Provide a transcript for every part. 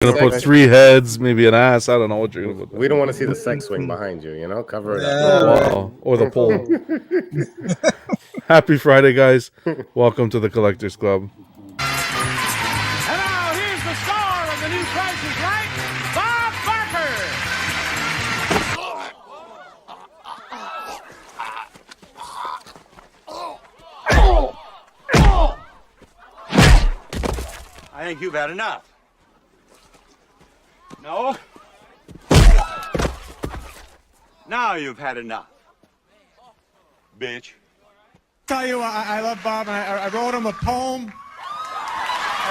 Gonna put Sex. 3 heads, maybe an ass. I don't know what you're gonna put. We don't want to see the sex swing behind you. You know, cover it up. Oh, wow. Or the pole. Happy Friday, guys. Welcome to the Collectors Club. And now here's the star of the new Price is Right, Bob Barker. I think you've had enough. No? Now you've had enough. Bitch. Tell you, I love Bob, and I wrote him a poem.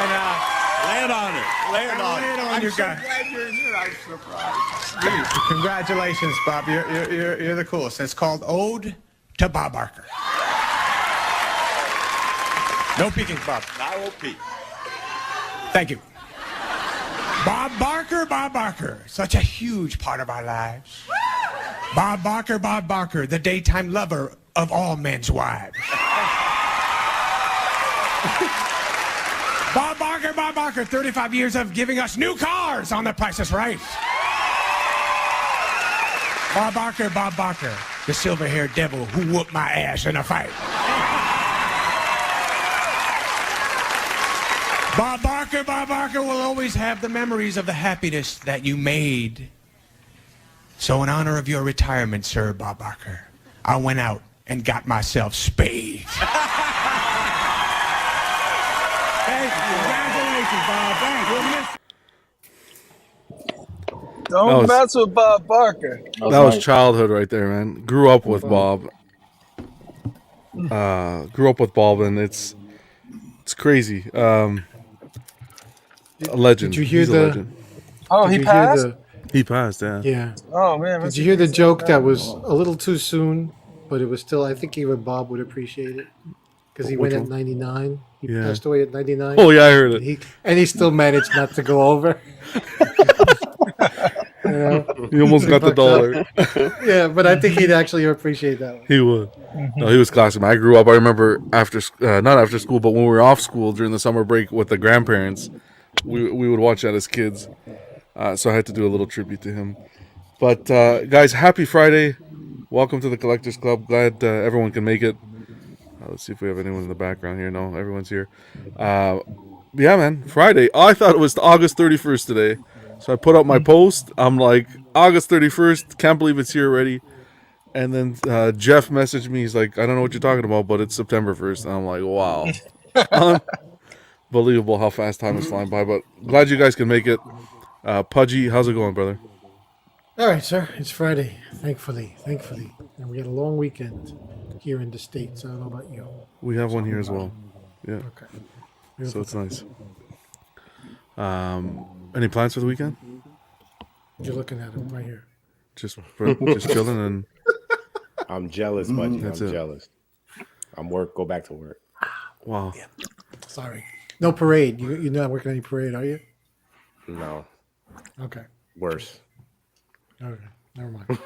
And Lay it on her. Lay it I on laid her. it on you guys. Glad you're here. I'm surprised. Congratulations, Bob. You're the coolest. It's called Ode to Bob Barker. No peeking, Bob. I will peek. Thank you. Bob Barker, such a huge part of our lives. Bob Barker, the daytime lover of all men's wives. Bob Barker, 35 years of giving us new cars on The Price is Right. Bob Barker, the silver-haired devil who whooped my ass in a fight. Bob Barker will always have the memories of the happiness that you made. So in honor of your retirement, sir, Bob Barker, I went out and got myself spayed. Thank you. Congratulations, Bob. Thank you. Don't mess with Bob Barker. That was childhood right there, man. Grew up with Bob. And it's crazy. A legend. Did you hear He's a the? legend. Oh, Did he you hear passed? the- He passed, yeah. Yeah. Oh, man. Did you hear the joke that was a little too soon, but it was still? I think even Bob would appreciate it because he Which went at one? 99. He Yeah. passed away at 99. Oh yeah, I heard And it. he still managed not to go over. You know? He almost got the dollar. Yeah, but I think he'd actually appreciate that one. He would. No, he was classic. Man. I grew up. I remember not after school, but when we were off school during the summer break with the grandparents, we would watch that as kids. So I had to do a little tribute to him. But guys, happy Friday! Welcome to the Collectors Club. Glad everyone can make it. Let's see if we have anyone in the background here. No, everyone's here. Yeah, man, Friday. I thought it was August 31st today. So I put up my post. I'm like, August 31st. Can't believe it's here already. And then Jeff messaged me. He's like, I don't know what you're talking about, but it's September 1st. And I'm like, wow. Unbelievable how fast time is flying by. But glad you guys can make it. Pudgy, how's it going, brother? All right, sir. It's Friday. Thankfully, and we got a long weekend here in the States. I don't know about you. We have one here as well. Yeah. Okay. So it's nice. Any plans for the weekend? You're looking at him right here. Just chilling and I'm jealous, buddy. That's I'm it. jealous. Go back to work. wow. Sorry. No parade. You're not working any parade, are you? No, Okay. worse. Okay. Never mind.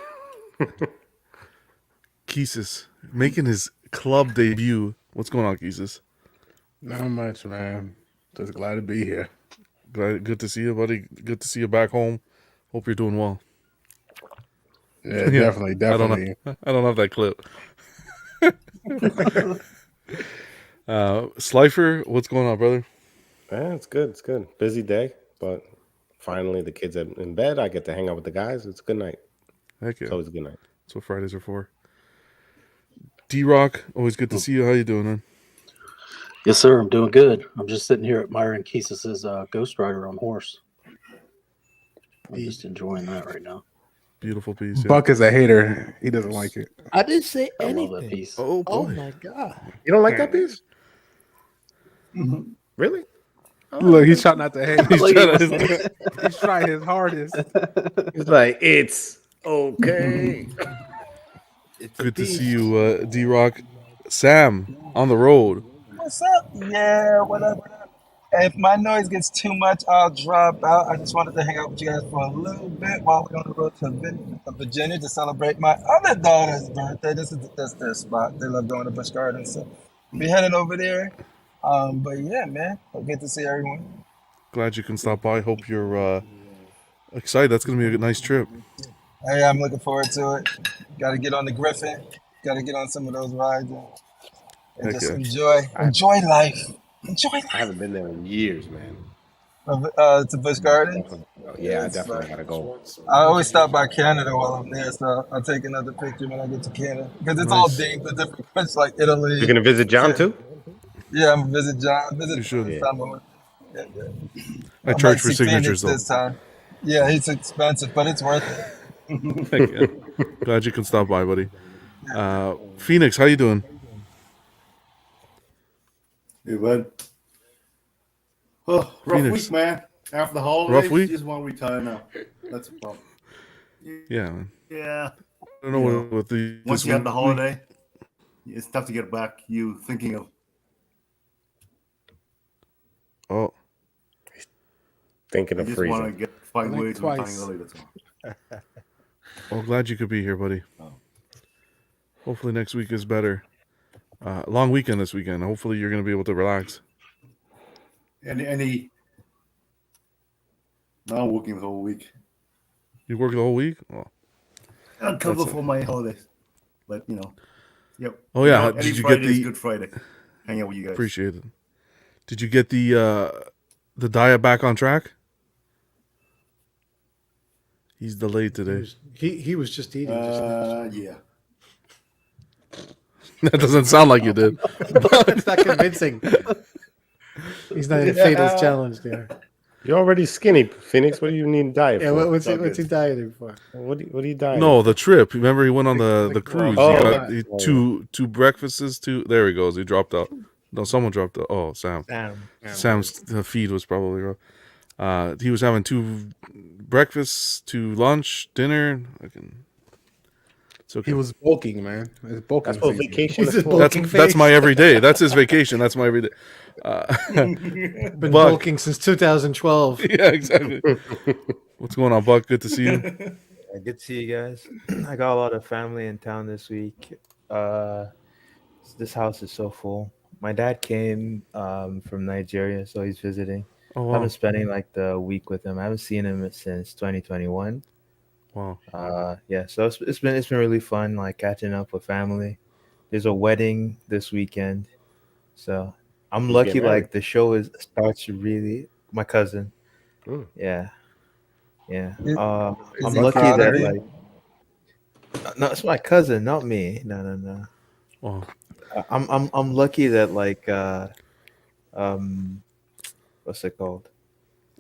Keesis making his club debut. What's going on, Keesis? Not much, man. Just glad to be here. Good to see you, buddy. Good to see you back home. Hope you're doing well. Yeah, definitely. I don't have that clip. Slifer, what's going on, brother? Yeah, it's good. It's good. Busy day, but finally the kids are in bed. I get to hang out with the guys. It's a good night. Heck yeah. It's always a good night. That's what Fridays are for. D-Rock, always good to see you. How you doing, man? Yes, sir. I'm doing good. I'm just sitting here admiring Keesis's Ghost Rider on horse. I'm just enjoying that right now. Beautiful piece. Yeah. Buck is a hater. He doesn't like it. I didn't say I love that anything. piece. Oh, Oh boy. my God. You don't like that piece? Really? Look, he's trying not to hate. He's He's trying his hardest. It's like it's okay. Good to see you, D-Rock. Sam, on the road. What's up? Yeah, what up? If my noise gets too much, I'll drop out. I just wanted to hang out with you guys for a little bit while we're on the road to Virginia to celebrate my other daughter's birthday. That's their spot. They love going to Busch Gardens, so be heading over there. But yeah, man, I'll get to see everyone. glad you can stop by. Hope you're excited. That's gonna be a nice trip. Hey, I'm looking forward to it. Got to get on the Griffin. Got to get on some of those rides and Heck just yeah. enjoy life. Enjoy I life. haven't been there in years, man. To Busch Gardens. Yeah, I It's definitely fun. gotta go. I always stop by Canada while I'm there, so I'll take another picture when I get to Canada because it's all Nice. themed to different countries like You're Italy. gonna visit John too? Yeah, I'm gonna visit John. You Visit should. this time. Yeah, yeah. I I might charge for see signatures Phoenix though. this time. Yeah, he's expensive, but it's worth it. Heck yeah. Glad you can stop by, buddy. Phoenix, how you doing? Hey, bud. Oh, rough Phoenix. week, man. After the holidays, week? just want to retire now. That's a problem. Yeah, man. Yeah. I don't know what the Once this you have the week- holiday, it's tough to get back. You thinking of Oh, Thinking I of just want to freezing. find Like ways to twice. retire early. That's all. well, glad you could be here, buddy. Oh. Hopefully next week is better. Long weekend this weekend. Hopefully you're gonna be able to relax. Any now I'm working the whole week. You work the whole week? Well, I'll cover That's it. for my holidays, but yep. oh yeah. Any Did you Friday get is the? Good Friday? Hang out with you guys. Appreciate it. Did you get the diet back on track? He's delayed today. He was just eating. Just now. Yeah. That doesn't sound like you did. It's not convincing. He's not in Fatal's challenge there. You're already skinny, Phoenix. What do you need diet Yeah, for? what's he dieting for? What are you dieting? No, the trip. Remember, he went on the cruise. Oh, he got right. two breakfasts. There he goes. He dropped out. No, someone dropped out. Oh, Sam. Sam's feed was probably wrong. He was having 2 breakfasts, 2 lunch, dinner. It's okay. He was bulking, man. It's bulking That's what season. vacation He's is just for. bulking. That's my everyday. That's his vacation. That's my everyday. Been Buck. bulking since 2012. Yeah, exactly. What's going on, Buck? Good to see you. Good to see you guys. I got a lot of family in town this week. This house is so full. My dad came from Nigeria, so he's visiting. Oh I've wow, been spending like the week with him. I haven't seen him since 2021. wow. Yeah, so it's been really fun, like catching up with family. There's a wedding this weekend, so I'm Who's lucky. getting married? Like the show starts really. My cousin. Mm. Yeah, yeah. Is I'm he lucky proud of that you? like. No, it's my cousin, not me. No. Oh, I'm lucky that like what's it called?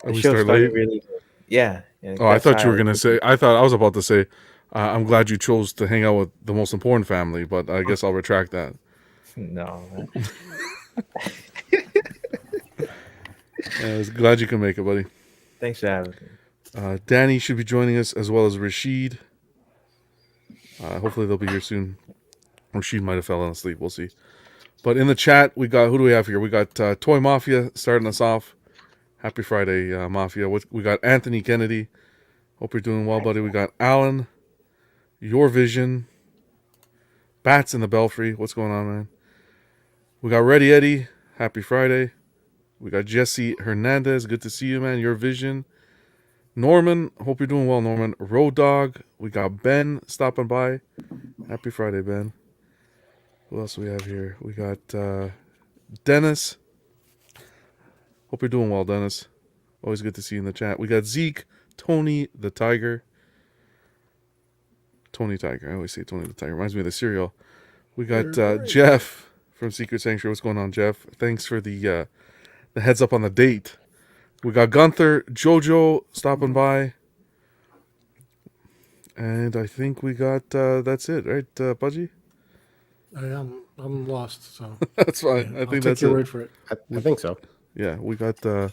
The we show start started late. really. Yeah. Oh, I that's thought you were how- gonna say. I was about to say. I'm glad you chose to hang out with the most important family, but I guess I'll retract that. No. Man. I was glad you can make it, buddy. Thanks for having me. Danny should be joining us as well as Rashid. Hopefully they'll be here soon. Rashid might have fallen asleep. We'll see. But in the chat, we got, who do we have here? We got Toy Mafia starting us off. Happy Friday, Mafia. We got Anthony Kennedy. Hope you're doing well, buddy. We got Alan. Your Vision. Bats in the Belfry. What's going on, man? We got Ready Eddie. Happy Friday. We got Jesse Hernandez. Good to see you, man. Your Vision. Norman. Hope you're doing well, Norman. Road Dog. We got Ben stopping by. Happy Friday, Ben. Who else do we have here? We got Dennis. Hope you're doing well, Dennis. Always good to see you in the chat. We got Zeke. Tony the Tiger. Tony Tiger. I always say Tony the Tiger. Reminds me of the cereal. We got Jeff from Secret Sanctuary. What's going on, Jeff? Thanks for the heads up on the date. We got Gunther, Jojo stopping by. And I think we got, that's it, right, Pudgy? I'm lost, so That's fine. I I'll think take that's your it. word for it. I think so. Yeah, we got the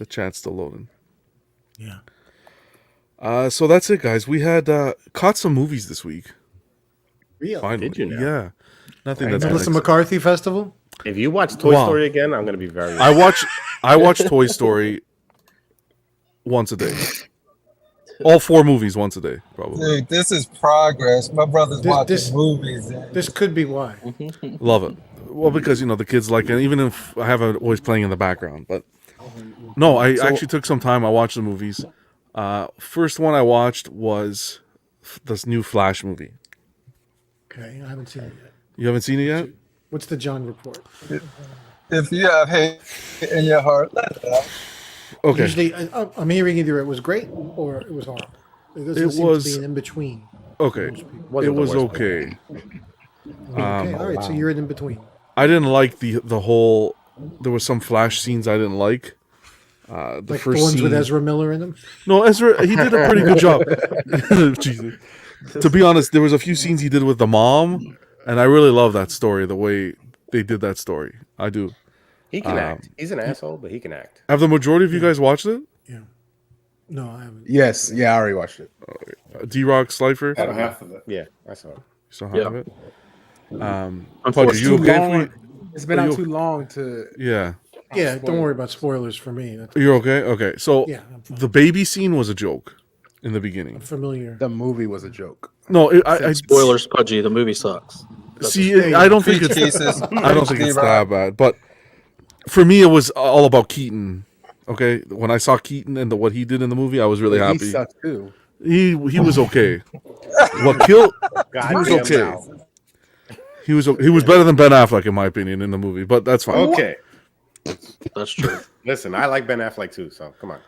chat still loading. Yeah. So that's it, guys. We had caught some movies this week. Real. Finally. Did you now? Yeah. Nothing I that's know. Melissa been McCarthy Festival. If you watch Toy Wow. Story again, I'm gonna be very. I watch Toy Story once a day. All 4 movies once a day, probably. Dude, this is progress. My brother's watching this- movies. This could be why. Love it. Well, because the kids like it, even if I have it always playing in the background. But No, I So- actually took some time. I watched the movies. First one I watched was this new Flash movie. Okay, I haven't seen it yet. You haven't seen it yet? What's the John report? If you have hate in your heart, let it out. Okay. Usually, I'm hearing either it was great or it was horrible. It doesn't It seem was- to be an in between. Okay. Most people. Wasn't It the was worst okay. Okay, all right. So you're in between. I didn't like the whole. There was some Flash scenes I didn't like. The Like the first ones scene, with Ezra Miller in them. No, Ezra, he did a pretty good job. Jesus. To be honest, there was a few scenes he did with the mom, and I really love that story. The way they did that story, I do. He can act. He's an asshole, but he can act. Have the majority of you guys watched it? Yeah. No, I haven't. Yes, yeah, I already watched it. D-Rock, Slifer, Out of half of it. Yeah, I saw it. you saw half Yeah. of it. Pudge, Unfortunately, you okay? long. If It's been Are out you- too long to. yeah, Yeah, don't worry about spoilers for me. That's, you're okay. Okay, so yeah, I'm fine. the baby scene was a joke in the beginning. I'm familiar. The movie was a joke. No, I spoilers, Pudgy. The movie sucks. see. I don't think Preach, it's. Jesus. I don't think it's D-Rock. that bad. But for me, it was all about Keaton. Okay, when I saw Keaton and what he did in the movie, I was really He happy. sucks too. He was okay. What killed? God He was damn okay. mouth. He was better than Ben Affleck in my opinion in the movie, but that's fine. Okay. That's true. Listen, I like Ben Affleck too, so come on.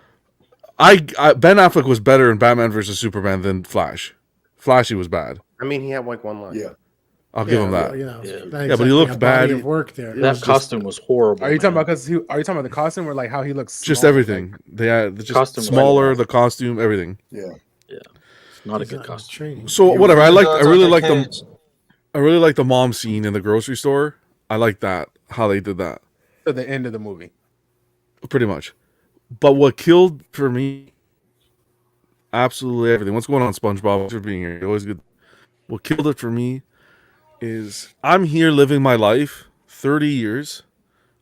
I Ben Affleck was better in Batman versus Superman than Flash. Flashy was bad. I mean, he had like one line. Yeah. I'll give him that. You know, Yeah. not but he exactly looked a bad. body of work there. That costume was horrible. Are you talking man. about Are you talking about the costume or like how he looks? Just small? everything. They had just Costume was smaller, like- the costume, everything. Yeah. It's not a He's good not in costume. training. So whatever. I really like the. the I really like the mom scene in the grocery store. I like that how they did that. To the end of the movie. Pretty much. But what killed for me absolutely everything. What's going on, SpongeBob? Thanks for being here. You're always good. What killed it for me is I'm here living my life 30 years.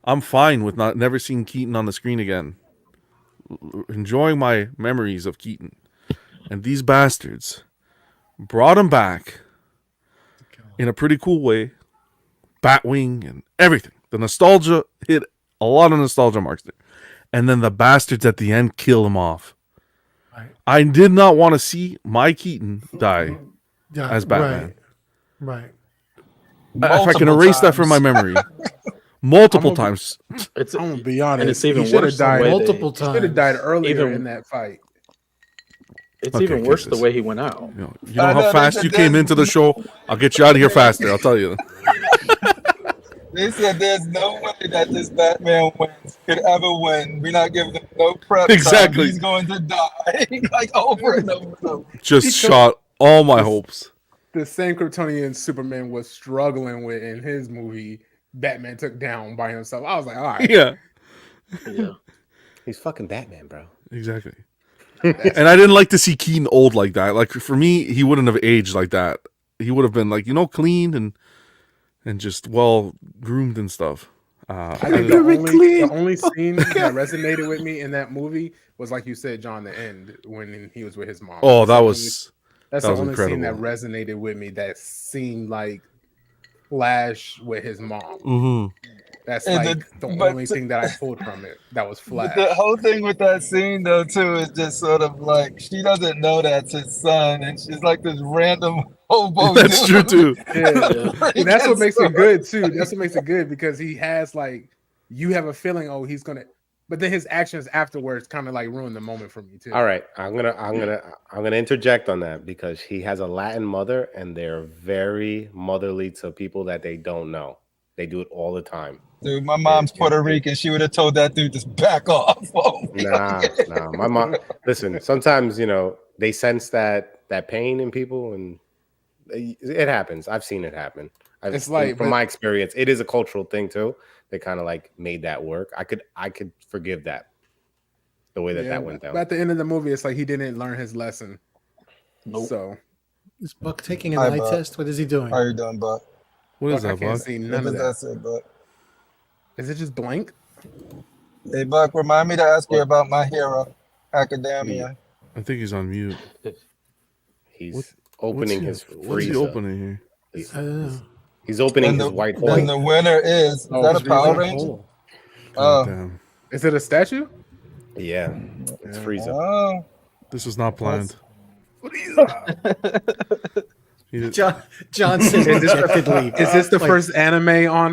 I'm fine with never seeing Keaton on the screen again. Enjoying my memories of Keaton. And these bastards brought him back in a pretty cool way. Batwing and everything. The nostalgia hit a lot of nostalgia marks there. And then the bastards at the end kill him off. Right. I did not want to see my Keaton die Yeah, as Batman. Right. If I can Multiple erase that from my times. memory. Multiple times. It's I'm gonna be honest. and it's even he should worse have the died. way Multiple He should have times. died earlier Even- in that fight. it's Okay, even worse the kisses. way he went out. You know how fast you came into the show? I'll get you out of here faster, I'll tell you. They said there's no way that this Batman could ever win. We're not giving him no prep. Exactly. Time. He's going to die like over and over and over. Just shot all my hopes. The same Kryptonian Superman was struggling with in his movie. Batman took down by himself. I was like, all right. Yeah, Yeah. He's fucking Batman, bro. exactly. And I didn't like to see Keaton old like that. Like for me, he wouldn't have aged like that. He would have been like, clean and just well groomed and stuff. I think the only scene that resonated with me in that movie was, like you said, John, the end when he was with his mom. Oh, that That's was the only scene that incredible. resonated with me. That seemed like Flash with his mom. Mm-hmm. That's And like the but- only thing that I pulled from it. That was Flash. The whole thing with that scene, though, too, is just sort of like she doesn't know that's his son, and she's like this random hobo. That's true dude. too. Yeah. And that's what makes it good too. That's what makes it good because he has like you have a feeling, oh, he's gonna, but then his actions afterwards kind of like ruin the moment for me too. All right, I'm gonna interject on that because he has a Latin mother and they're very motherly to people that they don't know. They do it all the time. Dude, my mom's Puerto Rican. She would have told that dude to back off. Oh, Nah. My mom. Listen, sometimes they sense that pain in people, and it happens. I've seen it happen. It's like- from my experience, it is a cultural thing too. They kind of like made that work. I could forgive that. The way that went down. But at the end of the movie, it's like he didn't learn his lesson. Nope. So Is Buck taking an Hi, eye Buck. test? What is he doing? How you doing, Buck? What is I that, can't Buck? see none of that. That's it, Buck. Is it just blank? Hey, Buck, remind me to ask you about my hero, Academia. I think he's on mute. He's opening his What's freezer. he opening here? He's, I don't know. he's opening And his the, white and hole. the winner is Oh, that a it's Power really Ranger? cool. Oh, Damn. Is it a statue? Yeah, it's Frieza. Oh, This was not planned. He did- John says dejectedly. Is this the like, first anime on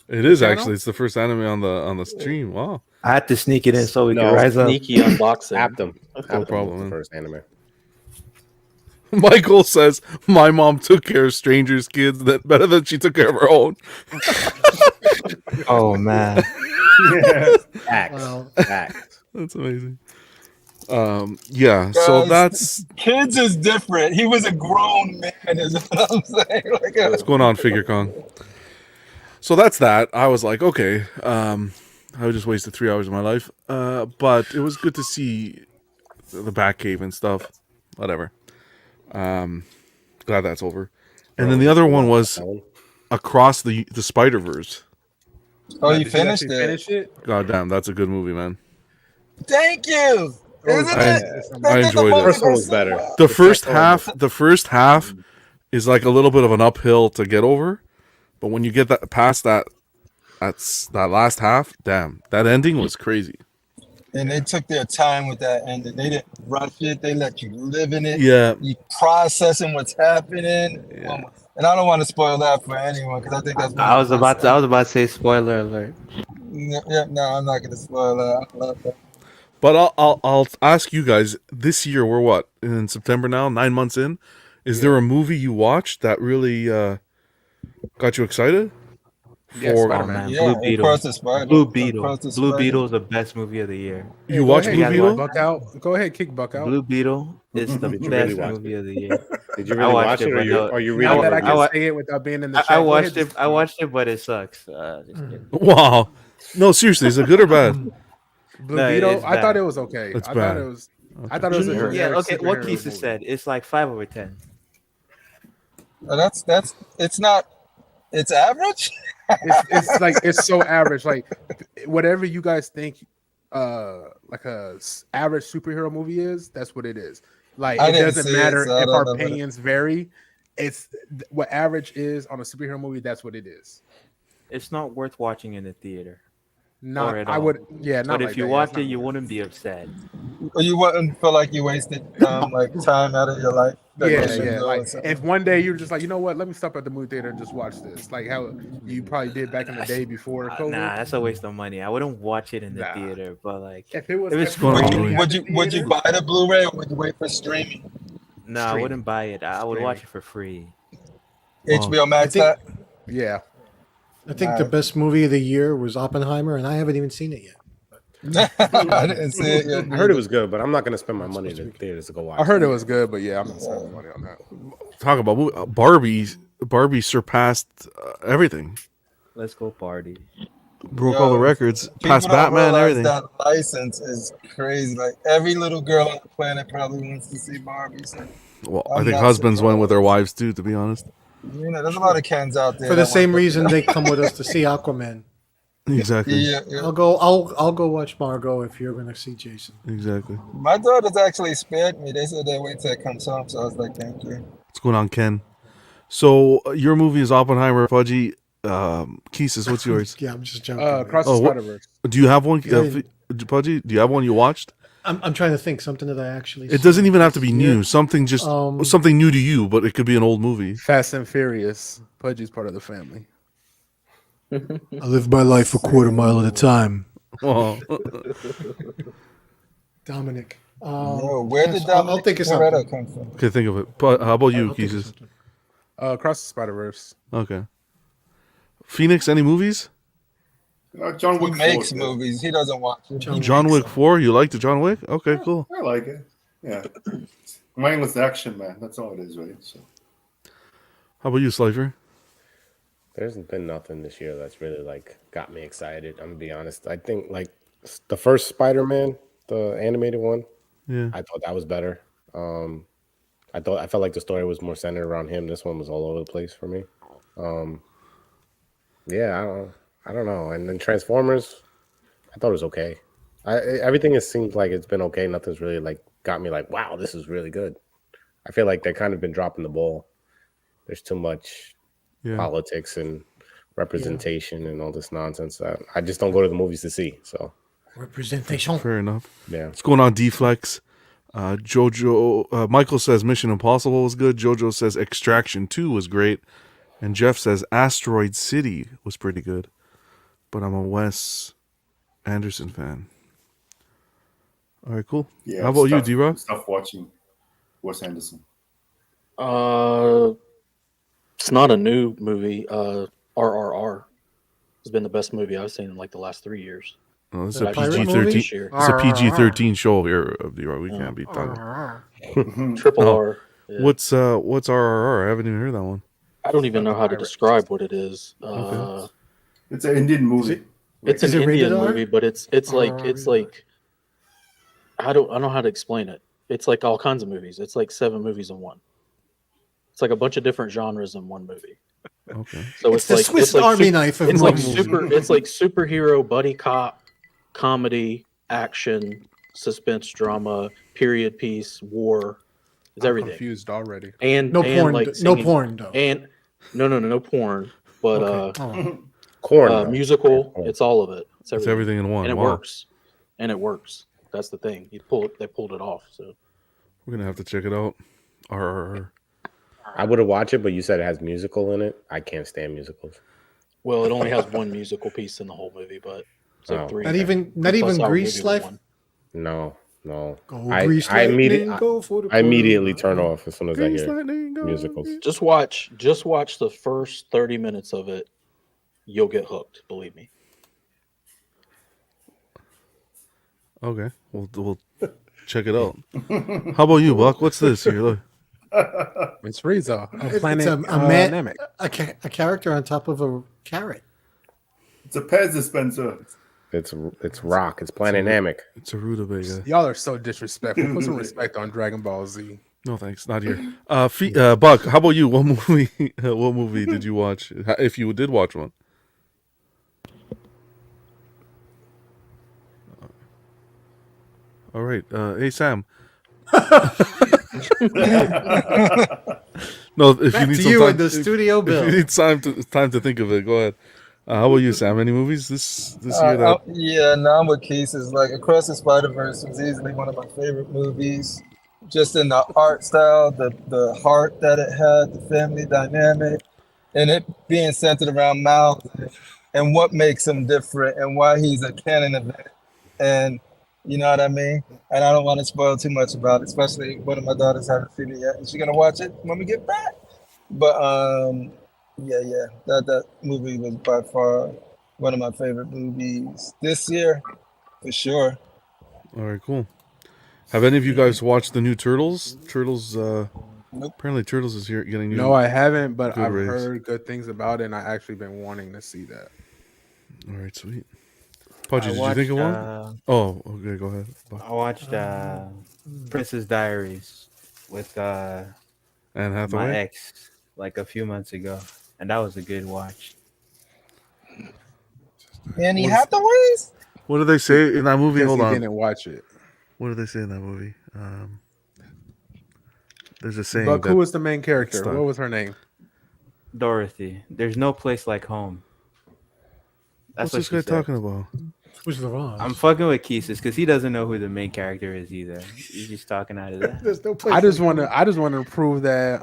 It is channel? actually. It's the first anime on the stream. Wow. I had to sneak it in so we No, could rise up. Sneaky unboxing. Aptum. Aptum problem, was the man. first anime. Michael says my mom took care of strangers' kids better than she took care of her own. Oh man. Facts. Wow. Facts. That's amazing. Yeah. So Guys, that's kids is different. He was a grown man, is what I'm saying. Like, what's going on, FigureCon. So that's that. I was like, okay. I just wasted 3 hours of my life. But it was good to see the Batcave and stuff. Whatever. Glad that's over. And then the other one was Across the Spider-Verse. oh, you Did finished actually it? finish it? God damn, that's a good movie, man. Thank you. Isn't I- it? I enjoyed it. The first one was better. The first half is like a little bit of an uphill to get over, but when you get that past that last half, damn, that ending was crazy. And they took their time with that ending. They didn't rush it. They let you live in it. Yeah. You processing what's happening. Yeah. And I don't want to spoil that for anyone because I think that's. I was about to say spoiler alert. Yeah, no, I'm not gonna spoil that. I love that. But I'll ask you guys. This year we're what in September now, 9 months in. Is there a movie you watched that really got you excited? Yeah, For- Spider-Man. Yeah, Blue Beetle. Across the Spider. Blue Beetle. Across the Blue Spider. Beetle is the best movie of the year. You Go watched ahead, Blue kick Beetle? Buck out. Go ahead, kick Buck out. Blue Beetle is the Did you best really watch movie of the year. Did you really watched watch it, or but you no- are you Now reading? that I a can review? say it without being in the chat, I go watched ahead, it. I watched it, but it sucks. Just kidding. Wow. No, seriously, is it good or bad? Blue No, Beetle. it's I thought bad. it was okay. It's I bad. thought it was. I thought it was a Yeah. generic Okay. What superhero Keith movie. said, it's like 5 over 10. That's it's not. It's average. It's like it's so average. Like whatever you guys think, like average superhero movie is, that's what it is. Like I it didn't doesn't see it, matter so I if don't our know what it- opinions vary. It's what average is on a superhero movie. That's what it is. It's not worth watching in the theater. Not. at I all. would. Yeah. Not But if like you that. watched Yeah, it, it's you not- wouldn't be upset. Or you wouldn't feel like you wasted like time out of your life. That you Yeah, should yeah. do Like something. if one day you're just like, you know what, let me stop at the movie theater and just watch this. Like how you probably did back in the day before COVID. Nah, that's a waste of money. I wouldn't watch it in the Nah. theater, but like, If it was, If it's if going it on, was Louis. at the Would you theater- buy the Blu-ray or would you wait for streaming? no, I Streaming. wouldn't buy it. I would watch Streaming. it for free. HBO Max think- that? Yeah. I think the best movie of the year was Oppenheimer, and I haven't even seen it yet. I didn't see it yet. I heard it was good, but I'm not gonna spend my money in the theaters to go watch. I heard it was good, but yeah, I'm not spending money on that. Talk about Barbie surpassed everything. Let's go party. Broke Yo, all the records, People past don't Batman, realize everything. That license is crazy. Like every little girl on the planet probably wants to see Barbie. So, Well, I'm I think not husbands went with their surprised. wives too, to be honest. you know, there's a lot of Kens out there. For the that same want reason they come with us to see Aquaman. Exactly. Yeah, yeah. I'll go watch Margot if you're gonna see Jason. Exactly. My daughters actually spared me. They said they wait till it comes home. So I was like, thank you. What's going on, Ken? So your movie is Oppenheimer, Pudgy. Keesis, what's yours? Yeah, I'm just joking. Across the Oh, what- Spider-Verse. Do you have one, Yeah. Pudgy? Do you have one you watched? I'm trying to think something that I actually. It doesn't even have to be new. Something just Um, something new to you, but it could be an old movie. Fast and Furious. Pudgy's part of the family. I live my life a quarter mile at a time. Oh. Dominic. Yo, where did I'll think of Toretto something. come from? Okay, think of it. But how about you, I'll think of Keesis? something. Across the Spider-Verse. Okay. Phoenix, any movies? John He Wick makes 4. movies. He doesn't watch it. John Wick 4. You liked the John Wick? Okay, cool. I like it. Yeah. Mindless action, man. That's all it is, right? So How about you, Slifer? There's been nothing this year that's really like got me excited. I'm gonna be honest. I think like the first Spider-Man, the animated one, Yeah. I thought that was better. I felt like the story was more centered around him. This one was all over the place for me. Yeah, I don't know. And then Transformers, I thought it was okay. Everything has seemed like it's been okay. Nothing's really like got me like, wow, this is really good. I feel like they've kind of been dropping the ball. There's too much Yeah. politics and representation and all this nonsense that I just don't go to the movies to see. So Representation. Fair enough. Yeah. What's going on, D-Flex? Jojo, Michael says Mission Impossible was good. Jojo says Extraction 2 was great. And Jeff says Asteroid City was pretty good. But I'm a Wes Anderson fan. All right, cool. Yeah. How about you, D-Rock? Stop watching Wes Anderson. It's not a new movie. RRR has been the best movie I've seen in like the last 3 years. Oh, it's The a pirate PG-13. movie? It's a PG-13 show here of D-Rock. We can't be talking. Triple Oh. R. Yeah. What's RRR? I haven't even heard that one. I don't even know how to describe what it is. Okay. It's an Indian movie. It's Is an it rated Indian R? movie, but it's like I don't know how to explain it. It's like all kinds of movies. It's like 7 movies in one. It's like a bunch of different genres in one movie. Okay. So It's the Swiss Army knife of it's like movies. it's like superhero, buddy cop, comedy, action, suspense, drama, period piece, war. It's I'm everything. confused already. And No and porn. like No singing. porn though. And no porn, but Okay. Oh. Corn. though. musical. It's all of it. It's It's everything, everything in one. and it Wow. works. And it works. That's the thing. They pulled it off. So We're going to have to check it out. RRR. I would have watched it, but you said it has musical in it. I can't stand musicals. well, it only has one musical piece in the whole movie, but it's like Oh. 3. Not even Plus our Grease movie was Life. one. No. Go I Grease immediately Lightning, go for the I immediately quarter. turn off as soon as I Grease hear lightning, go. musicals. Just watch the first 30 minutes of it. You'll get hooked. Believe me. Okay. We'll check it out. How about you, Buck? What's this here? Look. It's Rizzo. It's Planet a man, Namek. a character on top of a carrot. It's a Pez dispenser. It's rock. It's Planet Namek. It's a rutabaga. Y'all are so disrespectful. Put some respect on Dragon Ball Z. No, thanks. Not here. Buck, how about you? What movie did you watch? If you did watch one. All right. Hey, Sam. No, if Back you need to some you time, in the studio, if Bill. you need time to think of it, go ahead. How about you, Sam? Any movies this year that? Yeah, now I'm with Keith. Is like Across the Spider-Verse was easily one of my favorite movies. Just in the art style, the heart that it had, the family dynamic, and it being centered around Miles and what makes him different and why he's a canon event. And you know what I mean? And I don't want to spoil too much about it, especially one of my daughters haven't seen it yet. And she's gonna watch it when we get back. But yeah, that movie was by far one of my favorite movies this year, for sure. All right, cool. Have any of you guys watched the new Turtles? Nope. Apparently Turtles is here getting new. No, I haven't, but Good I've race. heard good things about it, and I actually been wanting to see that. All right, sweet. Pudgy, I did you think of one? watched, Oh, okay, go ahead. I watched Princess Diaries with Anne my Hathaway. ex like a few months ago, and that was a good watch. Annie Hathaways? What do they say in that movie? Guess Hold he on. didn't watch it. What do they say in that movie? There's a saying. But that, who was the main character? Stop. What was her name? Dorothy. There's no place like home. What's That's what this she guy said. talking about? Who's the wrong? I'm fucking with Keesis because he doesn't know who the main character is either. He's just talking out of that. There's no place. I just want to prove that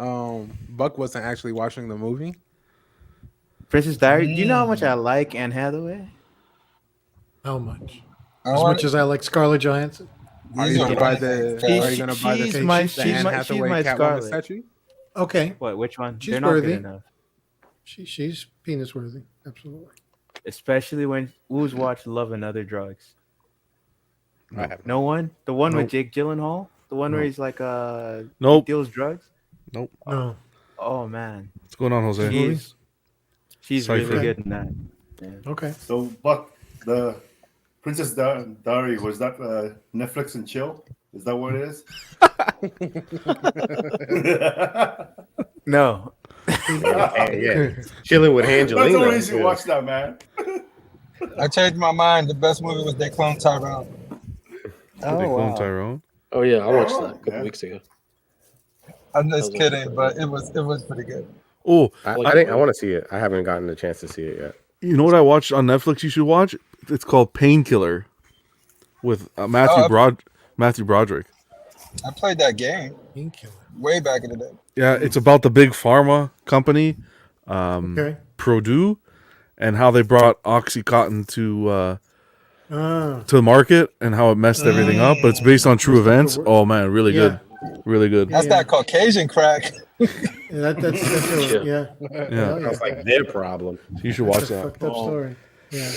Buck wasn't actually watching the movie. Princess Diaries. Do you know how much I like Anne Hathaway? How much? I As want- much as I like Scarlett Johansson. Are you These gonna are buy running the? things. Are you gonna buy She's the? my- the she's Anne my- Hathaway she's my Catwoman Scarlet. statue? Okay, What? Which one? She's They're not worthy. good enough. she's penis worthy. Absolutely. Especially when who's watched Love and Other Drugs? I have No one. The one Nope. with Jake Gyllenhaal. The one where Nope. he's like Nope. deals drugs. Nope. No. Oh man, What's going on, Jose? she's Cypher. really good in that. Yeah. Okay. So, Buck, the Princess Diary, was that Netflix and chill? Is that what it is? No, Yeah. Chilling with That's the only Angelina. reason you watch that, man. I changed my mind. The best movie was They Clone Tyrone. They clone Tyrone. Oh yeah, I watched that a couple Yeah. weeks ago. I'm That just was kidding, but it was pretty good. Oh, I want to see it. I haven't gotten the chance to see it yet. you know what I watched on Netflix? You should watch. It's called Painkiller. with Oh, Matthew Broderick. I played that game Painkiller. way back in the day. Yeah, it's about the big pharma company, Okay. Purdue, and how they brought OxyContin to Ah. the market and how it messed everything up. But it's based on true events. Oh man, really Yeah. good, really good. That's that Caucasian crack. Yeah, that's a, yeah. Yeah. Sounds like their problem. You should watch That's a that. fucked up story. Yeah.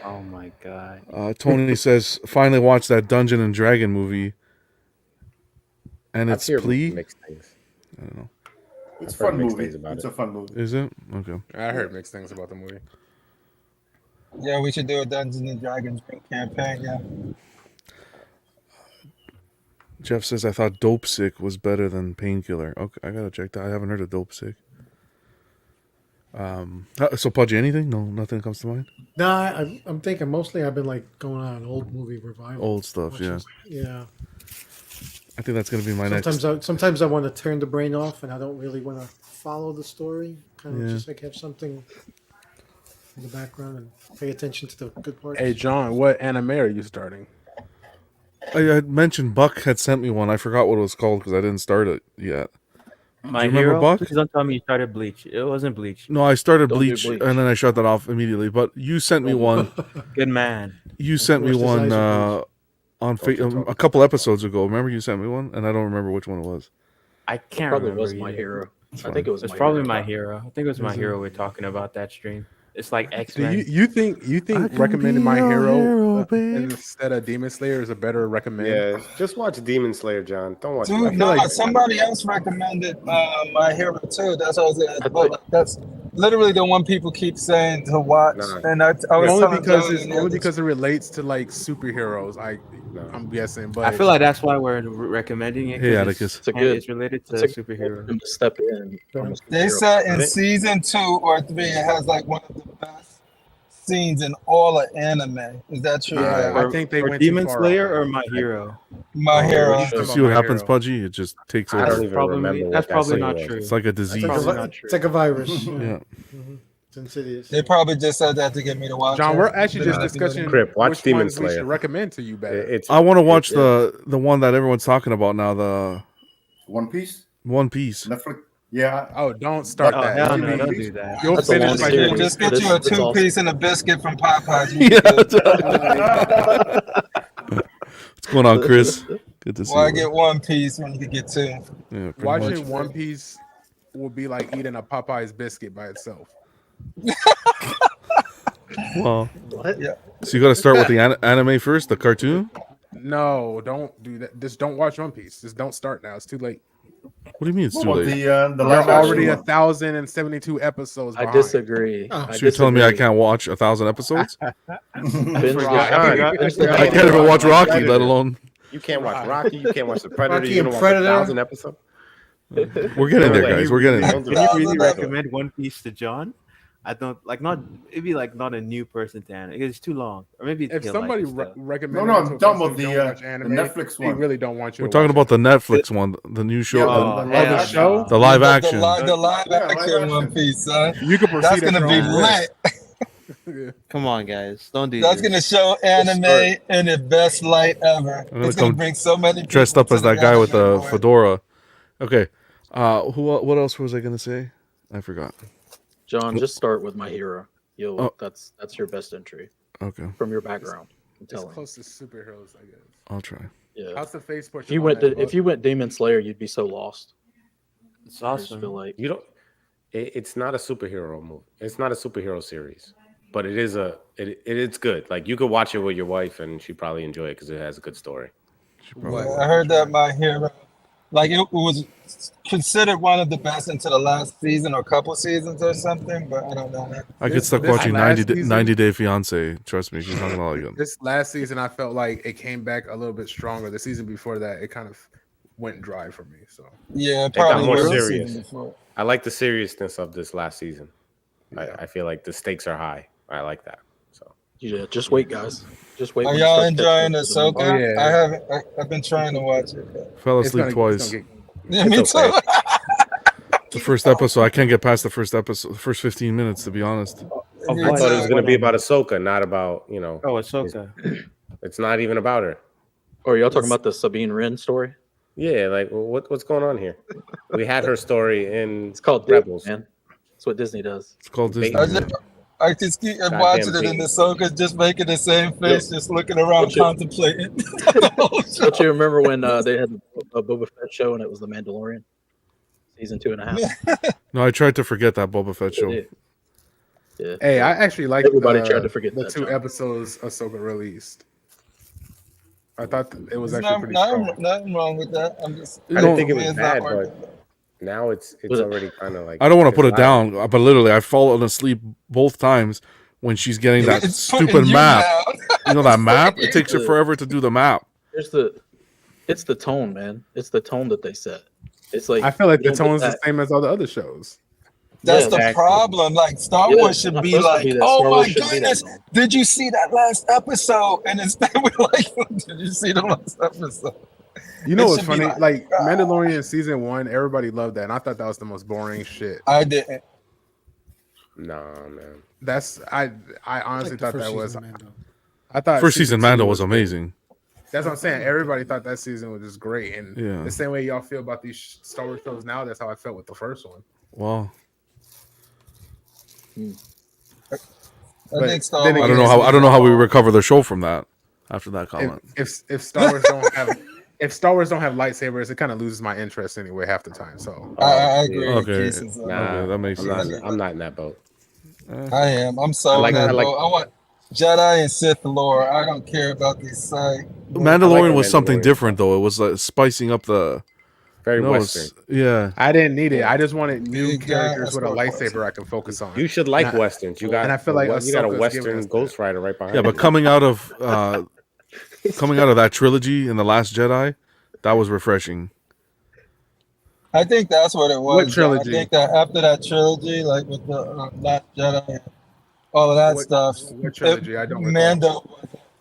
Oh my god. Tony says finally watched that Dungeon and Dragon movie, and I've it's heard Plea. mixed things. I don't know. It's I've a heard fun mixed movie. things about It's it. a fun movie. Is it okay? I heard mixed things about the movie. Yeah, we should do a Dungeons and Dragons campaign. Yeah. Jeff says I thought Dope Sick was better than Painkiller. Okay, I gotta check that. I haven't heard of Dope Sick. So Pudgy, anything? No, nothing comes to mind. No, I'm thinking mostly I've been like going on an old movie revival. Old stuff, yeah. Yeah. I think that's gonna be my Sometimes I want to turn the brain off, and I don't really want to follow the story. Kind of Yeah. just like have something in the background and pay attention to the good parts. Hey John, what anime are you starting? I had mentioned Buck had sent me one. I forgot what it was called because I didn't start it yet. My you remember Hero. Buck? Please don't tell me you started Bleach. It wasn't Bleach. No, I started Don't do Bleach, Bleach. and then I shut that off immediately. But you sent me one. Good man. You sent me Forced his one eyes on a couple episodes ago. Remember you sent me one, and I don't remember which one it was. I can't Probably remember. was My either. Hero. I think it was It's My probably Hero. My Hero. I think it was My Hero we're talking about that stream. It's like X Do Men. you think can recommending be My your Hero, hero, babe. instead of Demon Slayer is a better recommend? Yeah, just watch Demon Slayer, John. Don't watch. Dude, no, somebody else recommended My Hero too. That's what I was gonna ask. But, like, that's literally the one people keep saying to watch. Nah. And I was Only telling because Joey it's the only other- because it relates to like superheroes. I'm guessing, but I feel like that's why we're recommending it. 'cause Hey, Atticus. It's a good- It's related to it's a- superheroes. Him to step in. from a They superhero. said in season 2 or 3 it has like one of the best scenes in all of anime. Is that true? yeah, Like, I think they Or went Demon too far Slayer off. or My Hero. My Oh, Hero. really? You see what happens, Pudgy? It just takes I don't over. even Probably, remember. What that's that probably scene not was. true. It's like a disease. Probably not true. It's like a virus. Yeah. It's insidious. They probably just said that to get me to watch John, it. we're actually They're just not gonna- discussing Crip, watch which Demon ones we Slayer. should recommend to you better. It's. I want to watch it- the one that everyone's talking about now, the One Piece. One Piece. Netflix. Yeah. Oh, don't start Oh, that. hell You'll no, be- don't do that. You'll That's a finish long by series. doing Just get This- you a it's 2-piece and a biscuit from Popeyes. What's going on, Chris? Good to see Why you. get 1 piece when you could get 2? Yeah, pretty Watching much. One Piece will be like eating a Popeye's biscuit by itself. Well, What? Yeah. so you got to start with the anime first, the cartoon. No, don't do that. Just don't watch One Piece. Just don't start now. It's too late. What do you mean it's too What, late? the There live are already action one? 1,072 episodes. I behind. disagree. Oh, I So you're telling me I disagree. can't watch 1,000 episodes? Binge Right. watch. I can't even watch Rocky, let alone. You can't watch Rocky. You can't watch the Predator. Rocky You and don't watch Predator. 1,000 episodes. We're getting there, guys. We're getting there. Don't do Can that. you really That's- recommend One Piece to John? I don't like not. It'd be like not a new person to anime. It's too long, or maybe If he'll somebody like it still. recommends, No, I'm talking about the Netflix They one. really don't want you. We're to talking watch about the Netflix one, the new show, Yeah, Oh, the hell live no. show? the live action. The live Yeah, live action action. 1 piece, son. it. You can proceed. That's at gonna your be own lit. risk. Come on, guys, don't do That's this. gonna show anime in its best light ever. I'm gonna It's gonna come bring so many people Dressed up to as that guy with the anime world. fedora. Okay. What else was I gonna say? I forgot. John, just start with My Hero. You'll. Oh. That's your best entry Okay, from your background. I'm It's telling you. close to superheroes, I guess. I'll try. Yeah. How's the face push? If you went Demon Slayer, you'd be so lost. It's I just awesome. feel like You don't. It's not a superhero movie. It's not a superhero series, but it is it's good. Like you could watch it with your wife, and she probably enjoy it because it has a good story. Yeah, I heard that My Hero, like it was considered one of the best into the last season or couple seasons or something, but I don't know. I get stuck this watching last 90 season- 90 Day Fiance. Trust me, she's not gonna like it. This last season, I felt like it came back a little bit stronger. The season before that, it kind of went dry for me. So Yeah, It got probably more was the serious. season before. I like the seriousness of this last season. I feel like the stakes are high. I like that. So yeah, just wait, guys. Just wait. Are when you y'all start enjoying catching up to the Ahsoka? Oh, yeah. I haven't. I've been trying to watch it. But... Fell it's asleep twice. Yeah, me It's too. okay. The first episode, I can't get past the first episode, the first 15 minutes, to be honest. Of Me I what? thought it was too. going to be about Ahsoka, not about Oh, Ahsoka. It's not even about her. Or y'all talking about the Sabine Wren story? Yeah, like what's going on here? We had her story in It's called Rebels. Disney, man. That's what Disney does. It's called Disney. I just keep Goddamn watching it, bait. and Ahsoka's just making the same face, just looking around, contemplating. Don't you remember when they had a Boba Fett show and it was The Mandalorian? Season 2.5. No, I tried to forget that Boba Fett show. Yeah. Hey, I actually like Everybody tried to forget the that, 2 John. episodes Ahsoka released. I thought it was There's actually pretty strong. nothing wrong with that. I'm just. I didn't think it for me, was it's not bad, working. but now it's already kind of like. I don't want to put it it's loud. down, but literally, I've fallen asleep both times when she's getting that It's putting stupid you map. down. You know that map? It It's takes her forever to do the map. It's the tone, man. It's the tone that they set. It's like I feel like you the don't get tone's the that. same as all the other shows. That's Yeah, the exactly. problem. Like Star Yeah, Wars it's should not be supposed to like, be that. oh Star my Wars shouldn't be that goodness, tone. did you see that last episode? And instead we're like, did you see the last episode? You know It what's should be funny? Like Mandalorian season 1, everybody loved that, and I thought that was the most boring shit. I didn't. Nah, man. That's I honestly Like the thought first that was. season of Mando. I thought First season 2 Mando was amazing. That's what I'm saying. Everybody thought that season was just great, and Yeah. the same way y'all feel about these Star Wars shows now, that's how I felt with the first one. Wow. I But think Star then Wars. I don't know how we recover the show from that after that comment. If Star Wars don't have lightsabers, it kind of loses my interest anyway half the time. So I agree. Okay. Keith, Nah, Okay, that makes sense. I'm not in that boat. I am. I'm so I I like- want Jedi and Sith lore. I don't care about these side. Mandalorian was Mandalorian. something different though. It was spicing up the Very you know, it's- Western. Yeah. I didn't need it. I just wanted new Big guy, characters with a that's lightsaber I can focus on. You should like And I- westerns. You got and I feel like you got a Ahsoka's Western giving us that. Ghost Rider right behind. Yeah, but you. coming out of that trilogy in The Last Jedi, that was refreshing. I think that's what it was. What John. trilogy? I think that after that trilogy, like with the Last Jedi, all of that What- stuff. what trilogy? I don't recall. Mando.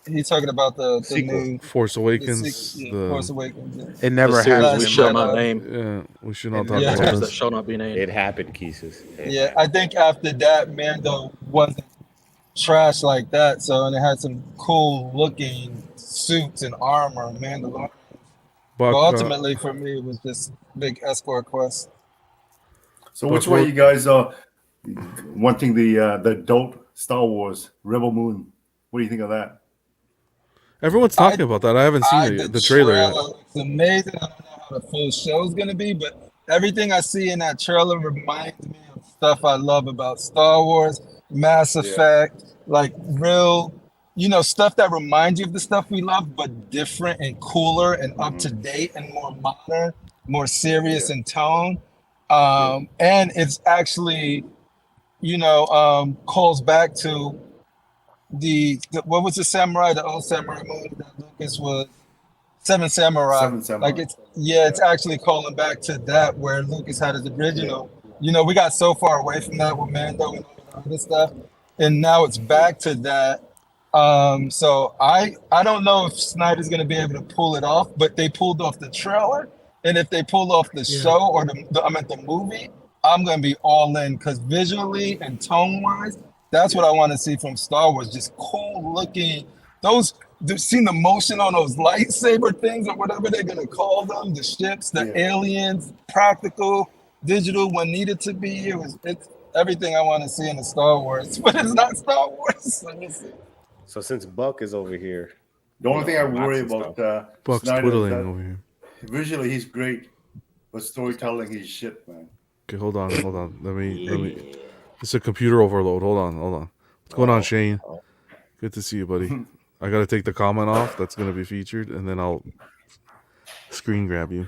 He's talking about the Sequel. new Force Awakens. Force Awakens. It never The series happened. we in shall my not life. name. Yeah, we should not talk Yeah. about Series that this. shall not be named. It happened, Keesus. Yeah, I think after that, Mando wasn't trash like that. So, and it had some cool looking suits and armor, Mandalorian. But But ultimately, for me, it was just big escort quest. So which one you guys are wanting the adult Star Wars Rebel Moon? What do you think of that? everyone's talking about that. I haven't seen it yet, the trailer yet. It's amazing. I don't know how the full show is going to be, but everything I see in that trailer reminds me of stuff I love about Star Wars, Mass Effect, like real, stuff that reminds you of the stuff we love, but different and cooler and up to date and more modern, more serious in tone. And it's actually, calls back to the what was the samurai, the old samurai movie that Lucas was Seven Samurai. Seven Samurai. Like it's actually calling back to that where Lucas had his original. We got so far away from that with Mando and all the other stuff, and now it's back to that. So I don't know if Snyder's gonna be able to pull it off, but they pulled off the trailer, and if they pull off the show or the movie, I'm gonna be all in because visually and tone wise, that's what I want to see from Star Wars. Just cool looking. Seen the motion on those lightsaber things or whatever they're gonna call them, the ships, the aliens, practical, digital when needed to be. It's everything I want to see in the Star Wars, but it's not Star Wars. So we'll see. So since Buck is over here, The only thing I worry lots of about Buck's Snyder is twiddling that over here. visually he's great, but storytelling he's shit, man. Okay, hold on. Let me. It's a computer overload. Hold on. What's going on, Shane? Good to see you, buddy. I gotta take the comment off. That's gonna be featured, and then I'll screen grab you.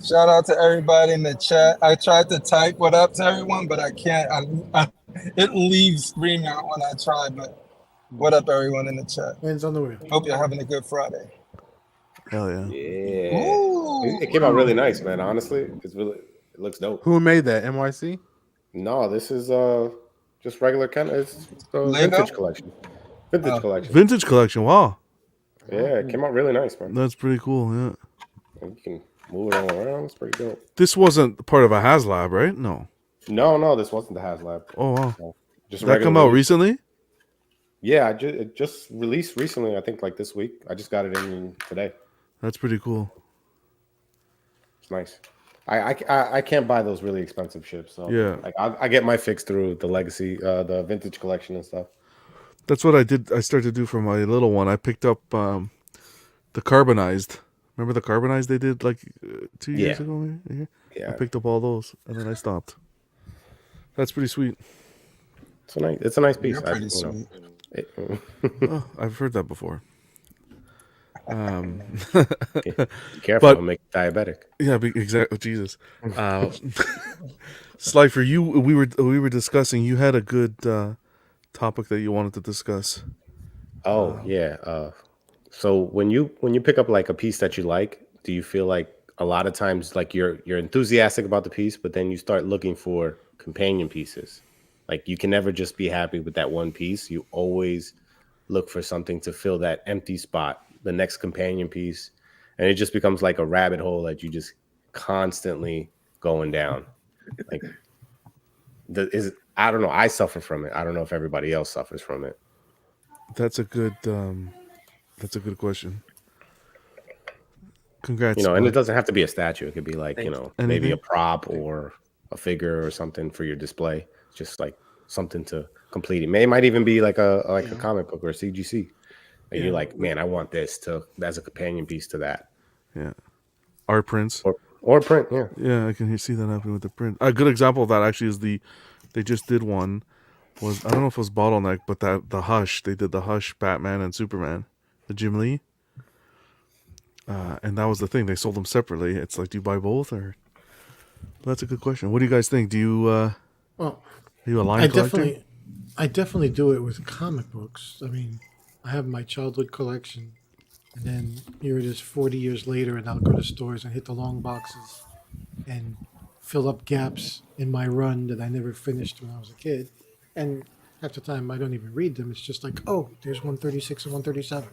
Shout out to everybody in the chat. I tried to type what up to everyone, but I can't. It leaves StreamYard when I try. But what up, everyone in the chat? Hands on the wheel. Hope you're having a good Friday. Hell yeah. yeah, Ooh. it came out really nice, man. Honestly, it looks dope. Who made that? NYC? No, this is just regular kind of it's a Lego? vintage collection. Vintage collection. Wow, Yeah, it came out really nice, man. that's pretty cool. Yeah. And you can move it all around. It's pretty dope. This wasn't part of a HasLab, right? No. No, this wasn't the HasLab. Oh wow. Just Did that come out recently? Yeah, it just released recently. I think like this week. I just got it in today. That's pretty cool. It's nice. I can't buy those really expensive ships. So Yeah. like I get my fix through the legacy, the vintage collection and stuff. That's what I did. I started to do for my little one. I picked up the carbonized. Remember the carbonized they did like 2 years ago? Maybe? Yeah. I picked up all those and then I stopped. That's pretty sweet. It's a nice piece. You're pretty sweet. Oh, I've heard that before. Be careful, but it'll make you diabetic. Yeah, exactly. Jesus. Slifer, we were discussing. You had a good topic that you wanted to discuss. Oh yeah. So when you pick up like a piece that you like, do you feel like a lot of times like you're enthusiastic about the piece, but then you start looking for companion pieces? Like you can never just be happy with that one piece. You always look for something to fill that empty spot, the next companion piece, and it just becomes like a rabbit hole that you just constantly going down. Like I don't know. I suffer from it. I don't know if everybody else suffers from it. That's a good question. Congrats. And it doesn't have to be a statue. It could be like, maybe a Anything? prop or a figure or something for your display. Just like something to complete it. It might even be like a comic book or a CGC. And you're like, man, I want this as a companion piece to that. Yeah. Art prints. Or print, yeah. Yeah, I can see that happening with the print. A good example of that actually is they just did one. I don't know if it was Bottleneck, but the Hush. They did the Hush Batman and Superman, the Jim Lee. And that was the thing. They sold them separately. It's like, do you buy both or? That's a good question. What do you guys think? Do you? Well, are you a line collector? I definitely do it with comic books. I mean, I have my childhood collection, and then here it is 40 years later, and I'll go to stores and hit the long boxes and fill up gaps in my run that I never finished when I was a kid. And half the time I don't even read them. It's just like, oh, there's 136 and 137.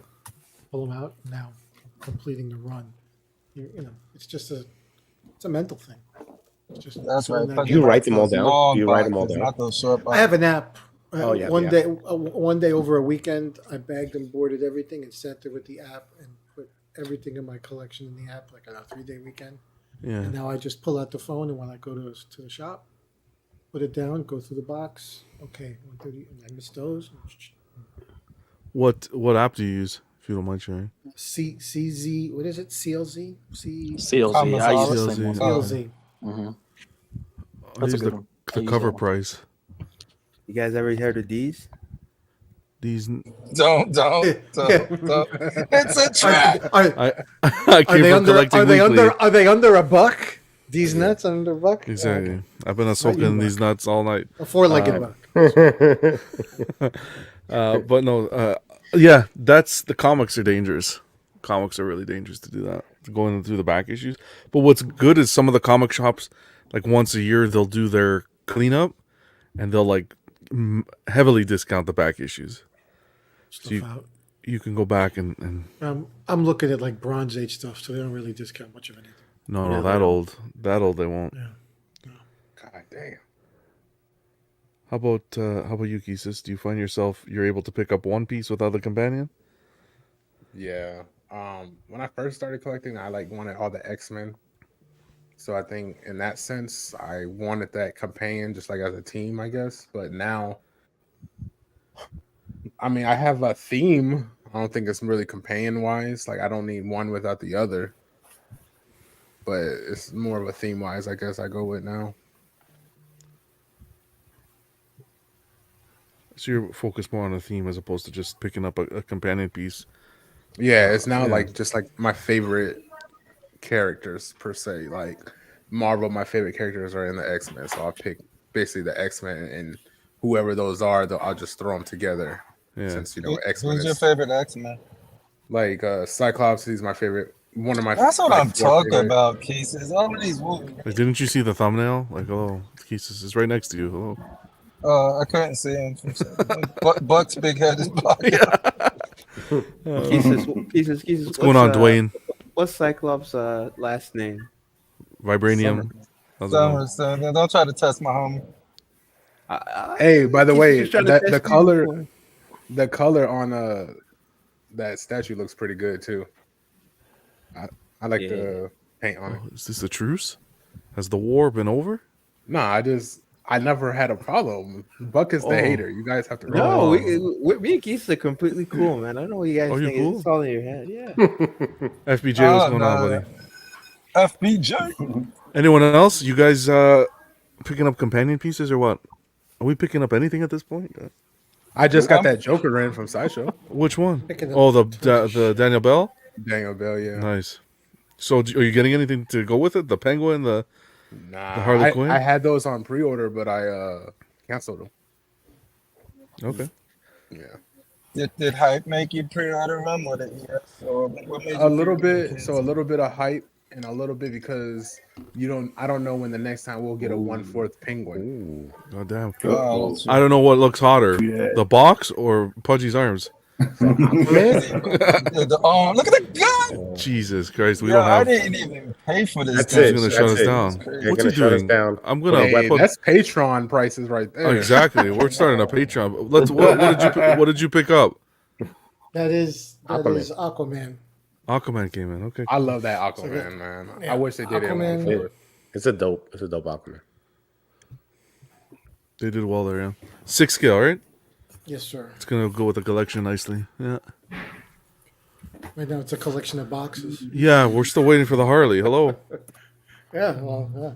Pull them out. Now completing the run. It's just it's a mental thing. It's just That's right. You write them all down. You write them all down. Not those short I have an app. Yeah, one day over a weekend, I bagged and boarded everything and sat there with the app and put everything in my collection in the app, like on a 3-day weekend. Yeah. And now I just pull out the phone, and when I go to the shop, put it down, go through the box. Okay, 130, and I missed those. What app do you use, if you don't mind sharing? CZ, what is it? CLZ? CLZ. I use the same one. CLZ. Mm-hmm. I That's a use good one. I the use cover that one. price. You guys ever heard of these? These Don't. It's a trap. I came from Collecting Weekly. Are they under a buck? These nuts under a buck? Exactly. Okay. I've been soaking these nuts all night. A 4-legged buck. But no, yeah, the comics are dangerous. Comics are really dangerous to do that, going through the back issues. But what's good is some of the comic shops, like once a year, they'll do their cleanup, and they'll like heavily discount the back issues. So you can go back and I'm looking at like Bronze Age stuff, so they don't really discount much of anything. No, that old they won't. Yeah. No. God damn. How about you, Keesis? Do you find you're able to pick up one piece without the companion? Yeah. When I first started collecting, I wanted all the X-Men. So I think in that sense, I wanted that companion just like as a team, I guess. But now, I mean, I have a theme. I don't think it's really companion-wise. Like, I don't need one without the other. But it's more of a theme-wise, I guess I go with now. So you're focused more on a theme as opposed to just picking up a companion piece. Yeah, it's now just like my favorite characters per se. Like Marvel, my favorite characters are in the X-Men, so I'll pick basically the X-Men and whoever those are. I'll just throw them together. Yeah. Since X-Men. Who's your favorite X-Men? Like Cyclops, he's my favorite. One of my. That's what I'm talking about, Keith. Is all of these. Like, didn't you see the thumbnail? Like, oh, Keesis is right next to you. Hello. I couldn't see him. Buck's big-headed body. Keesus, What's going on, Dwayne? What's Cyclops' last name? Vibranium. Summer. Don't try to test my homie. Hey, by the way, the The color on that statue looks pretty good too. I like the paint on it. Oh, is this a truce? Has the war been over? No, I never had a problem. Buck is the hater. You guys have to No, realize. me and Keith are completely cool, man. I don't know what you guys Oh, you're think. cool? It's all in your head. Yeah. FBJ, what's going on, buddy? FBJ. Anyone else? You guys picking up companion pieces or what? Are we picking up anything at this point? I just got that Joker in from Sideshow. Which one? Picking up Oh, the trash. Daniel Bell. Daniel Bell, yeah. Nice. So, are you getting anything to go with it? The Penguin, the Harley Quinn. I had those on pre-order, but I canceled them. Okay. Yeah. Did hype make you pre-order them, or did or what made you A little pre-order bit. them? So a little bit of hype, and a little bit because I don't know when the next time we'll get a 1/4 Penguin. Oh damn. Oh, I don't know what looks hotter, Yeah. the box or Pudgy's arms. Look at the gun. Jesus Christ, we Yo, don't I have. didn't even pay for this. That's gun. it. He's gonna shut us That's it. down. They're What's gonna he shut us doing? down. I'm gonna Hey, put. that's Patreon prices right there. Exactly. We're starting a Patreon. Let's. What did you pick up? That is Aquaman. Aquaman. Aquaman came in. Okay. I love that Aquaman, man. Yeah, I wish they did Aquaman. it. It's a dope Aquaman. They did well there. Yeah. 6 scale, right? Yes, sir. It's gonna go with the collection nicely. Yeah. Right now it's a collection of boxes. Yeah. We're still waiting for the Harley. Hello. Yeah, well, yeah.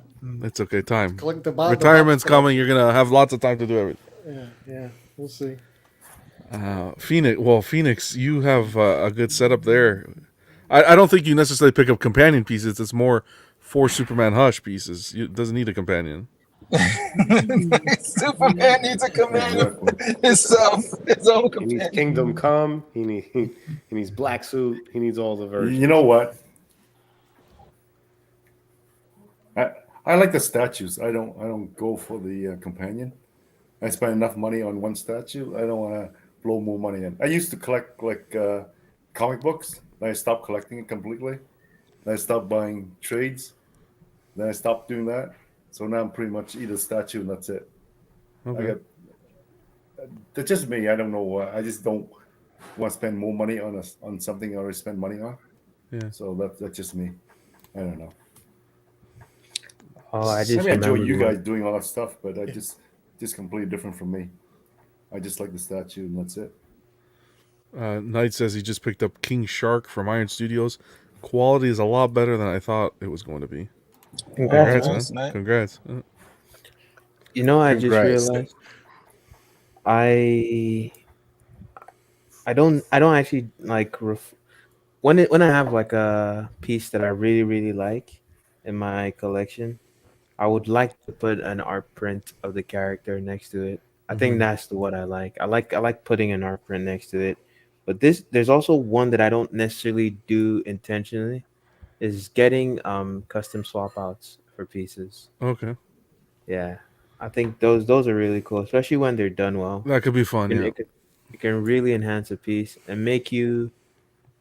It's okay. Time. Collect the box. Retirement's coming. You're gonna have lots of time to do everything. Yeah, we'll see. Phoenix, you have a good setup there. I don't think you necessarily pick up companion pieces. It's more 4 Superman Hush pieces. It doesn't need a companion. Superman needs a companion himself, his own He needs companion. Kingdom Come. He needs Black Suit. He needs all the versions. You know what? I like the statues. I don't go for the companion. I spend enough money on one statue. I don't want to blow more money in. I used to collect comic books. Then I stopped collecting it completely. Then I stopped buying trades. Then I stopped doing that. So now I'm pretty much either statue and that's it. Okay. That's just me. I don't know why. I just don't want to spend more money on something I already spend money on. Yeah. So that's just me. I don't know. Oh, I I just mean, I enjoy remembered you one. guys doing all that stuff, but I just completely different from me. I just like the statue and that's it. Knight says he just picked up King Shark from Iron Studios. Quality is a lot better than I thought it was going to be. Congrats, Congrats, man. Congrats. You know, I just Congrats. realized I don't actually like when I have like a piece that I really like in my collection, I would like to put an art print of the character next to it. I think that's what I like. I like putting an art print next to it. But there's also one that I don't necessarily do intentionally, is getting custom swap outs for pieces. Okay. Yeah. I think those are really cool, especially when they're done well. That could be fun, yeah. It can really enhance a piece and makes your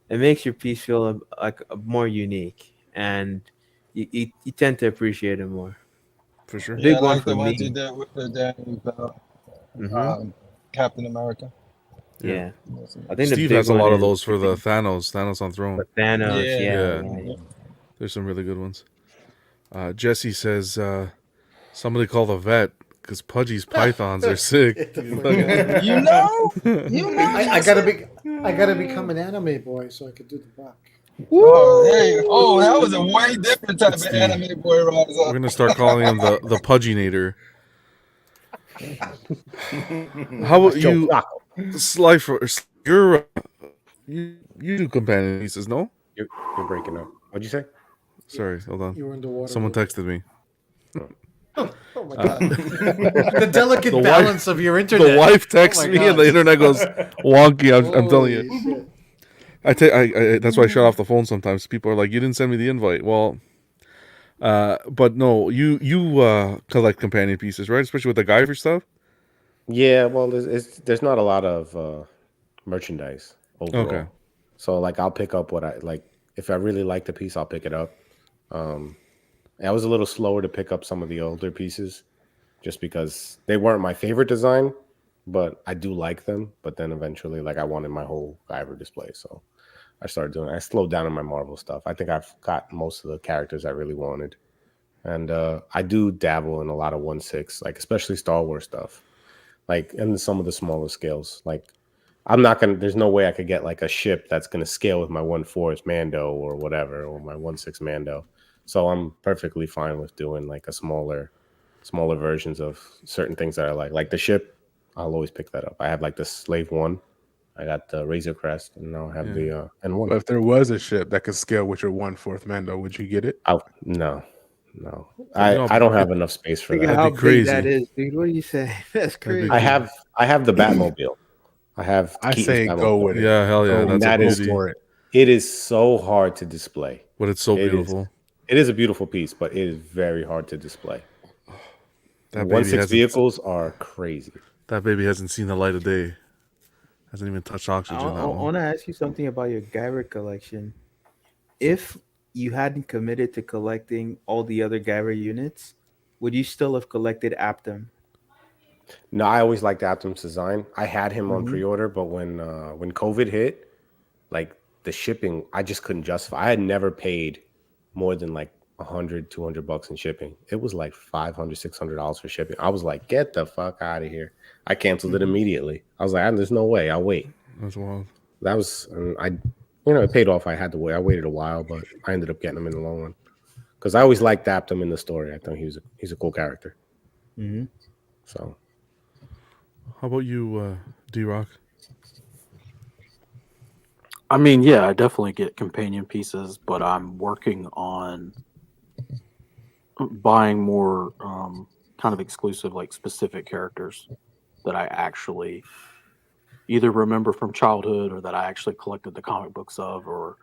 piece feel more unique, and you tend to appreciate it more. For sure. Yeah, Big one like for the ones me. you did with the Daniel Bell, Mhm. Captain America. Yeah. I think Steve the big has a lot one of is those for the Thanos on Throne. for Thanos. Yeah. Yeah. There's some really good ones. Jesse says somebody call the vet because Pudgy's pythons are sick. You know, I gotta become an anime boy so I could do the buck. that was a way different type of anime boy rise We're up. gonna start calling him the Pudgynator. How about you, Slifer? You do companion pieces, no? You're breaking up. What'd you say? Sorry, hold on. You were underwater. Someone texted me. Oh my god! The delicate The balance of your internet. The wife texts Oh my me God. and the internet goes wonky. I'm telling you. Holy shit. That's why I shut off the phone sometimes. People are like, "You didn't send me the invite." Well, but no, you collect companion pieces, right? Especially with the Guyver stuff. Yeah, well, there's not a lot of merchandise overall. Okay. So like, I'll pick up what I like. If I really like the piece, I'll pick it up. I was a little slower to pick up some of the older pieces, just because they weren't my favorite design, but I do like them. But then eventually, like I wanted my whole Guyver display, so I started doing it. I slowed down on my Marvel stuff. I think I've got most of the characters I really wanted. And I do dabble in a lot of 1/6, like especially Star Wars stuff, like and some of the smaller scales. Like I'm not gonna. There's no way I could get like a ship that's gonna scale with my 1/4 Mando or whatever, or my 1/6 Mando. So I'm perfectly fine with doing like a smaller versions of certain things that I like the ship. I'll always pick that up. I have like the Slave One. I got the Razor Crest, and now I have the N1. But if there was a ship that could scale with your 1/4 Mando, would you get it? No. know, I don't have enough space for Think of that. how be big that crazy. is, dude. What are you saying? That's That'd be crazy. cool. I have the Batmobile. I have I Keaton's say go Batmobile. with it. Yeah, hell yeah, Go that's that a is beauty. for it. It is so hard to display. But it's so It is. beautiful. It is a beautiful piece, but it is very hard to display. That 1/6 baby hasn't. vehicles are crazy. That baby hasn't seen the light of day. Hasn't even touched I oxygen. That one. want to ask you something about your Guyver collection. If you hadn't committed to collecting all the other Guyver units, would you still have collected Aptum? No, I always liked Aptum's design. I had him on Mhm. pre-order, but when COVID hit, like the shipping, I just couldn't justify. I had never paid more than like 100, $200 in shipping. It was like $500, $600 for shipping. I was like, get the fuck out of here. I canceled it immediately. I was like, there's no way. I'll wait. That's wild. That was, it paid off. I had to wait. I waited a while, but I ended up getting him in the long run because I always liked Aptum in the story. I thought he's a cool character. Mm-hmm. So, How about you, D-Rock? I mean, yeah, I definitely get companion pieces, but I'm working on buying more kind of exclusive, like specific characters that I actually either remember from childhood or that I actually collected the comic books of, or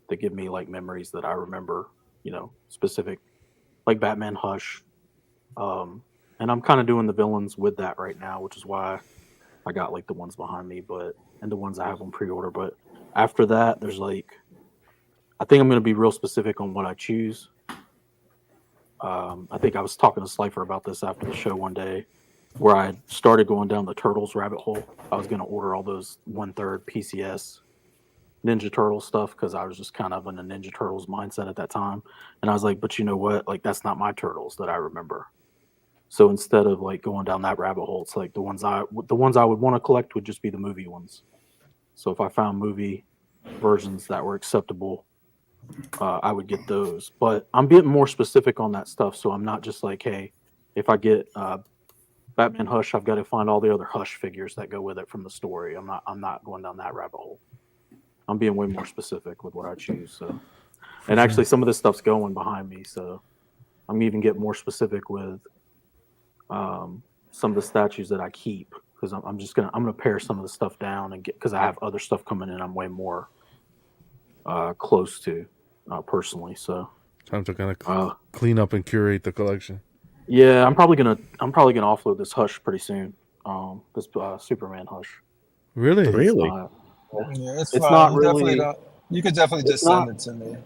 that give me like memories that I remember, specific, like Batman Hush. And I'm kind of doing the villains with that right now, which is why I got like the ones behind me, and the ones I have on pre-order. But after that, there's like, I think I'm going to be real specific on what I choose. I think I was talking to Slifer about this after the show one day, where I started going down the Turtles rabbit hole. I was going to order all those 1/3 PCS Ninja Turtle stuff because I was just kind of in a Ninja Turtles mindset at that time. And I was like, but you know what? Like, that's not my Turtles that I remember. So instead of like going down that rabbit hole, it's like the ones I would want to collect would just be the movie ones. So if I found movie versions that were acceptable, I would get those. But I'm being more specific on that stuff, so I'm not just like, hey, if I get Batman Hush, I've got to find all the other Hush figures that go with it from the story. I'm not going down that rabbit hole. I'm being way more specific with what I choose. So, and actually, some of this stuff's going behind me, so I'm even getting more specific with some of the statues that I keep, because I'm gonna pare some of the stuff down and get, because I have other stuff coming in. I'm way more close to personally. So Time to kind of clean up and curate the collection. yeah, I'm probably gonna offload this Hush pretty soon. This Superman Hush. Really? Yeah, it's It's fine. not You really. definitely don't. You could definitely just send it to me.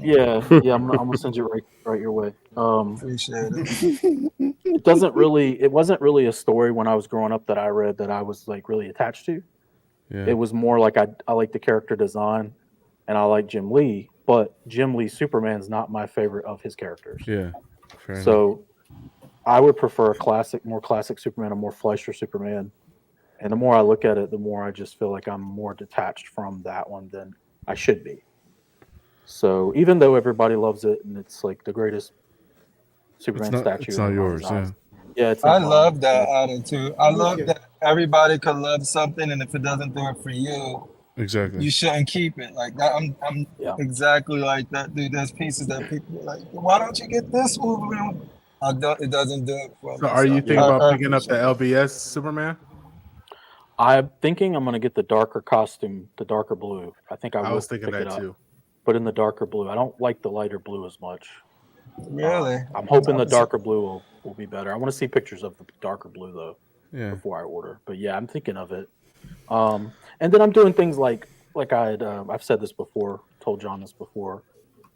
Yeah, I'm gonna send you right your way. Appreciate it. It wasn't really a story when I was growing up that I read that I was like really attached to. Yeah. It was more like I like the character design, and I like Jim Lee, but Jim Lee Superman's not my favorite of his characters. Yeah. Fair enough. So I would prefer more classic Superman, a more Fleischer Superman. And the more I look at it, the more I just feel like I'm more detached from that one than I should be. So even though everybody loves it and it's like the greatest Superman statue, It's not in yours. everyone's Yeah. eyes. Yeah, it's I not love mine. that attitude. I love that everybody could love something, and if it doesn't do it for you, Exactly. you shouldn't keep it. Like that, I'm Yeah. exactly like that, dude. There's pieces that people are like, why don't you get this Wolverine? It doesn't do it for So me. are you thinking Yeah. about I picking up the appreciate it. LBS Superman? I'm thinking I'm going to get the darker costume, the darker blue. I think I I will was thinking pick it that up, too. but in the darker blue. I don't like the lighter blue as much. Really? I'm hoping the darker blue will be better. I want to see pictures of the darker blue though Yeah. before I order. But yeah, I'm thinking of it. And then I'm doing things like I've said this before, told John this before.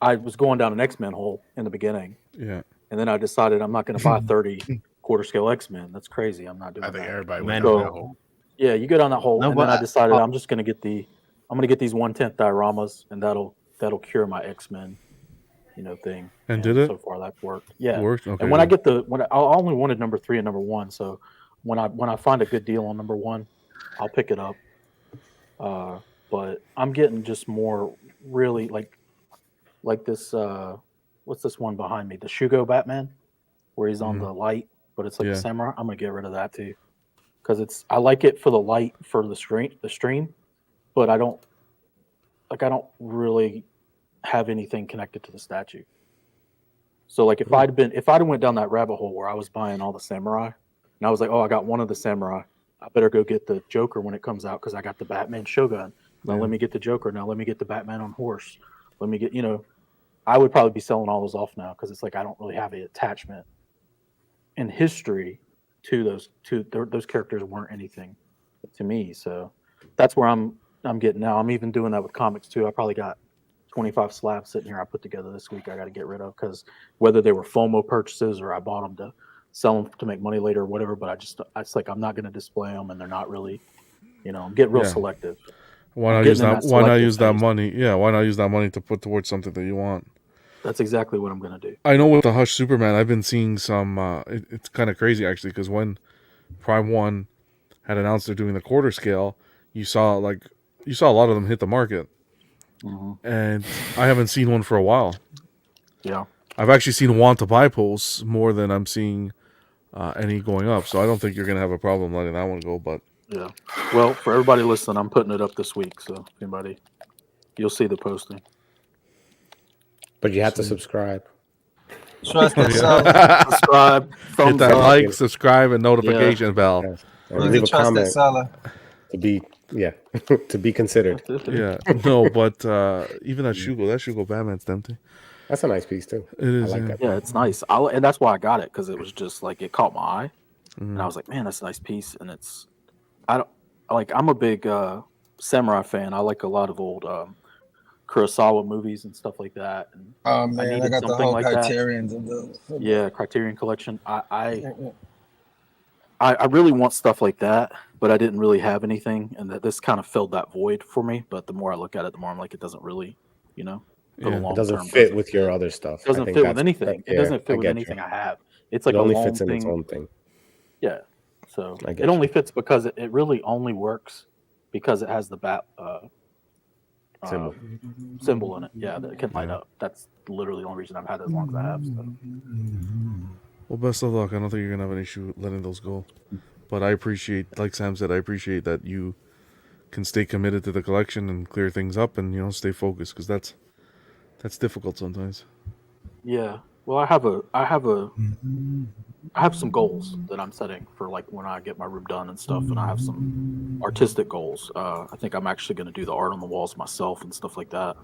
I was going down an X-Men hole in the beginning, Yeah. and then I decided I'm not going to buy 30 quarter scale X-Men. That's crazy. I'm not doing I think that. everybody Man, went down so- that hole. Yeah, you go down that hole, No, and but then I decided I- I'm just gonna get these 1/10 dioramas, and that'll cure my X-Men, thing. And did it? So far, that's worked. Yeah. Worked? Okay, And when I good. get I only wanted number 3 and number 1, so when I find a good deal on number 1, I'll pick it up. But I'm getting just more really like this. What's this one behind me? The Shugo Batman, where he's on the light, but it's like Yeah. a samurai. I'm gonna get rid of that too, because I like it for the light for the stream, but I don't really have anything connected to the statue. So like if I'd went down that rabbit hole where I was buying all the samurai, and I was like, oh, I got one of the samurai, I better go get the Joker when it comes out because I got the Batman Shogun. Now let me get the Joker. Now let me get the Batman on horse. Let me get I would probably be selling all those off now because it's like I don't really have an attachment in history to those characters weren't anything to me. So that's where I'm getting now. I'm even doing that with comics too. I probably got 25 slabs sitting here I put together this week I got to get rid of because whether they were FOMO purchases or I bought them to sell them to make money later or whatever, but it's like I'm not going to display them and they're not really, I'm getting real selective. Why not use that? Why not use that money? Yeah, why not use that money to put towards something that you want? That's exactly what I'm going to do. I know with the Hush Superman, I've been seeing some. It's kind of crazy actually because when Prime One had announced they're doing the quarter scale, you saw a lot of them hit the market, and I haven't seen one for a while. Yeah, I've actually seen want to buy posts more than I'm seeing any going up. So I don't think you're gonna have a problem letting that one go. But yeah, well, for everybody listening, I'm putting it up this week, so anybody, you'll see the posting. But you have to subscribe. Trust that seller. Subscribe, hit thumbs that up. like, subscribe, and notification bell. Yes. You And can leave a trust that comment seller. to be to be considered. Yeah, no, but even that Shugo Batman's tempting. That's a nice piece too. It is. I like yeah. that. Yeah, it's nice. And that's why I got it because it was just like it caught my eye, and I was like, man, that's a nice piece. And I'm a big samurai fan. I like a lot of old Kurosawa movies and stuff like that. And Oh man, I needed got the something whole like that. Criterions of those. Yeah, Criterion Collection. I really want stuff like that, but I didn't really have anything, and that this kind of filled that void for me. But the more I look at it, the more I'm like, it doesn't really, for the Yeah. long It doesn't term, fit with your other stuff. It doesn't fit with anything. It doesn't fit with anything I have. It's like It only a long fits in thing. its own thing. Yeah. So I get it only fits because it really only works because it has the bat symbol in it. Yeah, that it can light up. That's literally the only reason I've had it as long as I have. So. Well, best of luck. I don't think you're gonna have an issue letting those go. But I appreciate, like Sam said, I appreciate that you can stay committed to the collection and clear things up and stay focused because that's difficult sometimes. Yeah. Well, I have some goals that I'm setting for like when I get my room done and stuff, and I have some artistic goals. I think I'm actually going to do the art on the walls myself and stuff like that,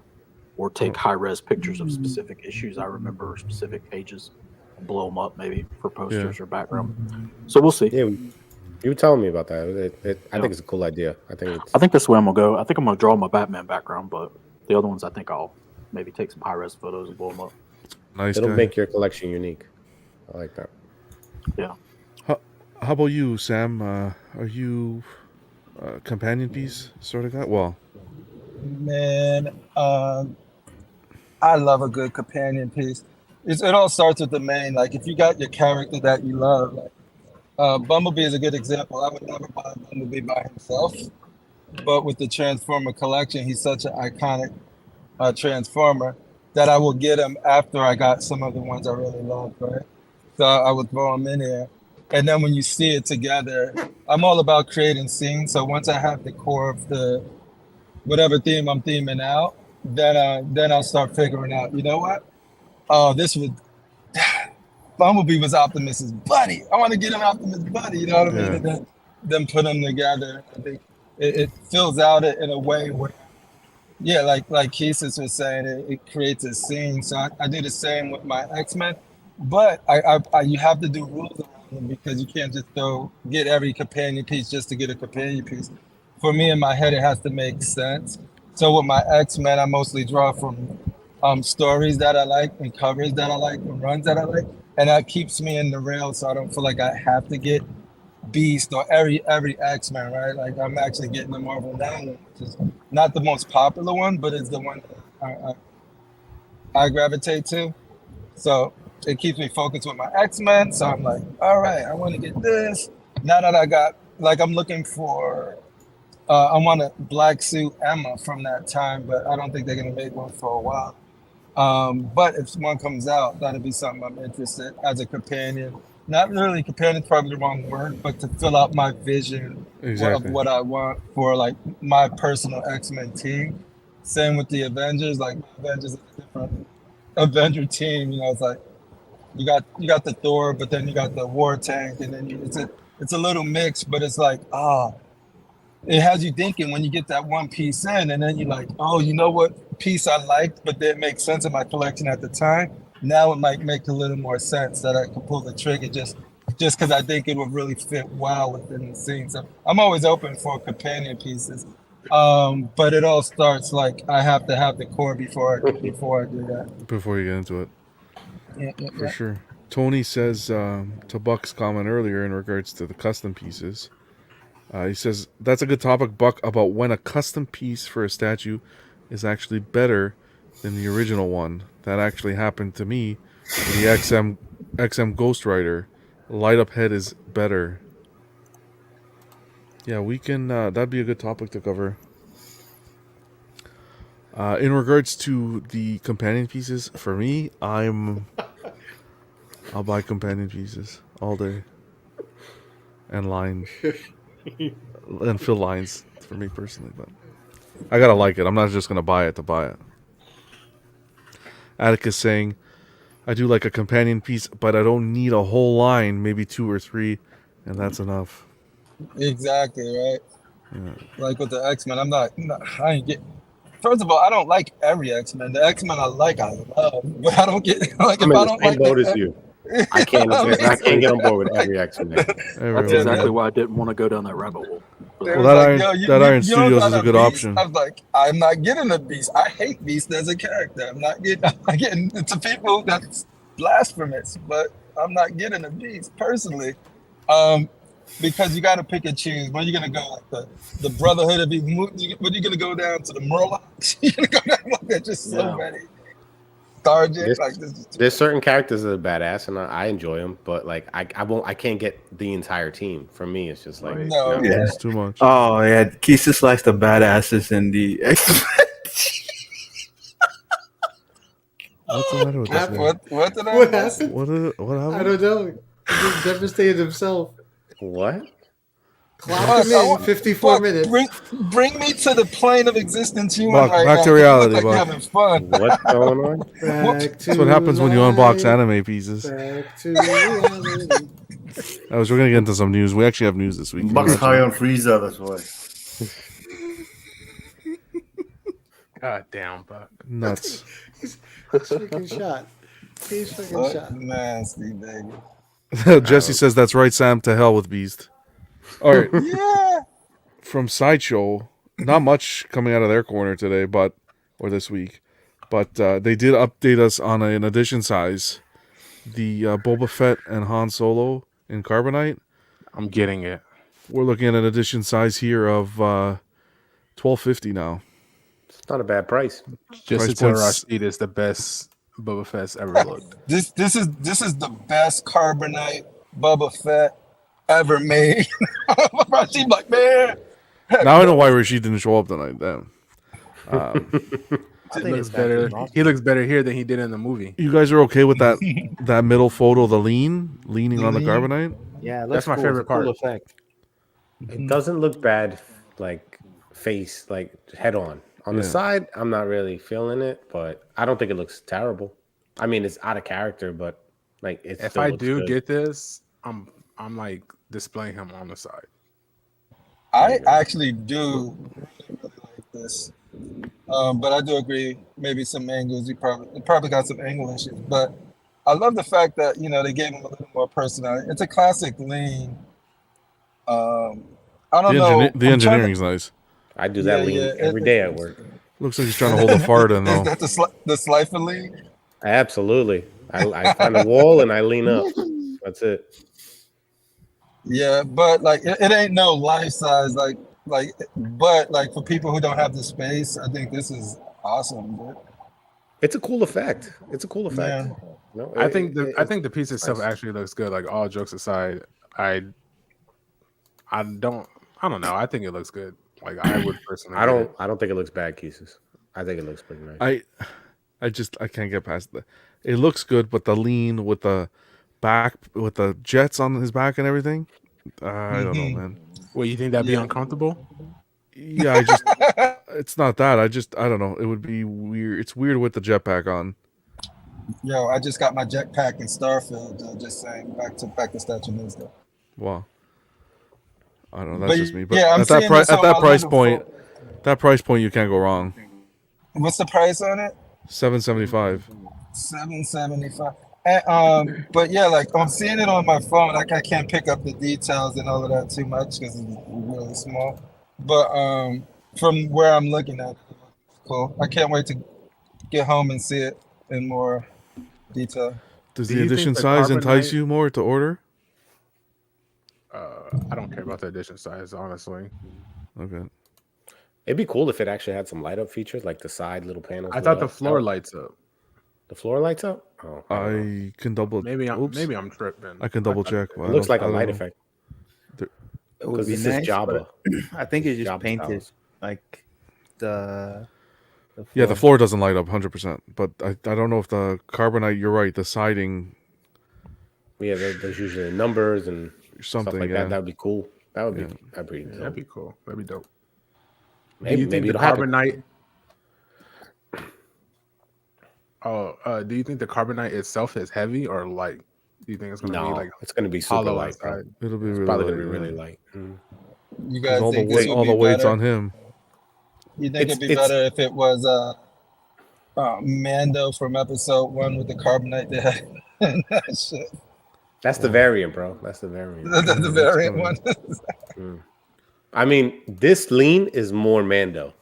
or take high res pictures of specific issues I remember or specific pages, and blow them up maybe for posters or background. So we'll see. Yeah, you were telling me about that. I think it's a cool idea. I think that's the way I'm gonna go. I think I'm gonna draw my Batman background, but the other ones I think I'll maybe take some high res photos and blow them up. Nice. It'll guy. make your collection unique. I like that. Yeah. How about you, Sam? Are you a companion piece sort of guy? Well, Man, I love a good companion piece. It all starts with the main. Like if you got your character that you love, like Bumblebee is a good example. I would never buy Bumblebee by himself, but with the Transformer collection, he's such an iconic Transformer that I will get him after I got some of the ones I really love, right? So I would throw them in there. And then when you see it together, I'm all about creating scenes. So once I have the core of the whatever theme I'm theming out, then I'll start figuring out, you know what? Oh, this would Bumblebee was Optimus's buddy. I want to get him Optimus' buddy, you know what I mean? And then put them together. I think it fills out it in a way where yeah, like Keesis was saying, it creates a scene. So I do the same with my X-Men, but I you have to do rules around them because you can't just get every companion piece just to get a companion piece. For me, in my head, it has to make sense. So with my X-Men, I mostly draw from stories that I like and covers that I like and runs that I like. and that keeps me in the rail, so I don't feel like I have to get Beast or every X-Men, right? Like I'm actually getting the Marvel Now one, which is not the most popular one, but it's the one I gravitate to. So it keeps me focused with my X-Men. So I'm like, all right, I want to get this. Now that I got, like, I'm looking for, I want a black suit Emma from that time, but I don't think they're gonna make one for a while. But if one comes out, that'd be something I'm interested as a companion. Not really companion, probably the wrong word, but to fill out my vision of what I want for like my personal X-Men team. Same with the Avengers, like Avengers is a different Avenger team. You know, it's like you got the Thor, but then you got the War Tank, and then it's a little mix, but it's like it has you thinking when you get that one piece in, and then you're like, oh, you know what piece I liked, but didn't make sense in my collection at the time. Now it might make a little more sense that I can pull the trigger just because I think it would really fit well within the scene. So I'm always open for companion pieces, but it all starts like I have to have the core before I do that. Before you get into it, for Yeah. sure. Tony says to Buck's comment earlier in regards to the custom pieces. He says, that's a good topic, Buck, about when a custom piece for a statue is actually better than the original one. That actually happened to me with the XM Ghost Rider. Light up head is better. Yeah, we can, that'd be a good topic to cover. In regards to the companion pieces, for me, I'll buy companion pieces all day. And lines. And fill lines for me personally, but I gotta like it. I'm not just gonna buy it to buy it. Atticus saying, I do like a companion piece, but I don't need a whole line, maybe 2 or 3, and that's enough. Exactly, right? Yeah. Like with the X-Men, I ain't get. First of all, I don't like every X-Men. The X-Men I like, I love, but I don't get like I'm if in I the don't same like boat as you. I can't get on board with every X-Men. That's exactly why I didn't want to go down that rabbit hole. They Well, was that like, Iron, yo, that Iron you don't Studios got is a good Beast. option. I was like, I'm not getting a Beast. I hate Beast as a character. I'm not getting to people that's blasphemous, but I'm not getting a Beast personally. Because you got to pick and choose. When you're gonna go like the Brotherhood of Emus, when you're gonna go down to the Murlocs, you're gonna go down like that. Just so many. Starjet, like this. There's certain characters that are badass, and I enjoy them, but like I can't get the entire team. For me, it's just like No. Yeah. It's too much. Oh yeah, Keith just likes the badasses in the X-Men. What's the matter with this guy? What did I What miss? happened? What happened? I don't know. He just devastated himself. what? Clocked him in 54 minutes. Bring me to the plane of existence you Buck, in right back now. to 'Cause you reality, look like Buck. you're having fun. What's going on? That's what happens when you unbox anime pieces. Back to reality. We're gonna get into some news. We actually have news this week. Buck's high on Frieza, that's why. God damn, Buck. Nuts. He's freaking shot. He's freaking shot. Nasty, baby. Jesse says that's right, Sam. To hell with Beast. All right. Yeah. From Sideshow, not much coming out of their corner today, or this week, but they did update us on an edition size. The Boba Fett and Han Solo in Carbonite. I'm getting it. We're looking at an edition size here of $12.50 now. It's not a bad price. Just to Price tell points- Rashid it's the best Boba Fett's ever looked. This is the best Carbonite Boba Fett ever made. She's like, man. Now I know why Rashid didn't show up tonight. Damn. He looks better. He looks better here than he did in the movie. You guys are okay with that middle photo, the leaning on the Carbonite? Yeah, That's my favorite part. Cool effect. It doesn't look bad, like face, like head on. On the side, I'm not really feeling it, but I don't think it looks terrible. I mean, it's out of character, but like it. If still I looks do good. get this, I'm like displaying him on the side. I actually do like this. But I do agree, maybe some angles. It probably got some angle issues, but I love the fact that they gave him a little more personality. It's a classic lean. I don't know. The engineering's nice. I do that lean every day at work. Looks like he's trying to hold a fart in though. Is that the Slifer lean? Absolutely. I find a wall and I lean up. That's it. Yeah, but like it ain't no life size. But like for people who don't have the space, I think this is awesome. Dude. It's a cool effect. It's a cool effect. Yeah. No, I think the piece itself actually looks good. Like all jokes aside, I don't know. I think it looks good. Like I would personally. I don't think it looks bad, Keesus. I think it looks pretty nice. I can't get past that. It looks good, but the lean with the back with the jets on his back and everything. I don't know, man. Well, you think that'd be uncomfortable? Yeah, it's not that. I don't know. It would be weird. It's weird with the jetpack on. Yo, I just got my jetpack in Starfield. Just saying, back to Statue News though. Wow. I don't know. That's just me. But yeah, at that price point, you can't go wrong. What's the price on it? $775. $775. But yeah, like I'm seeing it on my phone. Like I can't pick up the details and all of that too much because it's really small. But from where I'm looking at, it's cool. I can't wait to get home and see it in more detail. Does the edition size entice you more to order? I don't care about the edition size, honestly. Okay. It'd be cool if it actually had some light up features, like the side little panels. I thought the floor lights up. The floor lights up? Oh, I can double. Maybe I'm tripping. I can double check. It looks like a light effect. It would be this nice, is Jabba. I think it's just Jabba's painted palace. like the floor. Yeah, the floor doesn't light up 100%, but I don't know if the carbonite. You're right. The siding. Yeah, there's usually numbers and something stuff like yeah. that. That would be cool. That would be that'd be dope. That'd be cool. That'd be dope. Maybe, do you think the carbonite? Do you think the carbonite itself is heavy or light? Do you think it's gonna be like? It's gonna be super hollow light. outside? It'll be It's really probably light, gonna be really yeah. light. You guys all think the weight's on him. You think it'd be better if it was Mando from episode 1 with the carbonite there? That shit. That's the variant, bro. That's the variant. That's the variant one. I mean, this lean is more Mando.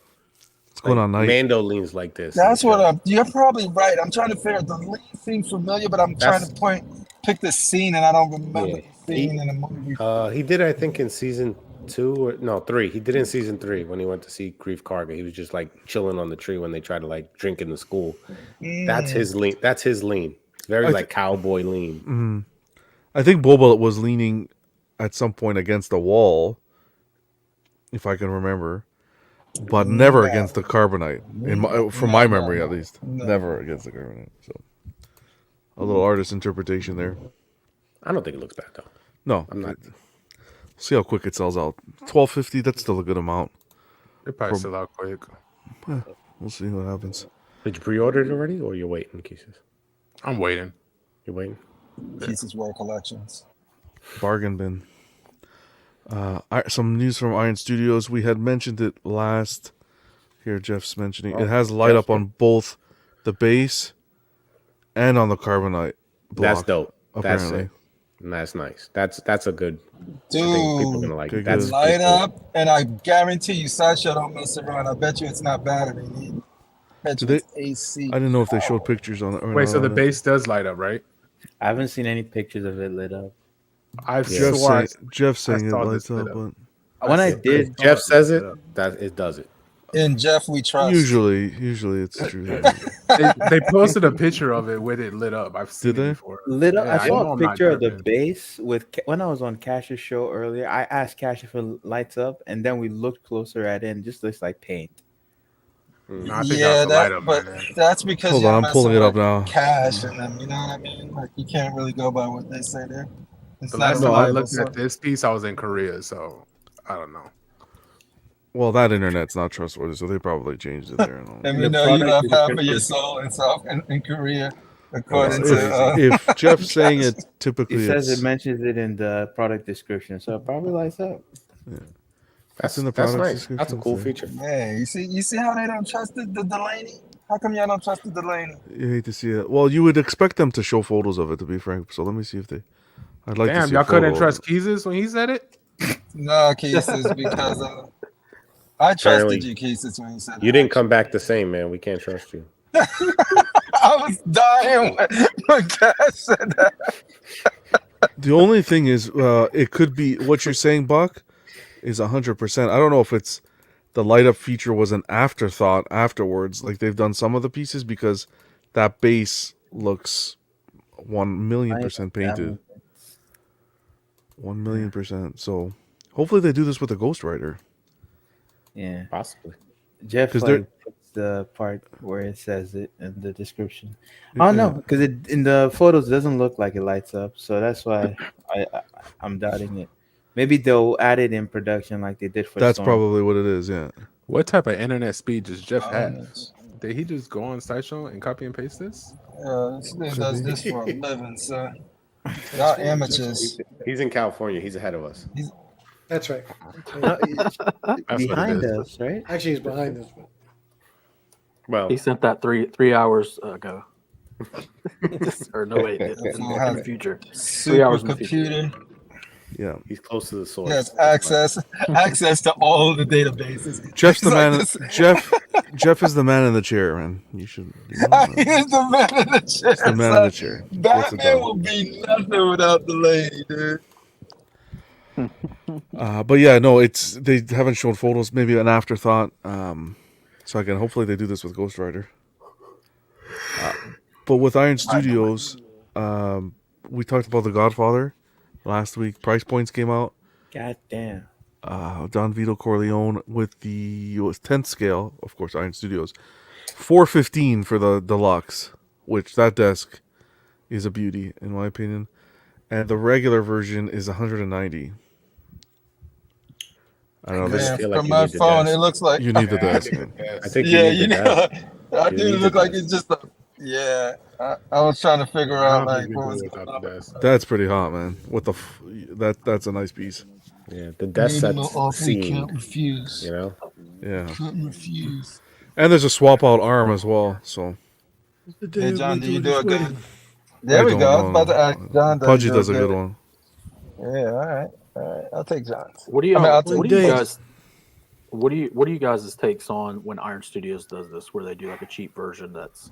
What's going on, Knight? Mando leans like this. That's what you're probably right. I'm trying to figure out the lean seems familiar, but I'm trying to pick the scene and I don't remember the scene in the movie. He did, I think, in season 3. He did in season 3 when he went to see Grief Karga. He was just like chilling on the tree when they tried to like drink in the school. That's his lean. That's his lean. It's very like cowboy lean. Mm-hmm. I think Boba was leaning at some point against the wall, if I can remember, but never against the carbonite. From my memory, at least, never against the carbonite. So, a little artist interpretation there. I don't think it looks bad though. No, I'm not. See how quick it sells out. $12.50. That's still a good amount. It probably sell out quick. We'll see what happens. Did you pre-order it already, or you're waiting, Keesus? I'm waiting. You're waiting. Pieces World Collections. Bargain bin. Some news from Iron Studios. We had mentioned it last. Here, Jeff's mentioning it has light up on both the base and on the carbonite block. That's dope. Apparently, that's nice. That's a good. Dude, I think people are gonna like it. That's light cool. up, and I guarantee you, Sideshow don't mess around. I bet you it's not battery need. I bet you it's AC. I didn't know if they showed pictures on it. Wait, so the base does light up, right? I haven't seen any pictures of it lit up. Jeff saying it lights up, but when I did, Jeff says it, that it does it. In Jeff, we trust. Usually it's true. they posted a picture of it with it lit up. I've seen it before. Lit up. Yeah, I saw know a I'm not picture of the tripping. base when I was on Cash's show earlier. I asked Cash if it lights up, and then we looked closer at it, and it just looks like paint. No, I think that's the light up, man. That's because Hold you're on, I'm pulling it up messing now. with Cash and them. You know what I mean? Like you can't really go by what they say there. It's The not last time I reliable, looked so- at this piece, I was in Korea, so I don't know. Well, that internet's not trustworthy, so they probably changed it there. And we know you have half of your soul in Korea, according to. If Jeff's saying it, typically It says it's, it mentions it in the product description, so it probably lights up. Yeah. That's in the that's product nice. description, That's a cool so- feature. Man, you see how they don't trust the Delaney? How come y'all don't trust the Delaney? You hate to see it. Well, you would expect them to show photos of it, to be frank. So let me see if they. I'd like to Damn, see. y'all a photo couldn't of trust it. Keezus when he said it? No, cases because I trusted Apparently, you, cases when you said You didn't come back the same, man. We can't trust you. I was dying when Cash said that. The only thing is, it could be what you're saying, Buck, is 100%. I don't know if it's the light up feature was an afterthought afterwards, like they've done some of the pieces, because that base looks 1,000,000% painted. 1,000,000%. So hopefully they do this with the Ghost Rider. Yeah. Possibly. Jeff 'Cause they're- like puts the part where it says it in the description. Oh no, because it in the photos doesn't look like it lights up, so that's why I'm doubting it. Maybe they'll add it in production like they did for That's Storm. probably what it is. Yeah. What type of internet speed does Jeff have? Honest. Did he just go on SciShow and copy and paste this? This dude does this for a living, son. Y'all That's right. amateurs. He's in California. He's ahead of us. That's right. No, it's what it behind is. us, right? Actually, he's behind us. But Well, He sent that three hours ago. Or no, wait, in the future. 3 hours in the future. Supercomputer. Yeah. he's close to the source. He has access to all the databases. Jeff's the It's like man. this- Jeff is the man in the chair, man. You should. He's the man in the chair. He's the man in the son. chair. Gets it Batman done. will be nothing without the lady, dude. But yeah, no, they haven't shown photos. Maybe an afterthought. So again, hopefully they do this with Ghost Rider. But with Iron Studios, we talked about The Godfather last week. Price points came out. God damn. Don Vito Corleone with the 10th scale, of course, Iron Studios. $415 for the deluxe, which that desk is a beauty in my opinion. And the regular version is $190. I don't know. just Man, feel like from you my need the phone, desk. it looks like You need the desk. I think yeah, you you need the know, desk. I You did need look the like desk. it's just a yeah. I was trying to figure out like what was going on. That's pretty hot, man. What the that's a nice piece. Yeah, the desk Need no sets offer, scene. can't refuse. You know, Yeah. Couldn't refuse. And there's a swap out arm as well. So the day Hey of John, my do you do daughter's a good? wedding. There I we don't go. I was know, about to no. ask John. Pudgy do does a good one. Yeah, all right. I'll take John's. What do you? I mean, I'll what take do you Dave's. guys? What do you guys' takes on when Iron Studios does this, where they do like a cheap version that's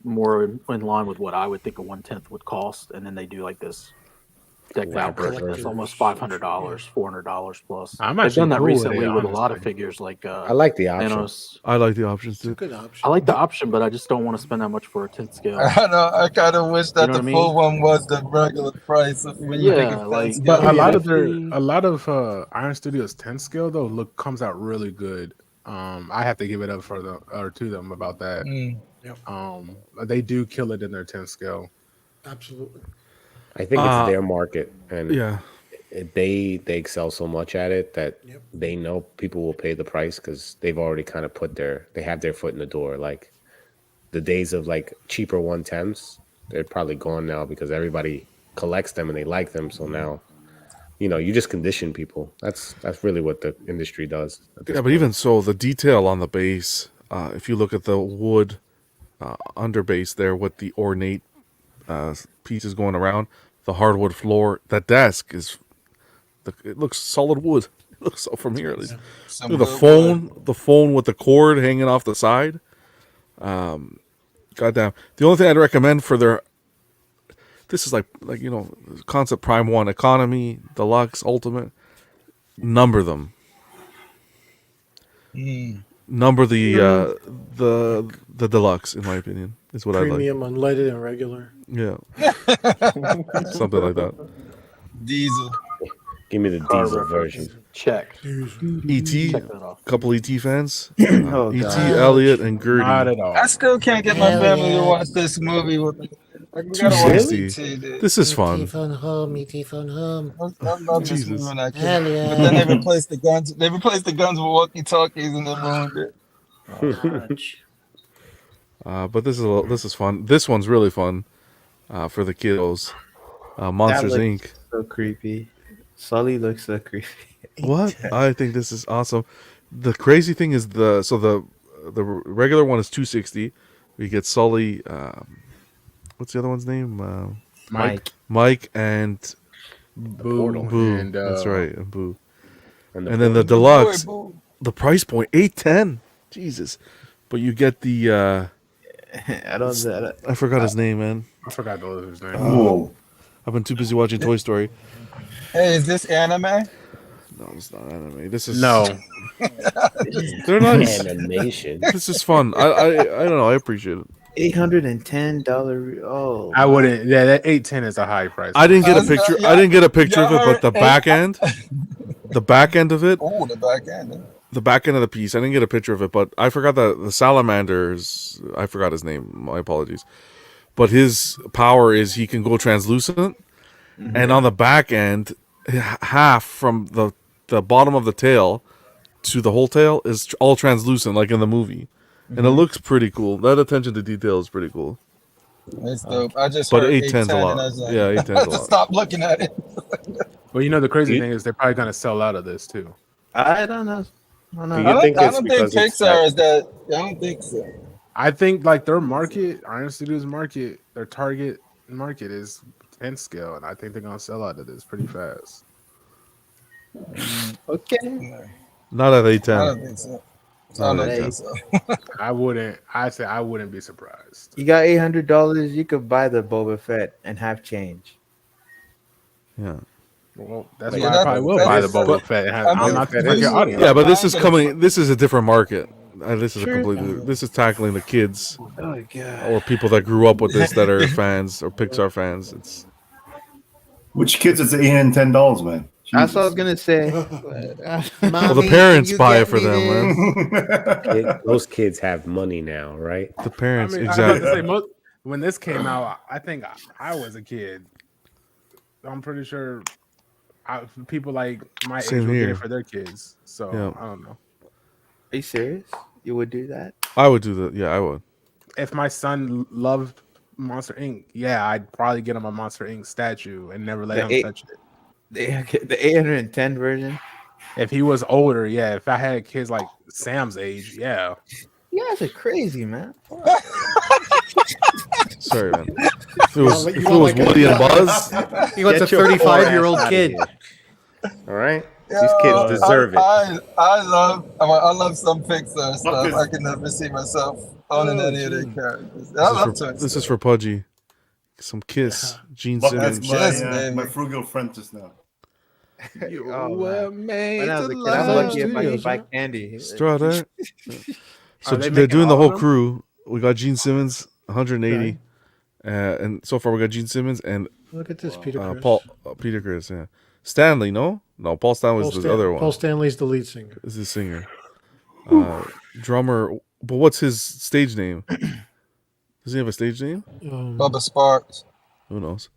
more in line with what I would think a 1/10 would cost, and then they do like this decked out version that's almost $500, $400 plus. I'm They've actually done that cool with it, recently with a lot of honestly. figures like I like the option. Thanos. I like the options too. Good option. I like the option, but I just don't want to spend that much for a 10th scale. I know. I kind of wish that know the what I full mean? one was the regular price of when you think Yeah, of like- like, But Yeah, a lot of definitely. Iron Studios 10 scale though comes out really good. I have to give it up for them or to them about that. They do kill it in their 10 scale. Absolutely. I think it's their market, and Yeah. they excel so much at it that Yep. they know people will pay the price because they've already kind of they have their foot in the door. Like the days of like cheaper 110s, they're probably gone now because everybody collects them and they like them. So now, you just condition people. That's really what the industry does. at this Yeah, but point. even so, the detail on the base, if you look at the wood under base there with the ornate pieces going around, the hardwood floor, that desk it looks solid wood. It looks so from here at least. some Look at good the phone with the cord hanging off the side. Goddamn. The only thing I'd recommend for this is like concept prime 1 economy, deluxe, ultimate. Number them. Number the deluxe, in my opinion, is what I like. Premium, unleaded, and regular. Yeah, something like that. Diesel. Give me the Car diesel reference. version. Check. ET, Check that off. couple ET fans. Oh, ET, God. Elliot, and Gertie. Not at all. I still can't get my Hell family yeah. to watch this movie with me. Like, we gotta watch 260. ET, dude. This is fun. phone home, ET phone home. I love this Jesus. movie when I kid. Hell yeah. But then they replaced the guns. They replaced the guns with walkie-talkies and then ruined it. But this is fun. This one's really fun for the kiddos. Monsters looks Inc. So creepy. Sully looks so creepy. What? I think this is awesome. The crazy thing is the regular one is 260. We get Sully. What's the other one's name? Mike and Boo. Boo. And, That's right, and Boo. And And then the Boy, deluxe, boo. the price point $810. Jesus, but you get the I don't. I forgot his name, man. I forgot the other's name. Whoa. I've been too busy watching Toy Story. Hey, is this anime? No, it's not anime. This is No, They're nice. Animation. This is fun. I don't know. I appreciate it. $810. Oh, I wouldn't. Yeah, that 810 is a high price. I didn't get a Yeah, picture. yeah, I didn't get a picture of y'all it, but the heard- back end, the back end of it, Oh, the back end. the back end of the piece. I didn't get a picture of it, but I forgot that the salamanders. I forgot his name. My apologies. But his power is he can go translucent, and on the back end, half from the bottom of the tail to the whole tail is all translucent, like in the movie, and it looks pretty cool. That attention to detail is pretty cool. It's dope. I just But heard 810's a 810 lot. and I was like, Yeah, 810's a lot. Stop looking at it. Well, you know the crazy You- thing is they're probably gonna sell out of this too. I don't know. I don't Do know. you I think don't it's think because it's Pixar is that. I don't think so. I think like their market, Iron Studios market, their target market is 10 scale, and I think they're gonna sell out of this pretty fast. Okay. Not at I 810. don't think so. I don't think so. I wouldn't. I say I wouldn't be surprised. You got $800. You could buy the Boba Fett and have change. Yeah. Well, that's Yeah, why I that- probably will that buy the is- Boba Fett. I I'm mean, not the visually- target audience. Yeah, but this I'm is gonna- coming. This is a different market. This is a Sure. completely. This is tackling the kids Oh god. or people that grew up with this that are fans or Pixar fans. It's Which kids is $810, man? That's what I was Jesus. gonna say. well, the parents buy it for them, man. Those kids have money now, right? The parents, I was about exactly. to say, when this came out, I think I was a kid. I'm pretty sure people like my Same age would get here. it for their kids. So Yeah. I don't know. Are you serious? You would do that? I would do that. Yeah, I would. If my son loved Monster Inc., yeah, I'd probably get him a Monster Inc. statue and never let The him eight- touch it. The 810 version? If he was older, yeah. If I had kids like Sam's age, yeah. You guys are crazy, man. Sorry, man. If it was, like- if you it want was like a- Woody and Buzz, He wants a Get your poor 35-year-old ass outta kid. here. All right? Yo, These kids deserve it. I love some Pixar stuff. this- I can never see myself owning any of their characters. I love Toy this is Story. for Pudgy. Some Kiss, Gene Buck, Simmons. that's Yes, my, baby. my frugal friend just now. Oh, man. made When I was a to kid, love. I'm lucky if I Studios, could buy huh? candy. Strata. So Are they they're making doing the all of whole them? crew. We got Gene Simmons, 180, and so far we got Gene Simmons and Look at this, Peter Criss. Peter Criss. Yeah, Stanley. No, Paul Stanley's the other one. Paul Stanley's the lead singer. Is the singer, drummer. But what's his stage name? Does he have a stage name? Bubba Sparks. Who knows?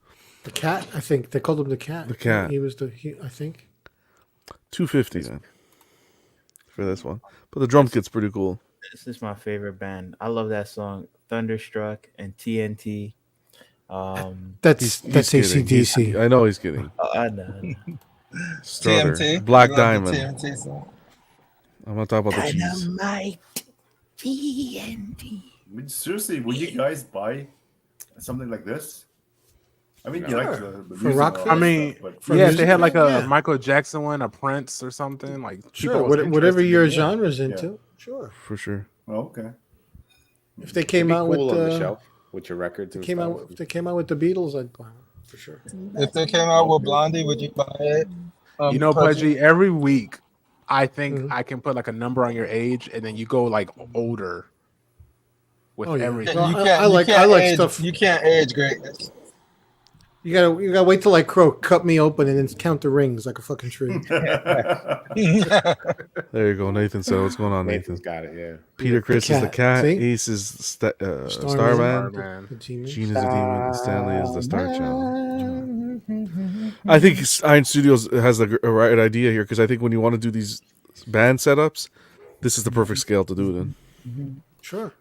The cat, I think they called him the cat. The Cat. He was I think. 250 then for this one. But the drum kit's pretty cool. This is my favorite band. I love that song, Thunderstruck and TNT. That's He's ACDC. kidding. I know he's kidding. I know. Starter. TMT. Black You love the Diamond. TMT song. I'm not talking about the cheese. Dynamite TNT. Seriously, would you guys buy something like this? I mean, you like the For music rock and all I that mean, stuff, but For yeah, if they music, had like a yeah. Michael Jackson one, a Prince or something, like Sure, people was whatever interested your in it. genre's into. Sure. For sure. oh, okay. If they It'd came be out cool with on the shelf with your records and came stuff. out if they came out with the Beatles, I'd buy them for sure. If they came out with Blondie, would you buy it? You know, Pudgy, every week I think Mhm. I can put like a number on your age, and then you go like older with Oh, yeah. everything. Well, You I can't, like- you can't I like age, stuff- You can't age greatness. You gotta wait till like Crow cut me open and then count the rings like a fucking tree. There you go. Nathan said, "What's going on, Nathan's Nathan?" got it, yeah. Peter Criss is the cat. See? Ace is Starman. Starman. The team is- Gene is the demon. And Stanley is the Star Channel. I think Iron Studios has the right idea here because I think when you want to do these band setups, this is the perfect scale to do it in. Sure.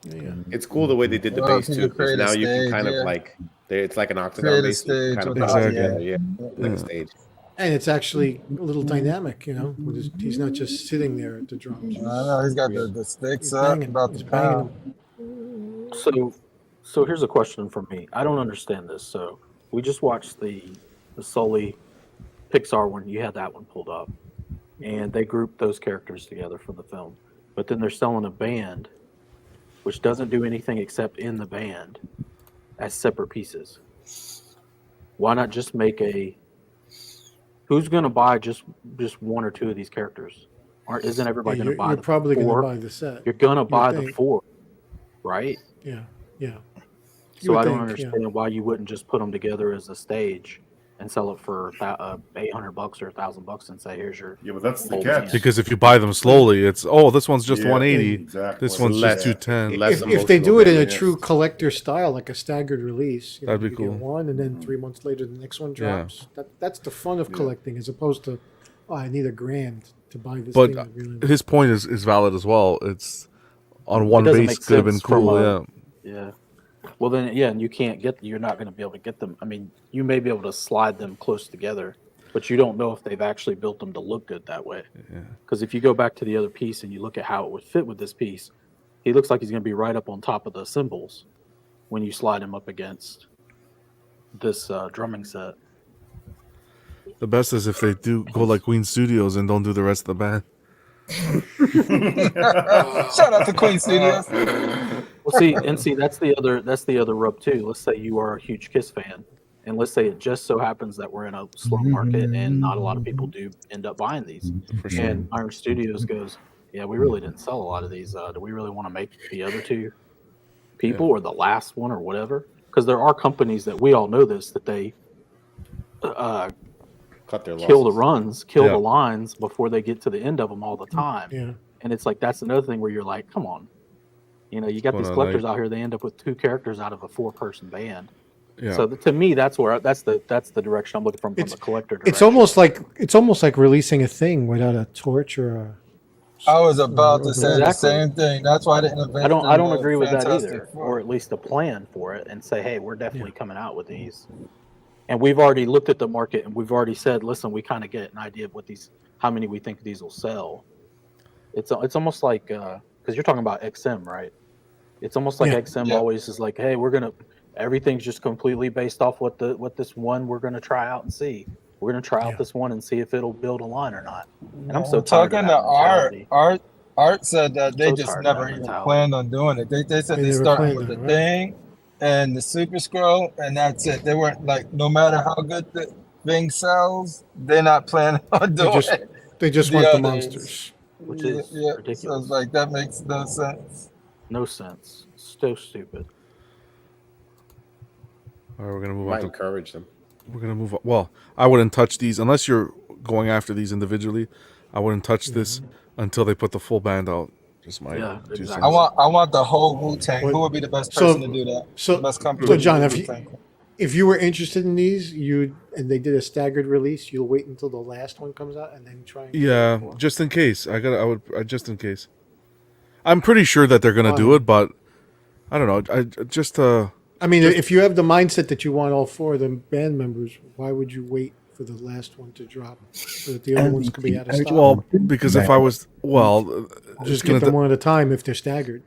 Yeah. It's cool the way they did the Well, bass you too. can 'Cause create a now you can stage, kind yeah. of like it's like an octagon Create a bass. You can stage kind of with put it Exactly. together, yeah, like a stage. And it's actually a little dynamic, you know. He's not just sitting there at the drums. I know he's got the sticks He's up, banging, about he's to banging pound. So here's a question for me. I don't understand this. So we just watched the Sully Pixar one. You had that one pulled up, and they grouped those characters together for the film. But then they're selling a band which doesn't do anything except in the band, as separate pieces. Why not just make a? Who's going to buy just one or two of these characters? Isn't everybody going to buy You're the probably going to four? buy the set. You're going to you buy the think. 4, right? Yeah, yeah. You So would I don't think, understand why you wouldn't just put them together as a stage and sell it for $800 or $1,000 and say, "Here's your." Yeah, but that's the whole catch. band. Because if you buy them slowly, it's this one's just Yeah, 180. exactly. This one's less- just 210. less If they do it in a emotional true damage. collector style, like a staggered release, That'd be you cool. Get one, and then 3 months later, the next one Yeah. drops. That's the fun of collecting, as opposed to, I need $1,000 to buy this But thing. I really his point is valid as well. It's on one doesn't base make could have been sense from cool. a- Yeah. Yeah. Well, then, and you're not going to be able to get them. I mean, you may be able to slide them close together, but you don't know if they've actually built them to look good that way. Because if you go back to the other piece and you look at how it would fit with this piece, he looks like he's going to be right up on top of the cymbals when you slide him up against this drumming set. The best is if they do go like Queen Studios and don't do the rest of the band. Shout out to Queen Studios. Well, see, that's the other rub too. Let's say you are a huge Kiss fan, and let's say it just so happens that we're in a slow market and not a lot of people do end up buying these. For sure. And Iron Studios goes, yeah, we really didn't sell a lot of these. Do we really want to make the other two people or the last one or whatever? Because there are companies that we all know this, that they Cut their kill the losses. runs, kill the lines before they get to the end of them all the time. Yeah. And it's like, that's another thing where you're like, come on. You know, you got these collectors out here, they end up with 2 characters out of a 4-person band. Yeah. So to me, that's the direction I'm looking from the collector direction. It's almost like releasing a thing without a torch or a. I was about to say the Exactly. same thing. That's why they invented. I don't agree with that Fantastic either, Four. or at least a plan for it, and say, hey, we're definitely coming out with these. And we've already looked at the market, and we've already said, listen, we kind of get an idea of how many we think these will sell. It's almost like because you're talking about XM, right? It's almost like XM always is like, hey, everything's just completely based off what this one we're gonna try out and see. We're gonna try out this one and see if it'll build a line or not. And I'm so tired of talking that to mentality. Art said that they So just tired of never that even mentality. planned on doing it. They said They they never started planned with it, the right? thing and the Super Scroll, and that's it. They weren't like, no matter how good the thing sells, they're not planning on doing it. They just The want the others. monsters. Which is So ridiculous. it's like that makes no sense. No sense. So stupid. All right, we're gonna move Might on to. encourage them. We're gonna move on. Well, I wouldn't touch these unless you're going after these individually. I wouldn't touch this until they put the full band out. Just my Yeah, 2 exactly. cents. I want the whole Wu Tang. What- Who would be the best so- person to do that? so- the best company. So, to John, do if Wu-Tang. if you were interested in these, and they did a staggered release, you'll wait until the last one comes out and then try. And Yeah, just in case. Just in case. I'm pretty sure that they're gonna do it, but I don't know. I mean, if you have the mindset that you want all 4 of them band members, why would you wait for the last one to drop so that the other ones could be out of stock? Well, because if I was Just get them one at a time if they're staggered.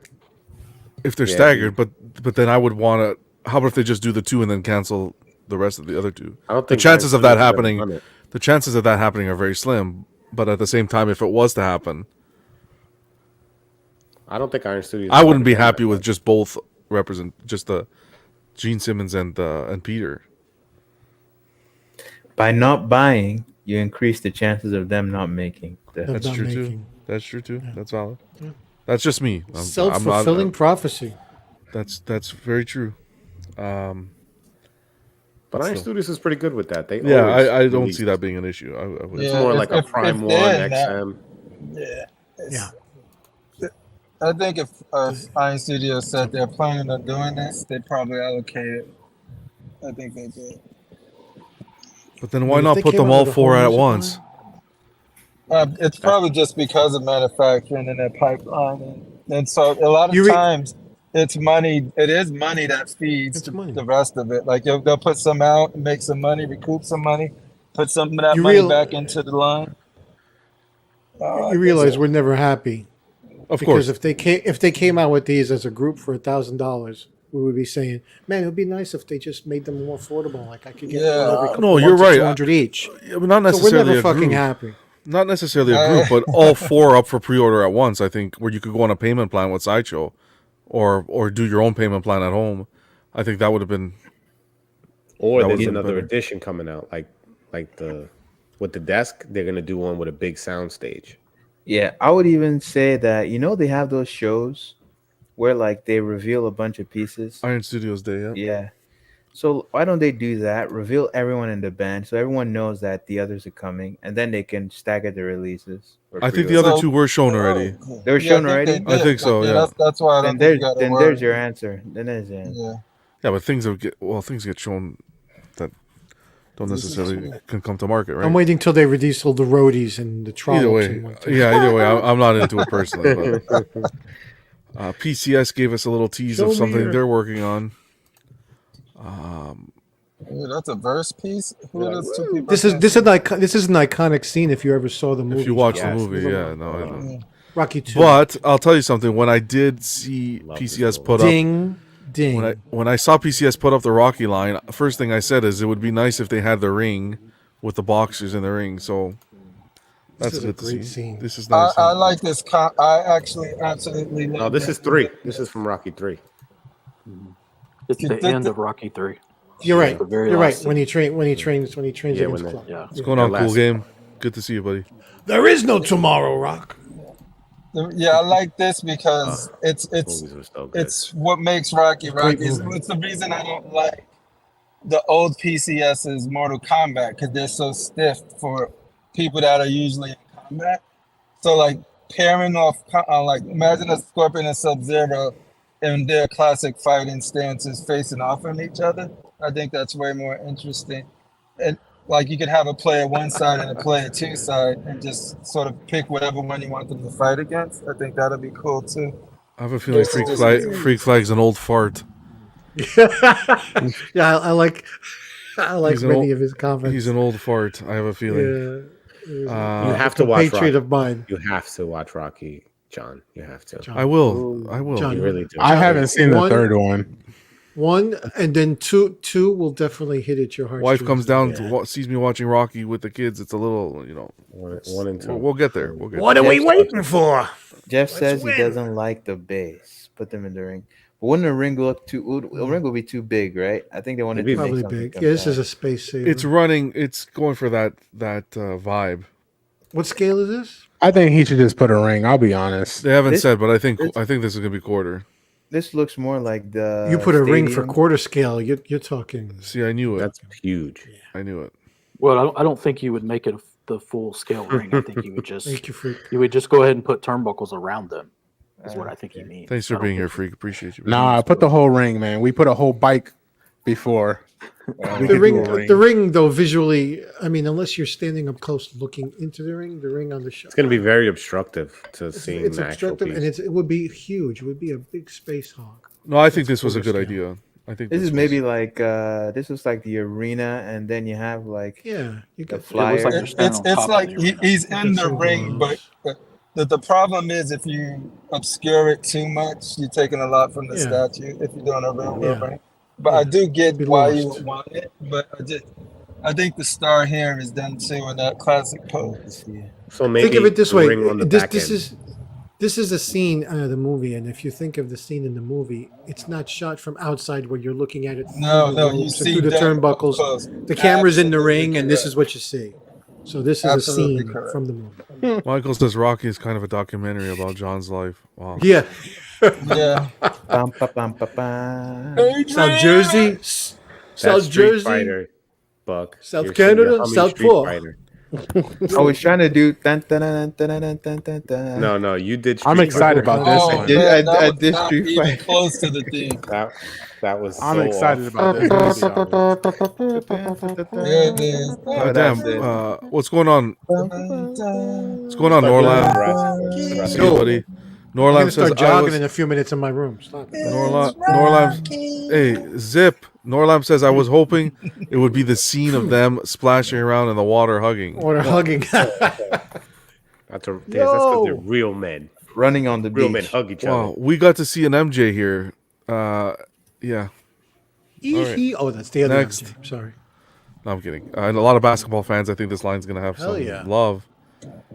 if they're staggered, but then I would want to. How about if they just do the 2 and then cancel the rest of the other 2? I don't The think chances of that Iron Studios happening, ever done it. the chances of that happening are very slim. But at the same time, if it was to happen, I don't think Iron Studios. I wouldn't be ever done happy that. with just both just the Gene Simmons and Peter. By not buying, you increase the chances of them not making. That's not true too. making. That's true too. That's valid. That's just me. I'm not- Self-fulfilling prophecy. That's very true. But Iron So- Studios is pretty good with that. They Yeah, always I don't release see that being an issue. I would. It's Yeah, more if- like a if Prime One, they're not- XM. Yeah. Yeah. I think if Iron Studios said they're planning on doing this, they probably allocate it. I think they did. But then why If not they put came them out all with a 4 whole at music once? line, It's probably just because of manufacturing and their pipeline, and so a lot You of re- times it's money. It is money that feeds It's money. the rest of it. Like they'll put some out, make some money, recoup some money, put some of that You money real- back into the line. You realize we're never happy. Of Because course. if they came out with these as a group for $1,000, we would be saying, "Man, it would be nice if they just made them more affordable. Like I could get Yeah. one every couple No, months you're at right. 200 each." Yeah, but not So we're necessarily never a fucking group. happy. Not necessarily a group, but all 4 up for pre-order at once. I think where you could go on a payment plan with Sideshow, or do your own payment plan at home. I think that would have been. Or That there's would've been another better. edition coming out, like the with the desk. They're gonna do one with a big sound stage. Yeah, I would even say that they have those shows where like they reveal a bunch of pieces. Iron Studios Day. Yeah. Yeah. So why don't they do that? Reveal everyone in the band so everyone knows that the others are coming, and then they can stagger the releases. Or I think the other pre-order. two were shown already. They were Yeah, shown already. I think so. Yeah. That's why I don't think you got to Then worry. there's your answer. Then there's your answer. Yeah. Yeah, but things get shown that don't This is necessarily true. can come to market, right? I'm waiting till they release all the roadies and the Either trollops way, in one thing. either way, I'm not into it personally. But PCS gave us a little tease of something they're working on. Yeah, that's a verse piece. Who are those two people? This is an iconic scene if you ever saw the movie. If you watch the Yes. movie, yeah, no, I know. Rocky 2. But I'll tell you something. When I did see PCS put up, Ding, ding. when I saw PCS put up the Rocky line, first thing I said is it would be nice if they had the ring with the boxers in the ring. So that's is a good to great see. scene. This is nice. I like this. I actually absolutely love No, this that. is 3. This is from Rocky 3. It's the end of Rocky 3. You're right. The very You're right. last when he trains Yeah, against when Clark. Yeah. What's going on, last- cool game? Good to see you, buddy. There is no tomorrow, Rock. Yeah, I like this because it's Movies were so good. it's what makes Rocky Rocky. Great movie. It's the reason I don't like the old PCS's Mortal Kombat because they're so stiff for people that are usually in combat. So like pairing off, like imagine a Scorpion and Sub-Zero in their classic fighting stances facing off on each other. I think that's way more interesting. And like you could have a player one side and a player two side and just sort of pick whatever one you want them to fight against. I think that'll be cool too. I have a feeling Freak Flag's an old fart. Yeah, I like He's an many old- of his comments. He's an old fart. I have a feeling. Yeah. You Uh, have to a watch patriot Rocky. of mine. You have to watch Rocky, John. You have to. John. I will. I will. John, You really do. I haven't seen the One- third one. One and then two will definitely hit at your heart. Wife comes down to sees me watching Rocky with the kids. It's a little, One and 2. We'll get there. We'll get What there. are we waiting for? Jeff Let's says win. he doesn't like the base. Put them in the ring. But wouldn't the ring look the ring will be too big, right? I think they wanted It'd be to make Probably something big. compact. Yeah, this is a space saver. It's running. It's going for that vibe. What scale is this? I think he should just put a ring. I'll be honest. They haven't This- said, but I think this- this is gonna be quarter. This looks more like the. You put a ring for stadium. quarter scale. You're talking. See, I knew it. That's huge. I knew it. Well, I don't think you would make it the full scale ring. I think you would just Thank you, freak. go ahead and put turnbuckles around them. Is what I think you mean. Thanks I for don't being here, think- freak. Appreciate you. Nah, I put the whole ring, man. We put a whole bike before. We The could ring, do a the ring, though, visually, I mean, unless you're standing up close looking into the ring on the show, It's going to be very obstructive to seeing it's the actual obstructive and piece. it would be huge. It would be a big space hog. No, I think this was a good quarter scale. idea. I think This is was- maybe like this was like the arena, and then you have like Yeah, you the got flyer. like you're standing on top It's of like the arena. he's in the Some ring, but gloves. the problem is if you obscure it too much, you're taking a lot from the Yeah. statue if you're doing a real Yeah. ring. But I do get Be why you lost. would want it, but I think the star here is done too in that classic pose. So maybe Think of it this the way: ring on the this back this end. this is a scene out of the movie, and if you think of the scene in the movie, it's not shot from outside where you're looking at it. No, through the no, you ropes and see through the them up turnbuckles. close. The camera's in the Absolutely ring, and this correct. is what you see. So this is Absolutely a scene correct. from the movie. Michael says Rocky is kind of a documentary about John's life. Wow. Yeah, Yeah. Bum, ba, bum, ba, ba. South Jersey, That's South Street Jersey. Fighter, Buck. South You're Canada, humming South Street Paul. Fighter. I was trying to do. Dun, dun, dun, dun, dun, dun, dun, dun. No, you did. I'm Street excited Fighter. about this Oh, one. did- man, I that was did not Street even Fighter. close to the theme. That was. I'm so excited off. about this. There it is. Oh, Damn. that's it. What's going on? What's going on, Norlam? See you, buddy. I'm gonna Norlam says start jogging I was, in a few minutes in my room. Stop. Norlam. Hey, Zip. Norlam says I was hoping it would be the scene of them splashing around in the water, hugging. Order hugging. That's because they're real men. Running on the Real men beach. hug each Wow, other. we got to see an MJ here. Yeah. Oh, that's the other Next. MJ. Sorry. No, I'm kidding. And a lot of basketball fans, I think this line's gonna have Hell some yeah. love.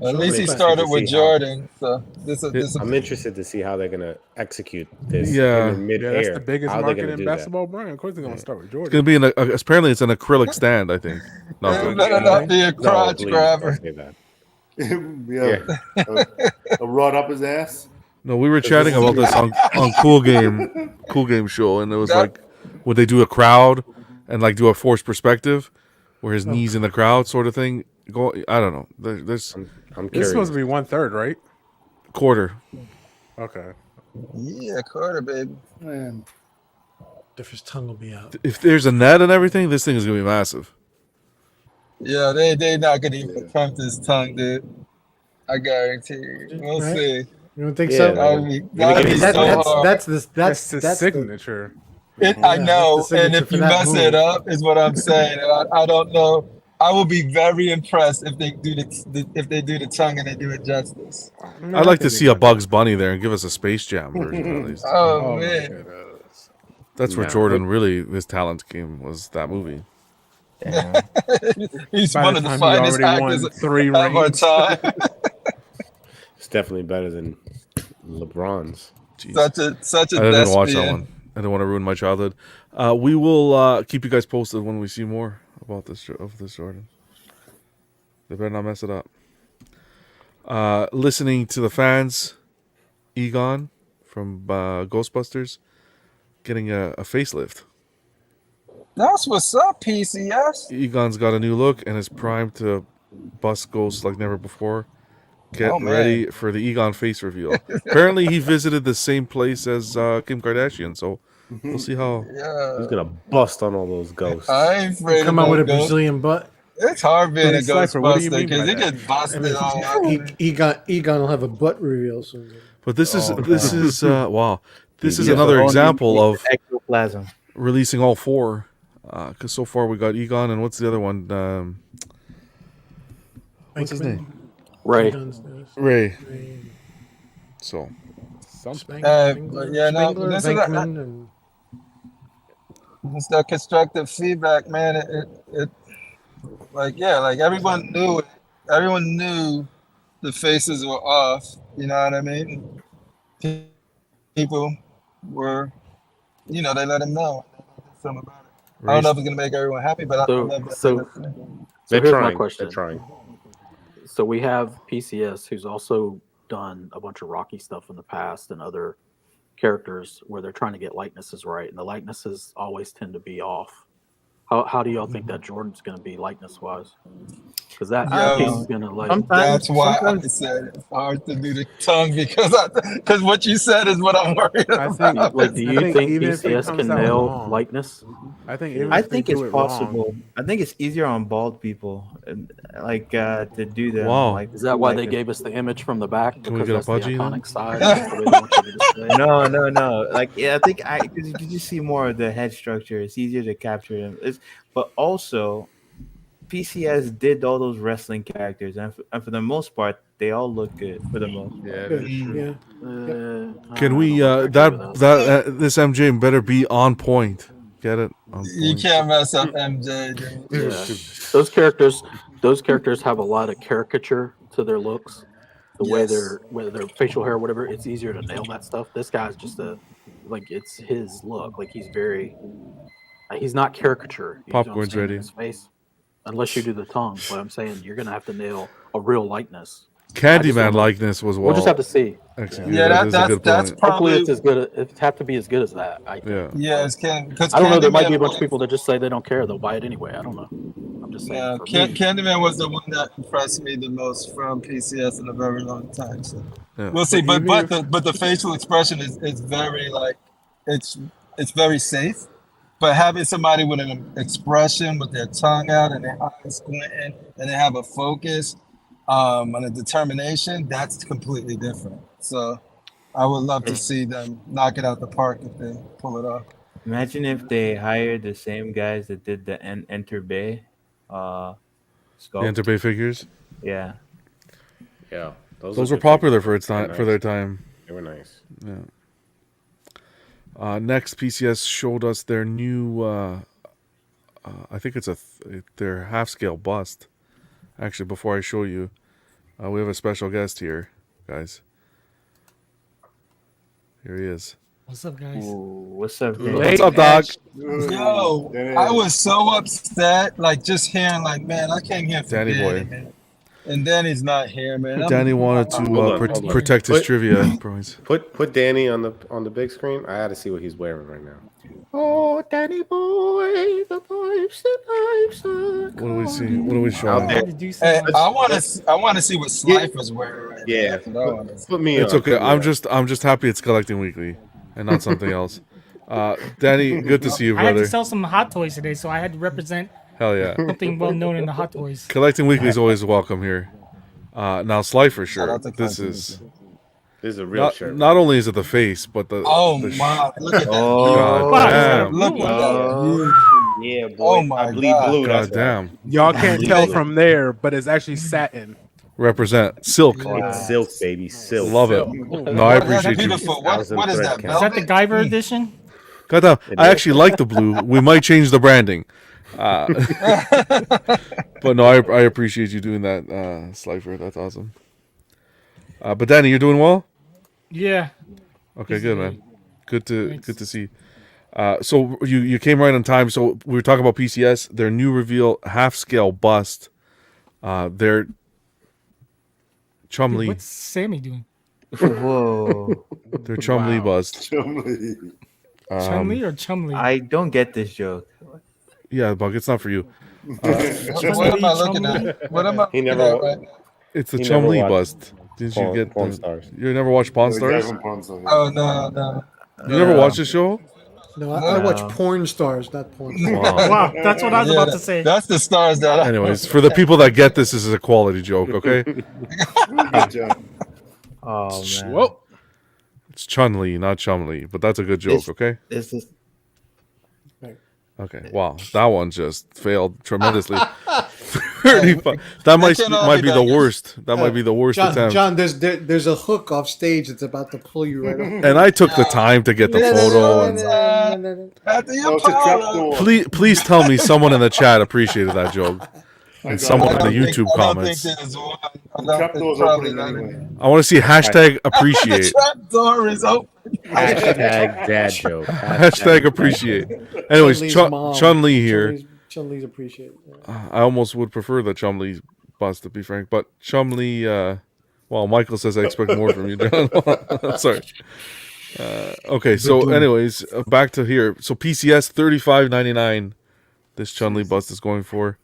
At least he interested started to with see how. Jordan, so this. I'm interested to see how they're gonna execute this Yeah. in Yeah, that's the midair. biggest How are they market gonna in do that? basketball brand. Of course, they're gonna start with It's gonna Jordan. be apparently it's an acrylic stand. I think. No, I'm It joking. better not be a No, crotch please don't grabber. say that. Yeah, Yeah, a rod up his ass. No, we were 'Cause this chatting about is- this on Cool Game show, and it was That like, would they do a crowd and like do a forced perspective, where his Oh, knees in the crowd, sort of thing? I don't know. There's I'm This is supposed curious. to be 1/3, right? quarter. Okay. yeah, Carter, baby. Man, if his tongue will be out. If there's a net and everything, this thing is gonna be massive. Yeah, they not gonna even attempt his tongue, dude. I guarantee you. We'll Right? see. You don't think Yeah, so? they're That'd gonna be get so his hard. That's the That's his the signature. I Yeah, know, that's the and signature if for you that mess it move. up, is what I'm saying. And I don't know. I will be very impressed if they do if they do the tongue and they do it justice. Man, I'd I like to think see they're a gonna do Bugs Bunny there and give us a Space Jam version at least. Oh Oh my man, goodness. That's where No. Jordan really his talent came, was that movie. Damn. he's By one the of the time he finest already actors won 3 of our rings. time. It's definitely better than LeBron's. Jeez. Such a I didn't even watch that thespian. one. I didn't want to ruin my childhood. We will keep you guys posted when we see more about this Jordan. They better not mess it up. Listening to the fans, Egon from Ghostbusters getting a facelift. That's what's up, PCS. Egon's got a new look and is primed to bust ghosts like never before. Get Oh, man. ready for the Egon face reveal. Apparently, he visited the same place as Kim Kardashian, so we'll see how. He's Yeah, gonna bust on all those ghosts. I ain't afraid Come of out with no a ghost. Brazilian butt. It's hard being a Hey, Cypher, what do you Ghostbuster mean by because he that? gets busted I all out. mean, Egon will have a butt reveal soon. But this is wow. This is Yeah. another All example you need of is ectoplasm. releasing all four. Because so far we got Egon and what's the other one? What's his name? Ray. Ray. So But yeah, no, Spengler, this is Venkman, and it's that constructive feedback, man. It like yeah, like everyone knew it. Everyone knew the faces were off. You know what I mean? People were, they let him know. Something about it. I don't know if it's gonna make everyone happy, but I So- love that. so- They're here's my trying. question. They're trying. So we have PCS, who's also done a bunch of Rocky stuff in the past and other characters where they're trying to get likenesses right, and the likenesses always tend to be off. How do y'all think that Jordan's going to be likeness wise? Because that Yo, piece is going to like. That's why I said it's hard to do the tongue because what you said is what I'm worried I about. think. Like, do you think even if he PCS comes can out nail wrong, likeness? I think. Even I if they think do it's it wrong, possible. I think it's easier on bald people, to do them. Wow. Like, Is that why like they a- gave us the image from the back? Can we Because get a that's the budgie then? iconic side. That's the way they want you to display. No. Like, yeah, I think because you can just see more of the head structure. It's easier to capture them. But also, PCS did all those wrestling characters, and for the most part, they all look good for the most. yeah, good. that's true. Yeah. Can I we don't agree with this MJ better be on point. Get it? On You point. can't mess up MJ, dude. Yeah. Those characters have a lot of caricature to their looks, the way whether their facial hair or whatever. It's easier to nail that stuff. This guy's just it's his look. Like he's not caricature. You don't Popcorn's see it in ready. his face, unless you do the tongue. But I'm saying you're gonna have to nail a real likeness. Candyman likeness was We'll just have to see. executed. Yeah, That is a good that's point. probably Hopefully, it's as good. It have to be as good as that. I think. Yeah. yeah. It's because I don't know. There might be a bunch of people that just say they don't care. They'll buy it anyway. I don't know. I'm just saying. Yeah, for me, Candyman was the one that impressed me the most from PCS in a very long time. So Yeah. we'll see. But But the facial expression is very it's very safe. But having somebody with an expression with their tongue out and their eyes squinting and they have a focus and a determination, that's completely different. So I would love to see them knock it out the park if they pull it off. Imagine if they hired the same guys that did the Enter Bay, The sculpt. Interbay figures. Yeah. Yeah, Those were good popular figures. for its time. They're For their nice. time. They were nice. Next, PCS showed us their new. I think it's their half scale bust. Actually, before I show you, We have a special guest here, guys. Here he is. What's up, guys? Ooh, what's up, Good. Danny? What's up, dog? Yo, I was so upset, like just hearing, like, man, I came here for Danny boy. man. And Danny's not here, man. Danny wanted to Hold on, hold on. protect his trivia points. Put Danny on the big screen. I got to see what he's wearing right now. Oh, Danny boy, the pipes are What do we see? What do we show? Out there. Hey, I want to see what Slifer's wearing right now. Yeah, That's what I wanna see. put me It's on. okay. I'm just happy it's collecting weekly and not something else. Danny, good to see you, I had brother. to sell some Hot Toys today, so I had to represent Hell yeah. something well known in the Hot Toys. Collecting weekly is always welcome here. Now, Slifer Shout shirt. out to This Collecting is This is a real not, shirt. not only is it the face, but the Oh the my! Look at that! God Wow, damn. Look at that! Yeah, boy. Oh my I bleed God! blue. God That's why. damn. Y'all can't tell from there, but it's actually satin. Represent silk. It's silk, baby, silk. Love it. No, I That's appreciate you. beautiful. What is that? Is that the Velvet? Guyver edition? God damn. I actually like the blue. We might change the branding. But no, I appreciate you doing that, Slifer. That's awesome. But Danny, you're doing well? Yeah. Okay, good, man. Good to see. So you came right on time. So we were talking about PCS. Their new reveal half scale bust. Their Chumley. What's Sammy doing? Whoa. Their Chumley bust. Chumley or Chumley? I don't get this joke. Yeah, Bug. It's not for you. What am I looking at? What am I He looking never- at right now? It's the He never Chumley watched bust. Didn't you get Pawn the, Stars. You never watched Pawn Stars? Oh no. You never watched the show? No, I watch porn stars, not porn stars. Wow, that's what I was about to say. That's the stars that I. Anyways, for the people that get this is a quality joke, okay? Oh man. Whoa. It's Chun-Li, not Chumley, but that's a good joke, It's- okay? This is Okay. Wow, that one just failed tremendously. 35. That might be the worst. That might be the worst attempt. John, there's a hook off stage that's about to pull you right off. And I took the time to get the photo. After your Apollo. Please tell me someone in the chat appreciated that joke. And someone in the YouTube comments. Trapdoors opening anyway. I want to see hashtag appreciate. Trap door is open. Hashtag dad joke. Hashtag appreciate. Anyways, Chun-Li's mom. Chun-Li here. Chun-Li's appreciate. Yeah. I almost would prefer the Chumley bust, to be frank. But Chumley, well, Michael says I expect more from you, John. Sorry. Okay, so anyways, back to here. So PCS $35.99. This Chun-Li bust is going for.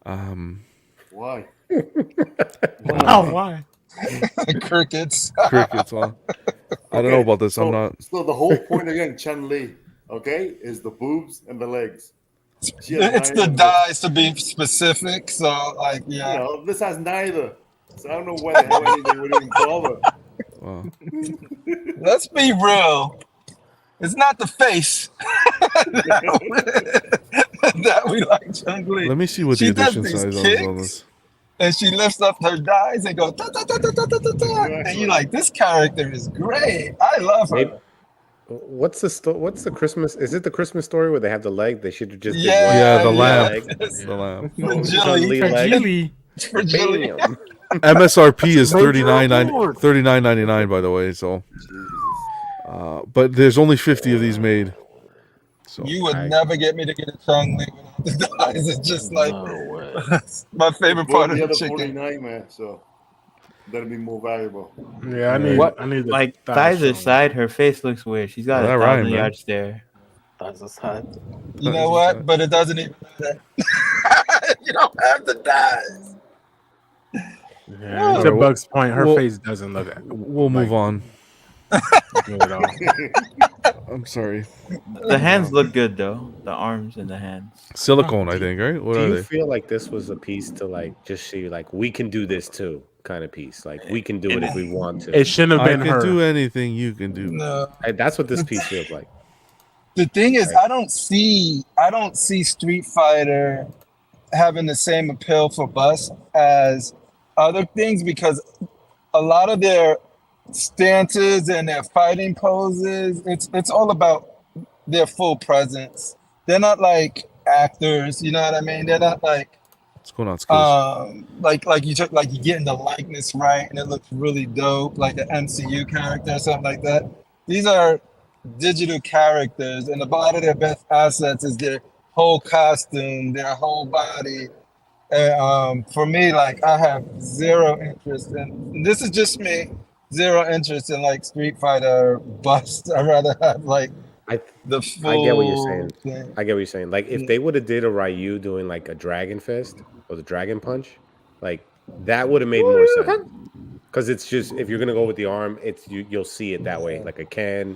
Why? Oh, why? Crickets. Crickets, huh? I don't know about this. I'm not. So the whole point again, Chun Li, okay, is the boobs and the legs. She has It's the neither. dyes to be specific. So, like, yeah. You know, this has neither. So I don't know why the hell they would even bother. Wow. Let's be real. It's not the face that we like Chung-Li. Let me see what She the does edition these size on kicks. this. And she lifts up her dies and goes, da, da, da, da, da, da, da, da. And you're like, this character is great. I love her. Maybe- What's the Christmas? Is it the Christmas story where they have the leg? They should have just did Yeah, one the lamb. leg. The lamb. Chun-Li leg. Fragile. Fragile. Bam. MSRP is $39.99, by the way. So, but there's only 50 of these made. So You would never get me to get a Chung-Li without the dies. It's just like my favorite part of the the other chicken. 49, man. So that'll be more valuable. Yeah, I need. What? I need the Like thighs thighs shown. aside, her face looks weird. She's got Oh, that a rhymed, 1,000 man. yard stare. That's just hot. You know what? But it doesn't even matter. You don't have the dies. Yeah, to Bug's point, her Well, face doesn't look. we'll move on. Good at all. I'm sorry. The hands look good though. The arms and the hands. Silicone, I think, right? What Do are you they? feel like this was a piece to like just see like we can do this too kind of piece? Like we can do it if we want to. It shouldn't have I been can her. do anything you can do. No. That's what this piece feels like. The thing is, I don't see Street Fighter having the same appeal for Bus as other things because a lot of their stances and their fighting poses, it's all about their full presence. They're not like actors, you know what I mean? They're not like What's going on, Skittles? Like you getting the likeness right, and it looks really dope, like an MCU character or something like that. These are digital characters, and a lot of their best assets is their whole costume, their whole body. And for me, like I have zero interest in. And this is just me. Zero interest in like Street Fighter bust. I'd rather have like I the I get what you're full saying. thing. I get what you're saying. Like if they would have did a Ryu doing like a dragon fist or the dragon punch, like that would have made more sense. Because it's just if you're gonna go with the arm, it's you'll see it that way. Like a Ken,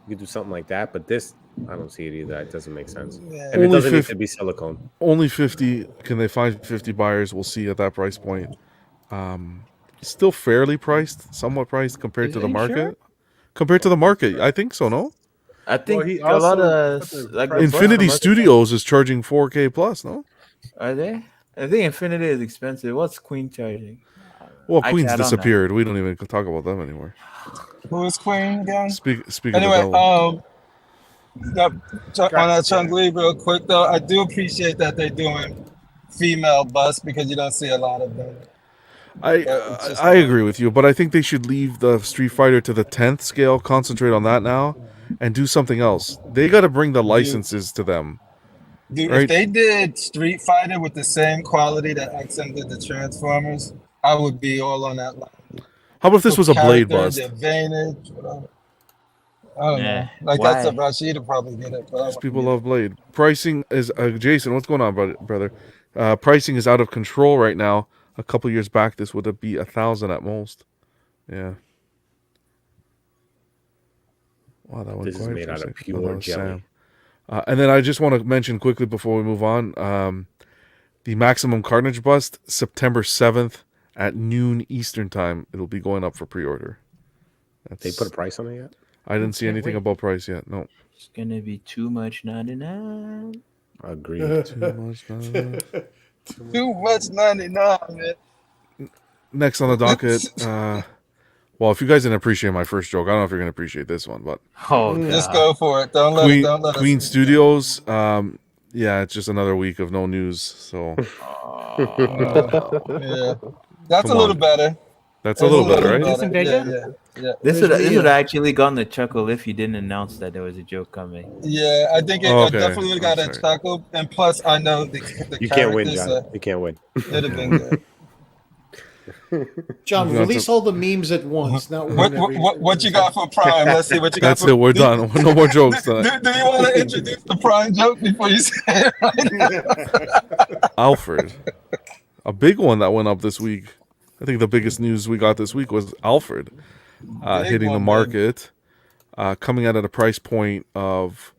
you could do something like that. But this, I don't see it either. It doesn't make sense, Yeah. and it Only doesn't need 50 to be silicone. Only 50. Can they find 50 buyers? We'll see at that price point. Still fairly priced, somewhat priced compared to the Are you market. sure? Compared to the market, I think so. No, I think he a lot also of put the like price the on Infinity bust- Studios is charging 4K plus. No, Are they? I think Infinity is expensive. What's Queen charging? well, I Queen's don't know. disappeared. We don't even talk about them anymore. Who is Queen again? Speak of the Anyway, devil. on that Chung Lee real quick though, I do appreciate that they're doing female busts because you don't see a lot of them. I agree with you, but I think they should leave the Street Fighter to the 10th scale, concentrate on that now, and do something else. They got to bring the licenses to them. Dude, Right? if they did Street Fighter with the same quality that XM did the Transformers, I would be all on that line. How about if this was a Blade Character, bust? the advantage, whatever. I don't know. Nah, Like why? that's a Rashida probably get it, but I Because wouldn't people get love Blade. Pricing is Jason. What's going on, brother? Pricing is out of control right now. A couple years back, this would be 1,000 at most. Yeah. Wow, that went This is quiet made for a out of second. pure That was jelly. Sam. And then I just want to mention quickly before we move on, the Maximum Carnage bust, September 7th at noon Eastern time. It'll be going up for pre-order. They put a price on it yet? I didn't see anything about price yet. No. It's gonna be too much 99. Agreed. Too much. too much 99, man. Next on the docket. Well, if you guys didn't appreciate my first joke, I don't know if you're going to appreciate this one, but Oh, Just God. go for it. Don't let Queen us. Studios. Yeah, it's just another week of no news. So Yeah, that's Come a little on. better. that's a little better, right? Decent Yeah, bigger? yeah. This would have actually gotten the chuckle if you didn't announce that there was a joke coming. Yeah, I think Oh, I okay. definitely would have got I'm a sorry. chuckle. And plus, I know the You can't win, characters, John. You can't win. it'd have been good. John, You got release all the memes at once. Not What, one every. what you got for Prime? Let's see what you got That's for it. We're done. No more jokes tonight. Do you want to introduce the Prime joke before you say it right? Alfred, a big one that went up this week. I think the biggest news we got this week was Alfred hitting the one, market, coming out at a price point of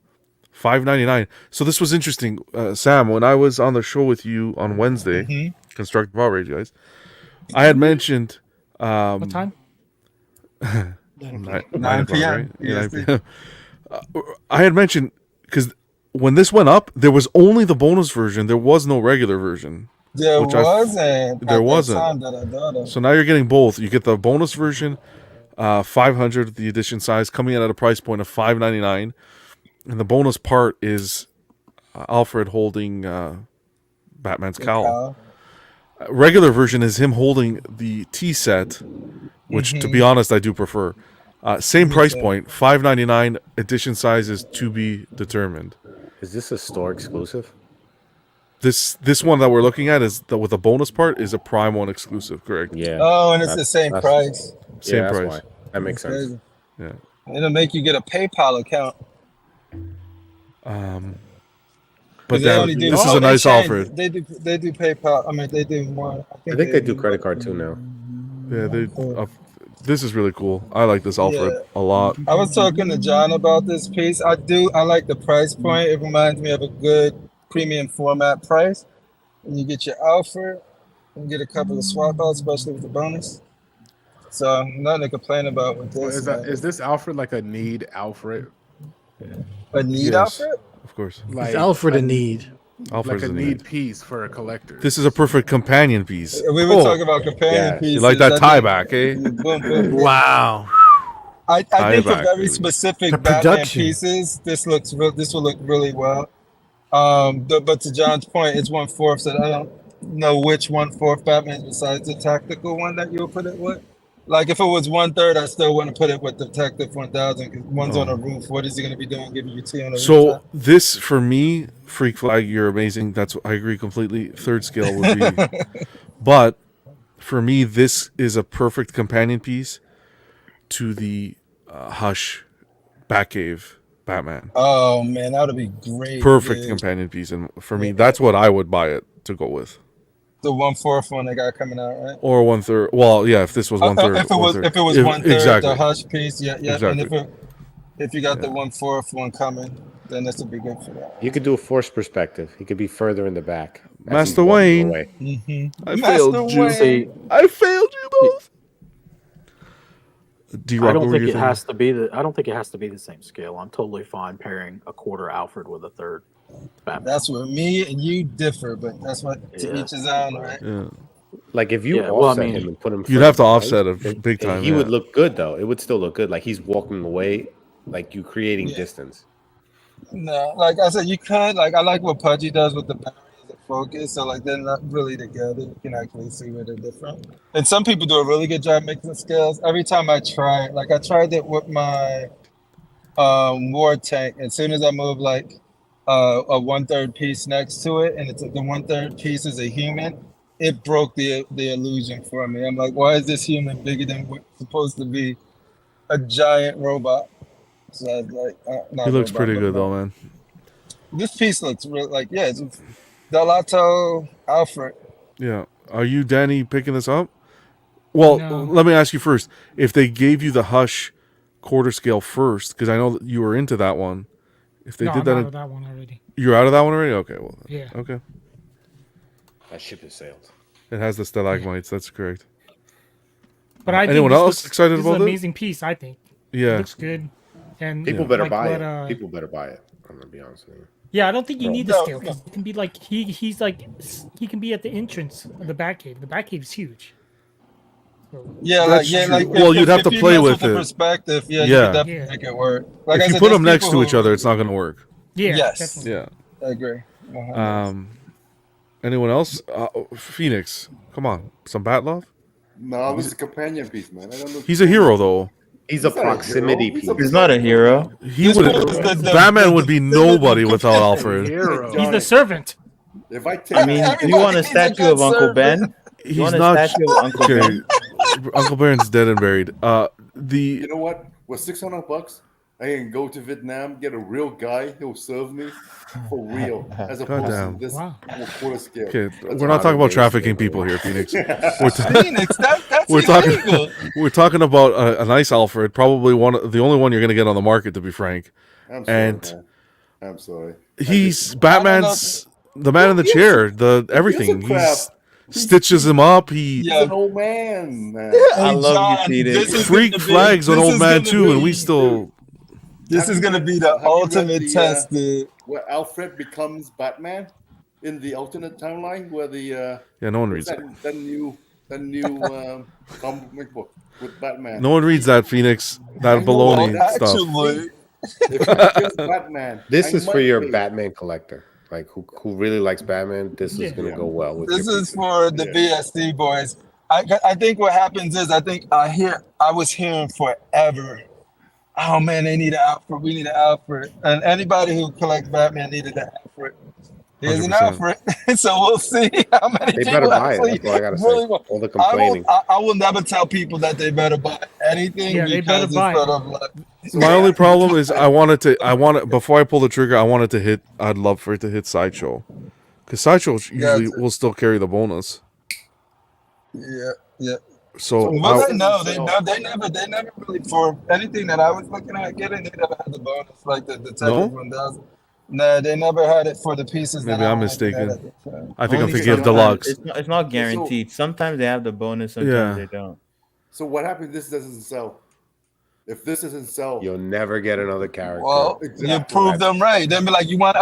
$5.99. So this was interesting, Sam. When I was on the show with you on Wednesday, Constructive Outrage, guys, I had mentioned What time? 9 9 o'clock, p.m. right? Yeah, 9 EST. p.m. I had mentioned because when this went up, there was only the bonus version. There was no regular version. There Which I- wasn't. there at wasn't. The time that I got it. So now you're getting both. You get the bonus version, 500, the edition size, coming in at a price point of $5.99, and the bonus part is Alfred holding Batman's cowl. Regular version is him holding the tea set, which, to be honest, I do prefer. Same price point, $5.99. Edition size is to be determined. Is this a store exclusive? This one that we're looking at is with the bonus part is a Prime One exclusive, correct? Yeah. Oh, and it's the same price. Same that's price. why. That makes sense. Crazy. Yeah. It'll make you get a PayPal account. But They damn, only do- this is oh, a they nice changed. They They do PayPal. I mean, they do more. I think they do credit card too now. Yeah, this is really cool. I like this Alfred a lot. I was talking to John about this piece. I like the price point. It reminds me of a good premium format price. And you get your Alfred, and get a couple of swap outs, especially with the bonus. So nothing to complain about with Well, this. is this Alfred like a need Alfred? A need Yes, Alfred? of course. Like Is Alfred a need? Alfred's like a a need need. piece for a collector. This is a perfect companion piece. We were Oh, talking about companion pieces. you like that I tie think- back, eh? Boom, boom, boom. Wow. I Tie think for back, very baby. specific The Batman production. pieces, this will look really well. But to John's point, it's 1/4, so know which 1/4 Batman besides the tactical one that you would put it with? Like if it was 1/3, I still wouldn't put it with Detective 1000 because one's on a roof. What is he going to be doing? Giving you tea on the So rooftop? this for me, Freak Flag, you're amazing. That's I agree completely. Third scale would be, but for me, this is a perfect companion piece to the Hush Batcave Batman. Oh man, that would be great. Perfect Dude. companion piece, and for me, that's what I would buy it to go with. The 1/4 one they got coming out, right? Or 1/3. Well, yeah, if this was 1/3, If it was 1/3. if it was 1/3, exactly. the Hush piece, yeah. Exactly. And if you got the Yeah. 1/4 one coming, then this would be good for that. You could do a forced perspective. He could be further in the back. as he's Master walking Wayne. away. I Master failed you. Wayne. See, I failed you both. I don't think it has to be I don't think it has to be the same scale. I'm totally fine pairing a quarter Alfred with a third Batman. That's where me and you differ, but that's what to Yeah. each his own, right? Yeah. Like if you Yeah, well, I offset mean, him and put him, You'd have to further, offset right? it big time. He yeah. would look good though. It would still look good. Like he's walking away, like you creating distance. No, like I said, you could like I like what Pudgy does with the battery as a focus. So like they're not really together. You can actually see where they're different. And some people do a really good job mixing scales. Every time I try it, like I tried it with my war tank. As soon as I move like a 1/3 piece next to it, and it's the 1/3 piece is a human, it broke the illusion for me. I'm like, why is this human bigger than what's supposed to be a giant robot? So I was like, not He looks robot, pretty but good no. though, man. This piece looks real like it's Delato Alfred. Yeah. Are you, Danny, picking this up? Well, No. let me ask you first. If they gave you the Hush quarter scale first, because I know that you were into that one. If they No, did I'm that, out of that one already. you're out of that one already. Okay, well, then. Yeah. Okay. That ship has sailed. It has the stalagmites. That's correct. But I think Anyone this else looks, excited this about is an it? amazing piece. I think. It Yeah. looks good. And People better like buy what, it. People better buy it. I'm gonna be honest with you. Yeah, I don't think you need the No, scale because it can be like he's like he can be at the entrance of the Batcave. The Batcave's huge. So, Yeah, That's like true. like Well, you'd have to you play mess with the it. perspective. Yeah, you Yeah. could definitely Yeah. make it work. Like I If you said, put there's them next people to each who- other, it's not going to work. yeah, Yes. definitely. Yeah. I agree. 100%. Anyone else? Phoenix. Come on. Some bat love? No, this is a companion piece, man. I don't know. He's a hero, though. He's a not a proximity hero. piece. He's not a hero. He This would. one was the- Batman would be nobody without Alfred. Hero. He's the servant. If I take, I mean, do you want a Everybody needs a statue good of Uncle servant. Ben? You He's want a not. statue of Uncle Okay. Ben? Uncle Baron's dead and buried. The you know what? With $600, I can go to Vietnam, get a real guy who'll serve me for real, as opposed Goddamn. to this Wow. quarter scale. okay, That's we're not talking about modern-day trafficking slavery. people here, Phoenix. We're, ta- Phoenix, that's we're talking. illegal. We're talking about a nice Alfred, probably the only one you're going to get on the market, to be frank. I'm sorry, And man. I'm sorry. he's Batman's the man in the chair, the everything. crap. He stitches him up. He He's an old man. man. I Hey, love John, you, this Phoenix. is Freak gonna be- Flag's an this old is man gonna too, and be- we still. This is gonna be the Have you read ultimate the, test, dude. Where Alfred becomes Batman in the alternate timeline, where the Yeah, no one what's reads that. that new comic book with Batman. No one reads that, Phoenix. That I know, baloney well, stuff. Actually, If he becomes Batman, This I is for might your be. Batman collector, like who really likes Batman. This is gonna go well with. this your is people. for the BSC boys. I think what happens is I was hearing forever. Oh man, they need an Alfred. We need an Alfred. And anybody who collects Batman needed an Alfred. Here's an 100%. Alfred. So we'll see how many They people better buy it. actually That's all I gotta say. really want. All the complaining. I will never tell people that they better buy anything Yeah, they better because buy it's sort it. of like My only problem is before I pull the trigger, I want it to hit. I'd love for it to hit Sideshow, because Sideshow usually will still carry the bonus. yeah. So Well, they never really for anything that I was looking at getting. They never had the bonus like the Detective No? 1000. No, they never had it for the pieces. Maybe that I I'm wanted to get mistaken. at the time. I think I'm Only thinking of sometimes. deluxe. It's not guaranteed. Sometimes they have the bonus, sometimes Yeah. they don't. So what happens if this doesn't sell? If this doesn't sell, You'll never get another character. Well, Exactly. you proved them right. They'll be like, you want,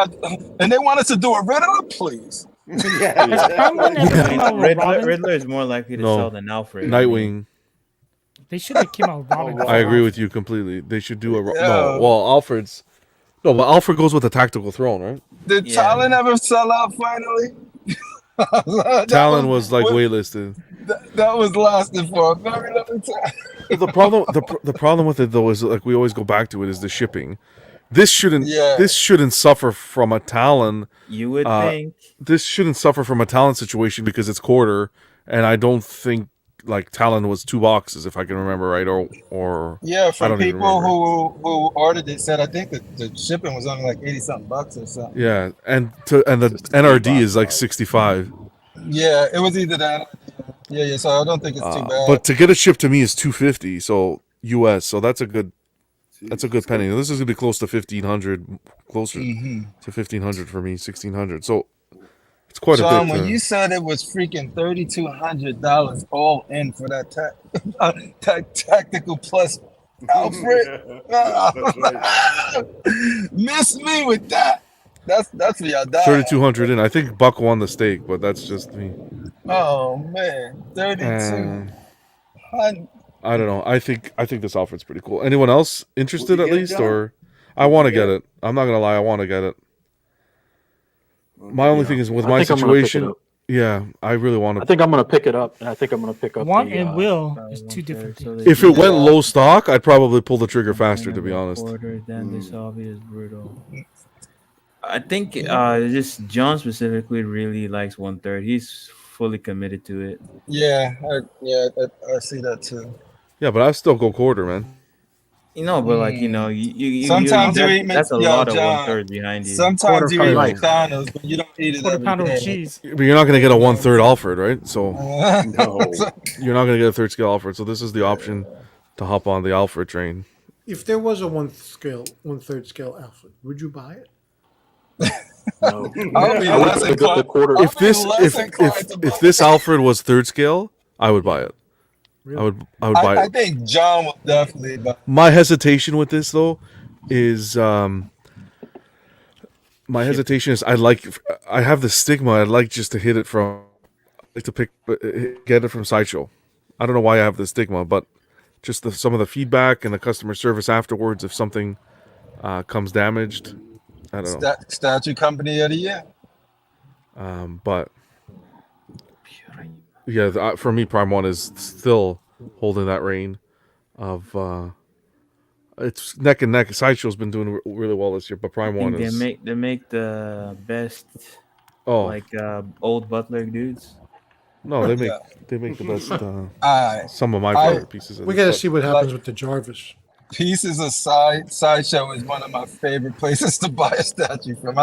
and they want us to do a Riddler, please. yeah, Batman never I came out mean, with Robin. Riddler is more likely to No. sell than Alfred. Nightwing. They should have came out with Robin. I agree with you completely. They should do a Yeah. no. Well, Alfred's no, but Alfred goes with the tactical throne, right? Did Yeah. Talon ever sell out finally? Talon was like waitlisted. That was lasting for a very long time. The problem with it though is like we always go back to it is the shipping. This shouldn't suffer from a Talon. You would think. This shouldn't suffer from a Talon situation because it's quarter, and I don't think like Talon was 2 boxes if I can remember right, or Yeah, I from don't even people remember. who ordered it said I think that the shipping was only like $80-something or something. Yeah, and the NRD is like 65. Yeah, it was either that. Yeah. So I don't think it's too bad. But to get it shipped to me is $250, so US. So that's a good penny. This is gonna be close to 1,500, closer to 1,500 for me, 1,600. So it's quite John, a bit. when you said it was freaking $3,200 all in for that tactical plus Alfred, miss me with that. That's where y'all died. 3,200 in. I think Buck won the stake, but that's just me. Oh man, 3,200. I don't know. I think this Alfred's pretty cool. Anyone else interested at least, or I want to get it. I'm not gonna lie, I want to get it. My only thing is with my situation. Yeah, I really want to. I think I'm gonna pick it up, and I think I'm gonna pick up. Want and will is two different things. If it went low stock, I'd probably pull the trigger faster. To be honest. This hobby is brutal. I think just John specifically really likes 1/3. He's fully committed to it. Yeah, I see that too. Yeah, but I still go quarter, man. You know, but like you sometimes that's a lot of 1/3 behind you. Sometimes you eat McDonald's, but you don't eat it every pound day. of cheese. But you're not gonna get a 1/3 Alfred, right? So No. you're not gonna get a 3rd scale Alfred. So this is the option to hop on the Alfred train. If there was a 1/3 scale Alfred, would you buy it? No. I'll be less inclined. If this Alfred was 3rd scale, I would buy it. I would buy it. I think John will definitely buy it. My hesitation with this though is I have the stigma. I'd like just to hit it from get it from Sideshow. I don't know why I have the stigma, but just some of the feedback and the customer service afterwards if something comes damaged. I don't know. Statue Company of the Year. But yeah, for me, Prime 1 is still holding that reign of it's neck and neck. Sideshow's been doing really well this year, but Prime 1 is they make the best old Butler dudes. No, they make the best some of my favorite pieces. We gotta see what happens with the Jarvis. Pieces aside, Sideshow is one of my favorite places to buy a statue from.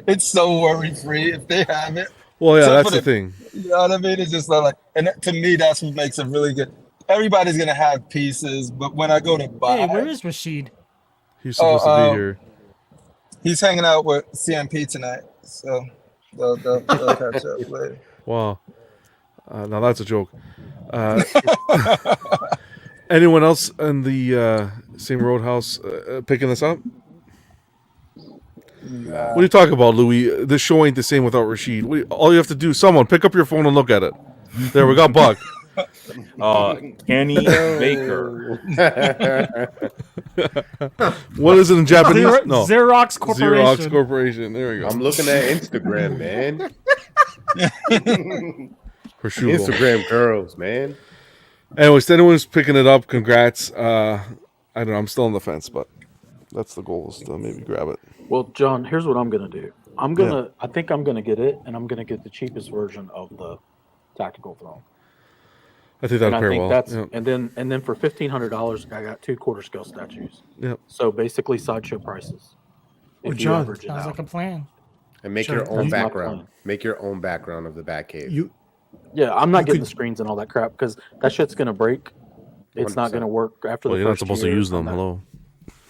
It's so worry free if they have it. Well, yeah, that's the thing. You know what I mean? It's just like, and to me, that's what makes it really good. Everybody's gonna have pieces, but when I go to buy, hey, where is Rashid? He's supposed to be here. He's hanging out with CMP tonight, so they'll catch up later. Wow, now that's a joke. Anyone else in the same Roadhouse picking this up? What are you talking about, Louis? This show ain't the same without Rashid. All you have to do, someone pick up your phone and look at it. There, we got Buck. Kenny Baker. What is it in Japanese? No, Xerox Corporation. Xerox Corporation. There we go. I'm looking at Instagram, man. Prosciutto. Instagram girls, man. Anyways, anyone's picking it up, congrats. I don't know. I'm still on the fence, but that's the goal, is to maybe grab it. Well, John, here's what I'm gonna do. I think I'm gonna get it, and I'm gonna get the cheapest version of the tactical throne. I think that'd pair well. Yep. And then for $1,500, I got 2 quarter scale statues. Yep. So basically, Sideshow prices. Well, John, sounds like a plan. And make your own background. Make your own background of the Batcave. Yeah, I'm not getting the screens and all that crap because that shit's gonna break. It's 100%. Not gonna work after the you're not first supposed year to use them. that. Hello.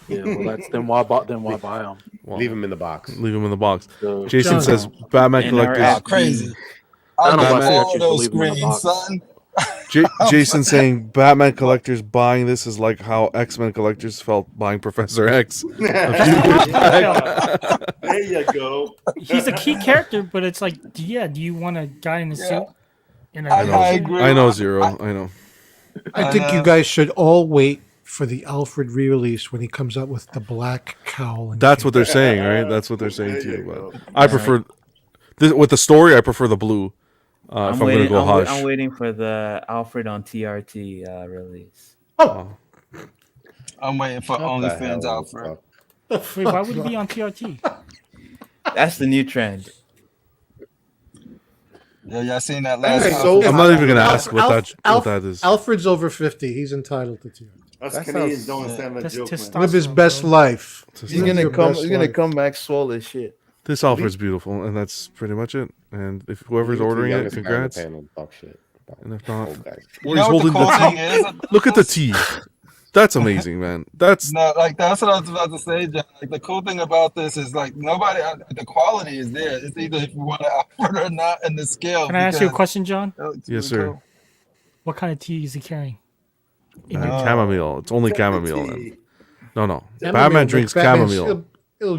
Yeah, well, then why buy them? Well, leave them in the box. Leave them in the box. So, Jason says Batman collectors. Crazy. I don't know why all statues those leave them in the screens, box. son. Jason saying Batman collectors buying this is like how X-Men collectors felt buying Professor X. A few years back. There you go. He's a key character, but it's like, do you want a guy in a suit? I agree. I know, Zero. I know. I think you guys should all wait for the Alfred re-release when he comes out with the black cowl. And That's what they're saying, right? That's what they're saying too. But I prefer this with the story. I prefer the blue. If I'm gonna go hush. I'm waiting for the Alfred on TRT release. Oh. I'm waiting for OnlyFans Alfred. Wait, why would it be on TRT? That's the new trend. Yeah, y'all seen that last? Okay, so I'm not even gonna ask what that is. Alfred's over 50. He's entitled to TRT. Us Canadians don't understand that joke, man. Live his best life. He's gonna come back swole as shit. This Alfred's beautiful, and that's pretty much it. And if whoever's ordering it, congrats. And if not, he's holding the tea. Look at the tea. That's amazing, man. That's no, like that's what I was about to say, John. Like the cool thing about this is like nobody, the quality is there. It's either if you want to offer it or not, and the scale. Can I ask you a question, John? Yes, sir. Cool. What kind of tea is he carrying? Chamomile. It's only chamomile. Man. No. Chamomile, Batman drinks chamomile.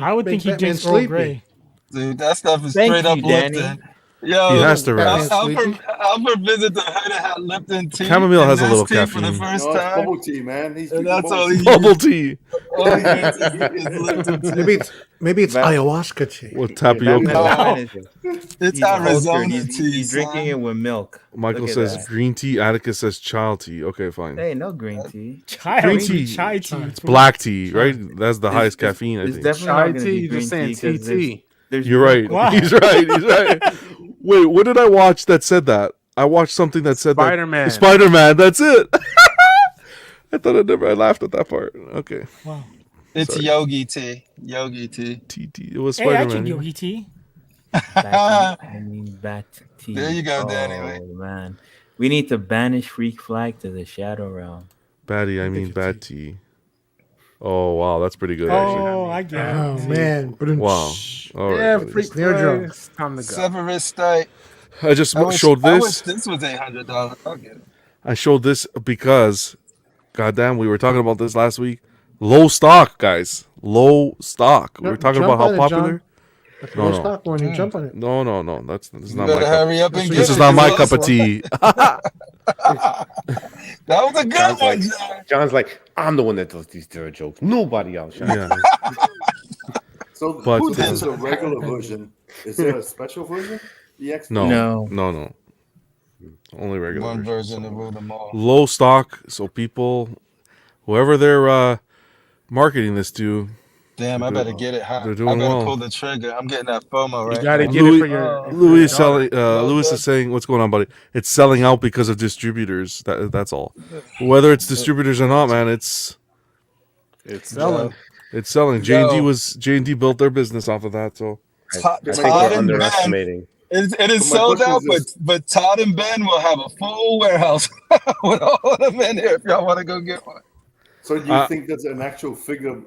I would think he drinks Earl Grey. Dude, that stuff is straight up Lipton. Yo, he has to rest. Alfred visited the hood and had Lipton tea. Chamomile has a little tea caffeine. For the first No, time. bubble tea, man. He's That's all he bubble tea. All he gets is Lipton tea. Maybe it's ayahuasca tea. With tapioca. It's Arizona tea. He's drinking it with milk. Michael says green tea. Atticus says child tea. Okay, fine. Hey, no green tea. Green tea. Chai tea. It's black tea, right? That's the highest caffeine, I think. Definitely Chai tea. You're just saying TT. You're right. Wow. He's right. Wait, what did I watch that said that? I watched something that said Spider-Man. Spider-Man. That's it. I thought I laughed at that part. Okay. Wow. It's yogi tea. Yogi tea. TT. It was Hey, I Spider-Man. drink yogi tea. Bat tea. There you go, Danny. Oh, man. We need to banish Freak Flag to the Shadow Realm. Batty, I mean bad tea. Oh, wow. That's pretty good, Oh, I get it. Oh man! Wow. All right. Yeah, buddy. freak Snare drum. flags. Time to go. Severus State. I just showed I wish this. this was $800. I'll get it. I showed this because, goddamn, we were talking about this last week. Low stock, guys. Low stock. We were talking about how popular. No, stock warning. Jump on it. No. This is not better my hurry cup. up and This get is it, not my 'cause cup of tea. That was a good John's one, like, John. John's like, I'm the one that does these dirt jokes. Nobody else. Yeah. So But, who does a regular version? Is there a special version? EX? No. Only regular. One versions. version to rule them all. Low stock, so people, whoever they're marketing this to. Damn, I better get it hot. They're I doing better well. pull the trigger. I'm getting that FOMO right You gotta now. get it for your. Louis is selling. Louis is saying, "What's going on, buddy? It's selling out because of distributors. That's all. Whether it's distributors or not, man, it's selling. It's selling. J&D built their business off of that. So I think we're underestimating. It is So my sold question out, is but Todd and Ben will have a full warehouse with all of them in here if y'all want to go get one. So do you think that's an actual figure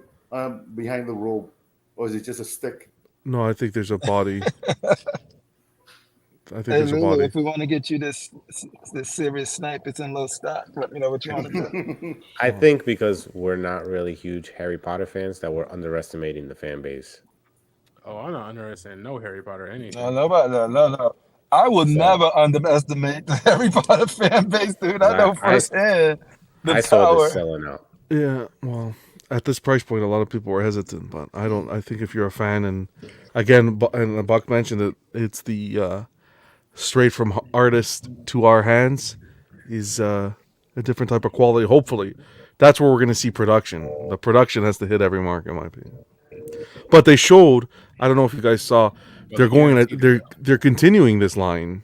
behind the robe, or is it just a stick? no, I think there's a body. I think Hey, there's a Lulu, body. if we want to get you this serious snipe, it's in low stock. Let me know what you want to do. I think because we're not really huge Harry Potter fans that we're underestimating the fan base. Oh, I'm not underestimating no Harry Potter or anything. No, nobody, no. I will never underestimate the Harry Potter fan base, dude. I know firsthand the I saw power. this selling out. Yeah, well, at this price point, a lot of people were hesitant, but I think if you're a fan, and again, and Buck mentioned it, it's the straight from artist to our hands is a different type of quality. Hopefully, that's where we're going to see production. The production has to hit every mark, in my opinion. But they showed. I don't know if you guys saw. They're continuing this line.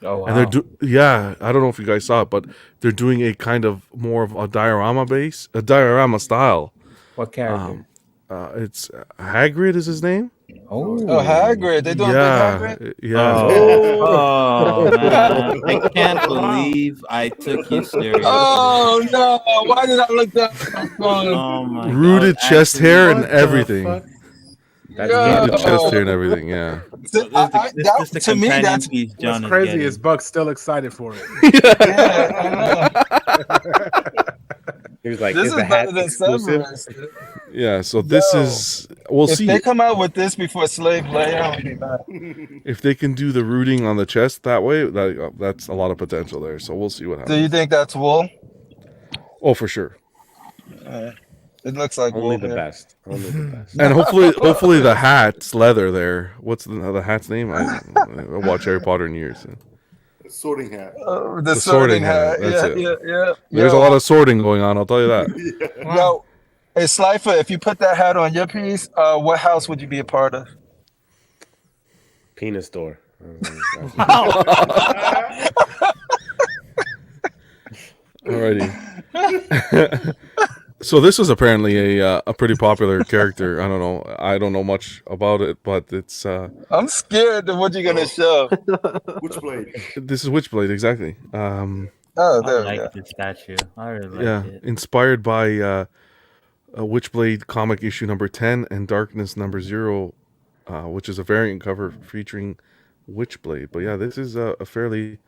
Oh, wow. And I don't know if you guys saw it, but they're doing a kind of more of a diorama style. What character? It's Hagrid is his name. Oh, Hagrid. They're doing big Hagrid? Yeah. Oh, man. I can't believe I took you serious. Oh, no. Why did I look that up? Oh, my Rooted God. chest hair and everything. That's Rooted chest hair and everything, yeah. This is the to me, companion that's piece John What's is crazy getting. is Buck's still excited for it. yeah, I know. He was like, This is is the hat better than exclusive? Severus. dude. Yeah, so this is we'll If see. they come out with this before Slave Play, I don't be mad. If they can do the rooting on the chest that way, that's a lot of potential there. So we'll see what happens. Do you think that's wool? Oh, for sure. It looks like Only wool the hair. best. Only the best. And hopefully the hat's leather there. What's the hat's name? I watch Harry Potter in years. So. Sorting hat. The sorting hat. That's Yeah, it. yeah, yeah. There's a lot of sorting going on. I'll tell you that. Yeah. Yo, hey Slifer, if you put that hat on your piece, what house would you be a part of? Penis store. Alrighty. So this was apparently a pretty popular character. I don't know. I don't know much about it, but it's. I'm scared of what you're gonna show. Witchblade. This is Witchblade, exactly. Oh, I there we like go. the statue. I really like Yeah, it. inspired by Witchblade comic issue number 10 and Darkness number 0, which is a variant cover featuring Witchblade. But yeah, this is a fairly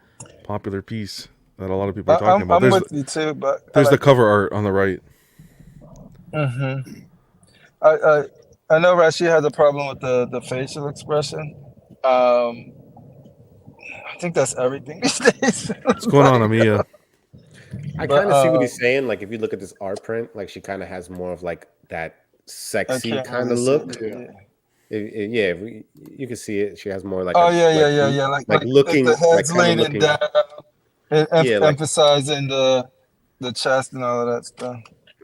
popular piece that a lot of people are talking about. I'm with you too, but There's the cover art on the right. Mm-hmm. I know Rashid has a problem with the facial expression. I think that's everything these days. What's going on, Amia? I kind of see what he's saying. Like if you look at this art print, like she kind of has more of like that sexy kind of look. Yeah, you can see it. She has more like Oh yeah. Like looking, the head's like kind of leaning looking. down, and Yeah, like- emphasizing the chest and all of that stuff.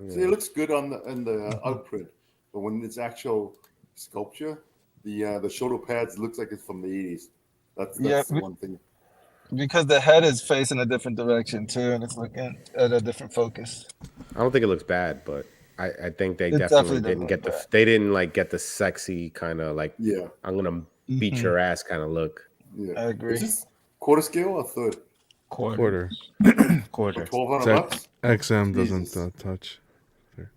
See, it looks good on the outprint, but when it's actual sculpture, the shoulder pads looks like it's from the 80s. That's the one thing. Because the head is facing a different direction too, and it's looking at a different focus. I don't think it looks bad, but I think they It definitely definitely didn't get they didn't like get the sexy kind of like I'm gonna beat your ass kind of look. Yeah, I agree. Is this quarter scale or third? Quarter. Quarter. $1,200. XM Jesus. doesn't touch.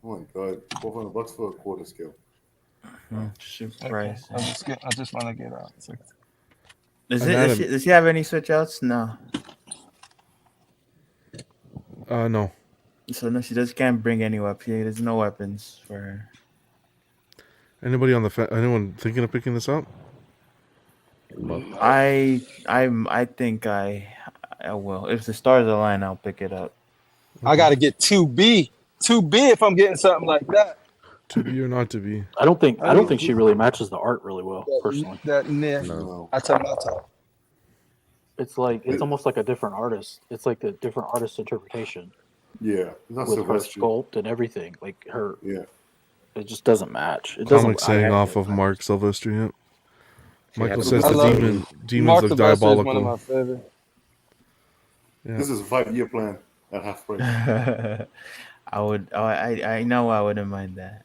Oh my god, $1,200 for a quarter scale. Price. I just want to get out. Does he have any switch outs? No. No. So no, she just can't bring any weapons. There's no weapons for her. Anybody on the anyone thinking of picking this up? I think I will. If the stars align, I'll pick it up. I got to get 2B if I'm getting something like that. To be or not to be? I don't think she really matches the art really well, personally. I tell my talk. It's almost like a different artist. It's like a different artist interpretation. Yeah, not with her Sylvester. sculpt and everything. Like her. Yeah. It just doesn't match. It Comic doesn't. saying off of Mark Sylvester. Yep. Michael says I the love demons Mark look Sylvester is diabolical. one of my favorite. Yeah. This is a 5-year plan at half price. I know I wouldn't mind that.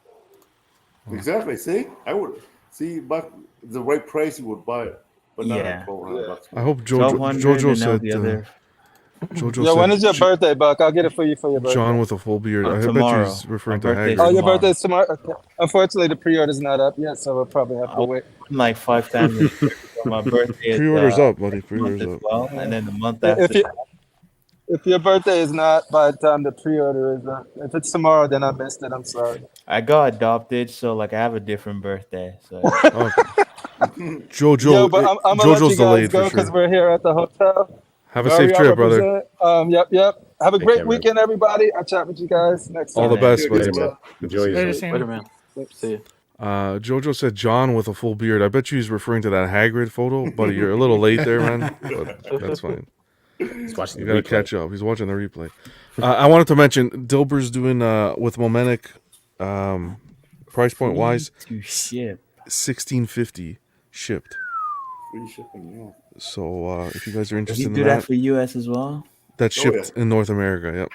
Exactly. See, I would see, but the right price you would buy it, but not at $1,200. I hope Jojo said. Jojo Yo, when said is your birthday, Buck? I'll get it for you for your birthday. John with a full beard. I bet tomorrow. he's referring My to birthday's Hagrid. Oh, your birthday's tomorrow. Okay. Unfortunately, the pre-order's not up yet, so we'll probably have to wait. Like 5 times. a year. So my birthday is Pre-order's up, buddy. Pre-order's up. well, and then the month after. If your birthday is not by the time the pre-order is up, if it's tomorrow, then I missed it. I'm sorry. I got adopted, so like I have a different birthday. So Jojo, Yo, but I'm gonna let you Jojo's guys delayed go for because sure. we're here at the hotel. Have a safe trip, brother. Yep. Have a Take great care, man. weekend, everybody. I'll chat with you guys next time. All the best, Good buddy. to see you. Enjoy yourself. Later, man. See you. Jojo said John with a full beard. I bet you he's referring to that Hagrid photo, buddy. You're a little late there, man. But that's fine. He's watching You the gotta replay. catch up. He's watching the replay. I wanted to mention Dilber's doing with Momentic, price point wise, to ship. $16.50 shipped. Free shipping, yeah. So if you guys are Does he interested in do that for US as well? that's shipped in North America. Yep.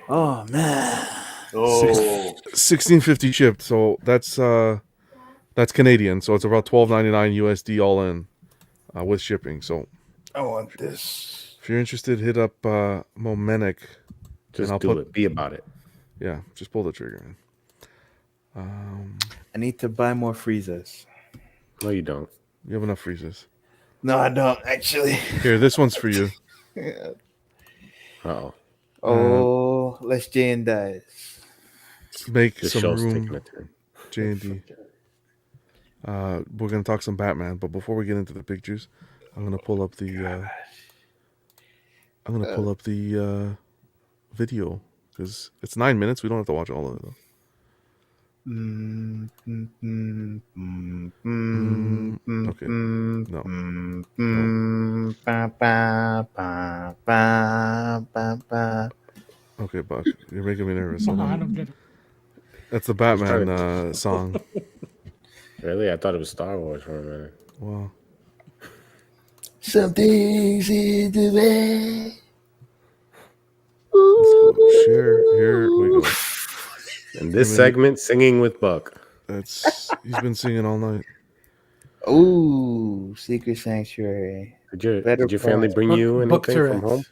Oh man. Oh, $16.50 shipped. So that's Canadian. So it's about $12.99 USD all in with shipping. So I want this. if you're interested, hit up Momentic. Just I'll do put- it. Be about it. Yeah, just pull the trigger, man. I need to buy more freezers. No, you don't. You have enough freezes. No, I don't actually. Here, this one's for you. Uh-oh. Oh, let's J and dice. Make This some show's taking room, a turn. J&D. We're gonna talk some Batman, but before we get into the big juice, I'm gonna pull up the. Video because it's 9 minutes. We don't have to watch all of it though. Okay. No. Okay, Buck. You're making me nervous. Come Hold on, I on. don't get it. That's the was trying Batman song. Really? I thought it was Star Wars for a minute. Wow. Something's in the way. Let's go. Share. Here we go. In this I mean, segment, singing with Buck. he's been singing all night. Ooh, Secret Sanctuary. Did your family bring you Buck anything from home?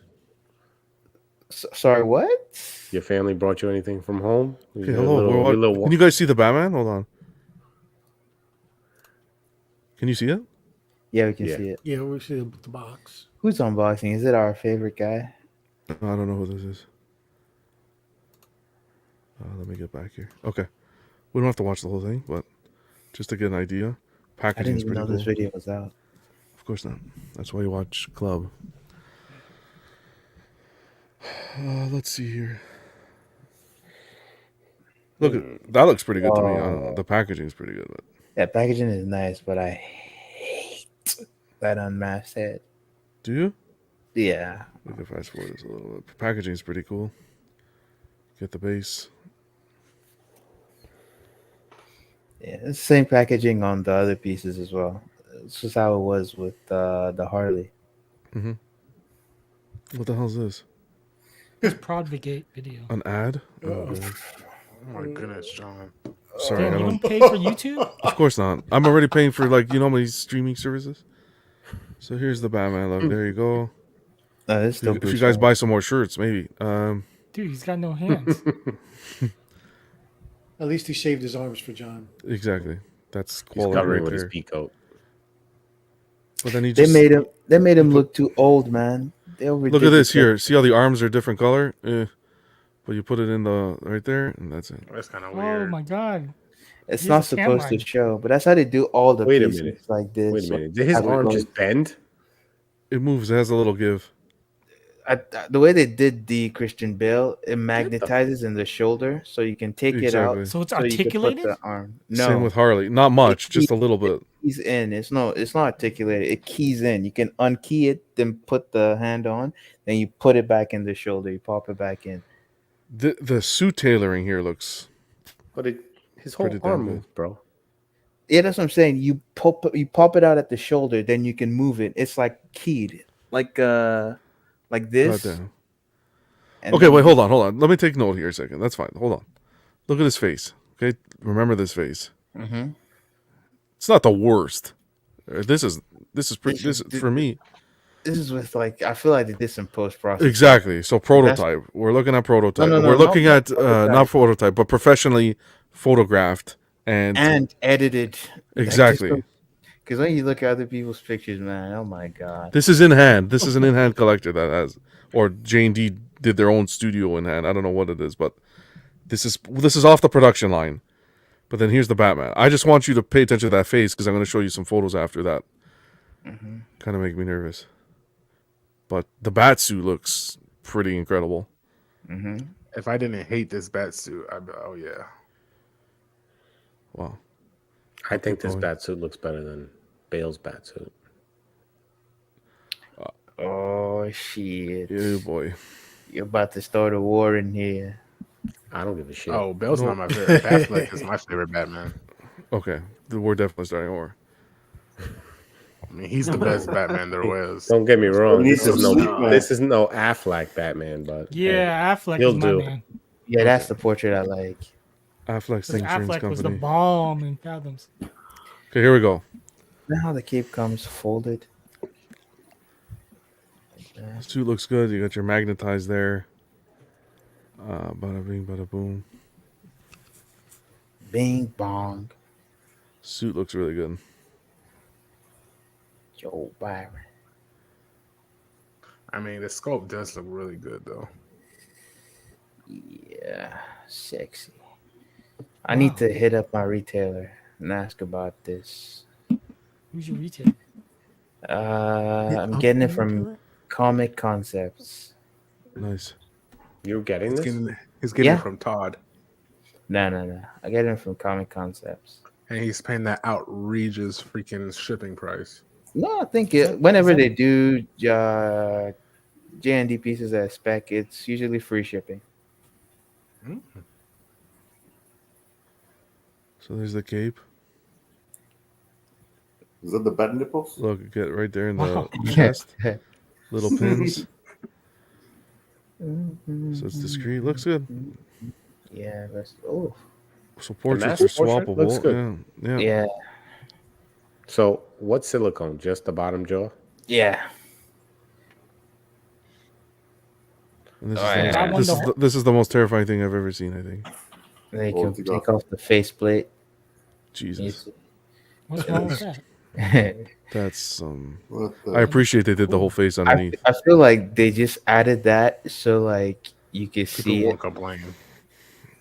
Sorry, what? Your family brought you anything from home? Okay, hello. Can you guys see the Batman? Hold on. Can you see it? Yeah, we can see it. Yeah, we see the box. Who's unboxing? Is it our favorite guy? I don't know who this is. Let me get back here. Okay. We don't have to watch the whole thing, but just to get an idea. I Packaging didn't is even pretty know cool. this video was out. Of course not. That's why you watch Club. Let's see here. Look, that looks pretty good to me. I don't know. The packaging is pretty good. But... Yeah, packaging is nice, but I hate that unmasked head. Do you? Yeah. We can fast forward this a little bit. Packaging is pretty cool. Get the base. Yeah, it's the same packaging on the other pieces as well. It's just how it was with the Harley. Mm-hmm. What the hell is this? It's Prodvigate video. An ad? Oh, oh my goodness, John. Sorry, Damn, I you don't don't pay for YouTube? Of course not. I'm already paying for how many streaming services. So here's the Batman look. There you go. It's still if you guys buy some more shirts, maybe. Dude, he's got no hands. At least he shaved his arms for John. Exactly. That's He's quality covering right with his there. pea coat. But then he They just made him look too old, man. look at this here. See how the arms are different color? But you put it in the right there, and that's it. That's kind of Oh weird. my god. It's He's not a supposed to camline. show, but that's how they do all the Wait a pieces minute. like this. Wait a minute. Did his Have it arm go- just bend? It moves. It has a little give. The way they did the Christian Bale, it magnetizes in the shoulder, so you can take it out. Exactly. So it's you can put articulated? the arm. No, Same with Harley. Not much, It just a keys- little bit. keys in. It's not articulated. It keys in. You can unkey it, then put the hand on, then you put it back in the shoulder. You pop it back in. The suit tailoring here looks. But his whole Pretty damn arm good. moved, bro. Yeah, that's what I'm saying. You pop it out at the shoulder, then you can move it. It's like keyed, like this. Goddamn. and Okay, then wait, you- hold on. Let me take note here a second. That's fine. Hold on. Look at his face. Okay, remember this face. Mhm. It's not the worst. This is pretty. This for me. This is with I feel like they did some post processing. Exactly. So prototype. We're looking at prototype. No, We're looking not at prototype. not prototype, but professionally photographed and edited. exactly. Because when you look at other people's pictures, man, oh my god. This is in hand. This is an in hand collector that has, or J&D did their own studio in hand. I don't know what it is, but this is off the production line. But then here's the Batman. I just want you to pay attention to that face because I'm going to show you some photos after that. Kind of make me nervous. But the bat suit looks pretty incredible. If I didn't hate this bat suit, oh yeah. Wow. I think this going. bat suit looks better than Bale's bat suit. Oh shit! Yeah, boy. You're about to start a war in here. I don't give a shit. Oh, Bale's not my favorite. Batfleck is my favorite Batman. Okay. We're definitely starting a war. I mean, he's the best Batman there was. Don't get me wrong. need This is some sleep, no man. this is no Affleck Batman, but Yeah, Affleck he'll is my do. man. Yeah, that's the portrait I like. Affleck's Because Insurance Affleck was the Company. bomb in Fathoms. Okay, here we go. You know how the cape comes folded? Suit looks good. You got your magnetized there. Bada bing, bada boom. Bing bong. Suit looks really good. Joe Byron. I mean, the sculpt does look really good though. Yeah, sexy. I need to hit up my retailer and ask about this. Who's your retailer? I'm getting it from Comic Concepts. Nice. You're getting this? He's getting Yeah. it from Todd. No. I get them from Comic Concepts. And he's paying that outrageous freaking shipping price. No, I think Is that- whenever is that- they do J&D pieces at spec, it's usually free shipping. So there's the cape. Is that the bed nipples? Look, get right there in the Wow. chest. Little pins. So it's discreet. Looks good. Yeah, that's So portraits mask are portrait swappable. looks good. Yeah. yeah. So what silicone? Just the bottom jaw? Yeah. And this, Oh, is, the yeah. most, That one this, is don't- the, this is the most terrifying thing I've ever seen, I think. And they Oh, can to take go. off the faceplate. Jesus. What's wrong with that? That's What the? I appreciate they did the whole face underneath. I feel like they just added that so like you could People see it. won't complain.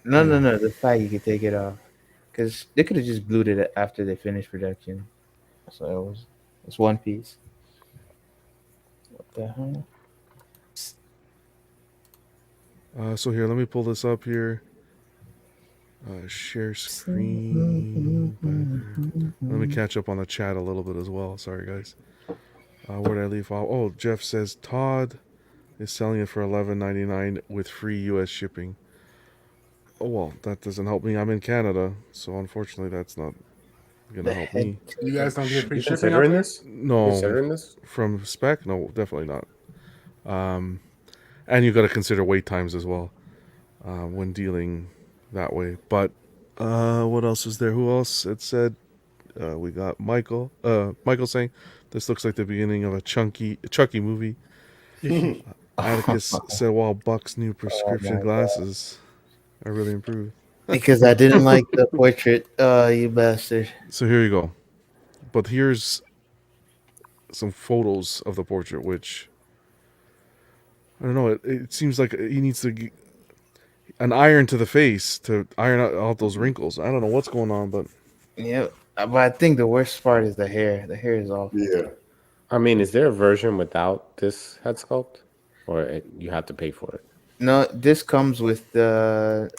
No. The fact you could take it off, because they could have just glued it after they finished production. So it's one piece. What the hell? So here, let me pull this up here. Share screen. Let me catch up on the chat a little bit as well. Sorry, guys. Where did I leave off? Oh, Jeff says Todd is selling it for $11.99 with free U.S. shipping. Oh well, that doesn't help me. I'm in Canada, so unfortunately, that's not gonna help me. You guys don't get free You shipping out considering there? this? No, Considering this? from spec, no, definitely not. And you got to consider wait times as well when dealing that way. But what else is there? Who else? It said we got Michael. Michael saying this looks like the beginning of a Chucky movie. Atticus said, "Wow, Buck's new prescription my glasses are really improved." Because I didn't like the portrait. You bastard. So here you go. But here's some photos of the portrait, which I don't know. It seems like he needs to an iron to the face to iron out those wrinkles. I don't know what's going on, but Yeah, but I think the worst part is the hair. The hair is awful. Yeah. I mean, is there a version without this head sculpt? Or you have to pay for it? No, this comes with the.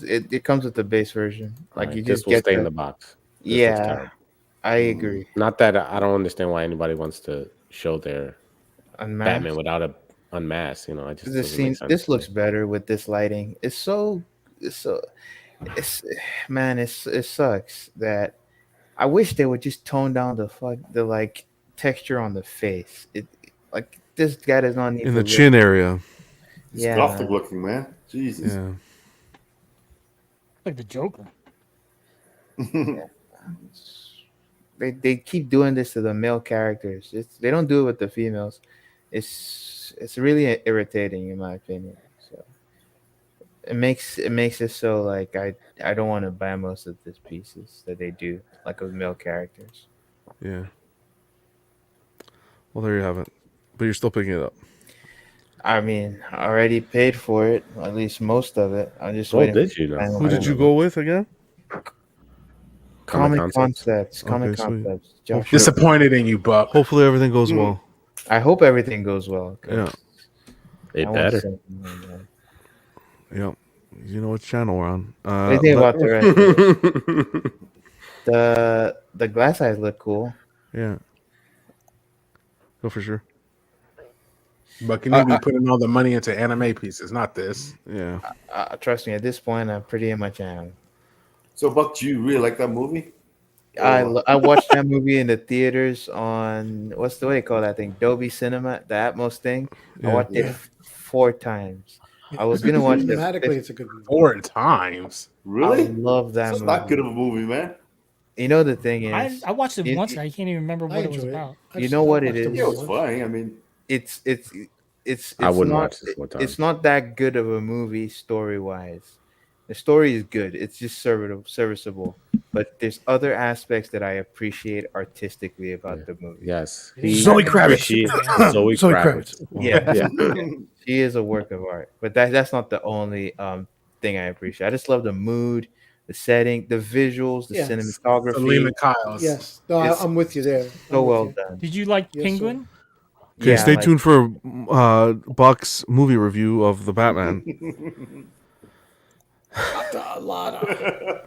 It comes with the base version. Like Alright, you this just will get stay the, in the box. This looks Yeah, terrible. I agree. Not that I don't understand why anybody wants to show their Unmasked. Batman without a unmasked. You know, I just This doesn't make scene. sense. This to me. looks better with this lighting. It's man. It sucks that I wish they would just tone down the like texture on the face. Like this guy does not need in to the look- chin area. It's Yeah. gothic looking, man. Jesus. Yeah. Like the Joker. They keep doing this to the male characters. They don't do it with the females. It's really irritating in my opinion. So it makes it so like I don't want to buy most of these pieces that they do like with male characters. Yeah. Well, there you have it. But you're still picking it up. I mean, I already paid for it, at least most of it. I'm just Oh, waiting. did for you the know? final Who did payment. you go with again? Comic Concepts? Concepts. Comic Okay, sweet. Concepts. Josh. Disappointed in you, Buck. Hopefully everything goes well. I hope everything goes well. 'cause Yeah. It I want better. something like that. Yeah. You know what channel we're on. What do you think about the rest? Of it? The glass eyes look cool. Yeah. Go for sure. Buck, you need to be putting all the money into anime pieces, not this. Yeah. Trust me, at this point, I pretty much am. So, Buck, do you really like that movie? I watched that movie in the theaters on what's the way they call that thing? Dolby Cinema, the Atmos thing. Yeah. I watched it 4 times. I was gonna watch it. Thematically, it's a good movie. 4 times. Really? I love that It's movie. not good of a movie, man. You know the thing is, I watched it you- once and I can't even remember I what it was enjoy it. about. You know what it watched the is? Yeah, it was movie. funny. I mean, it's I wouldn't not, watch this one time. It's not that good of a movie story wise. The story is good. It's just serviceable. But there's other aspects that I appreciate artistically about the movie. Yes. Zoe Kravitz. Zoe Zoe Kravitz. Yeah, Yeah. she is a work of art. But that's not the only thing I appreciate. I just love the mood, the setting, the visuals, the Yeah. cinematography. Selena Kyles. Yes. No, It's I'm with you there. So I'm with well you. done. Did you like Yes, Penguin? Okay, Yeah, stay like- tuned for Buck's movie review of the Batman. Lana.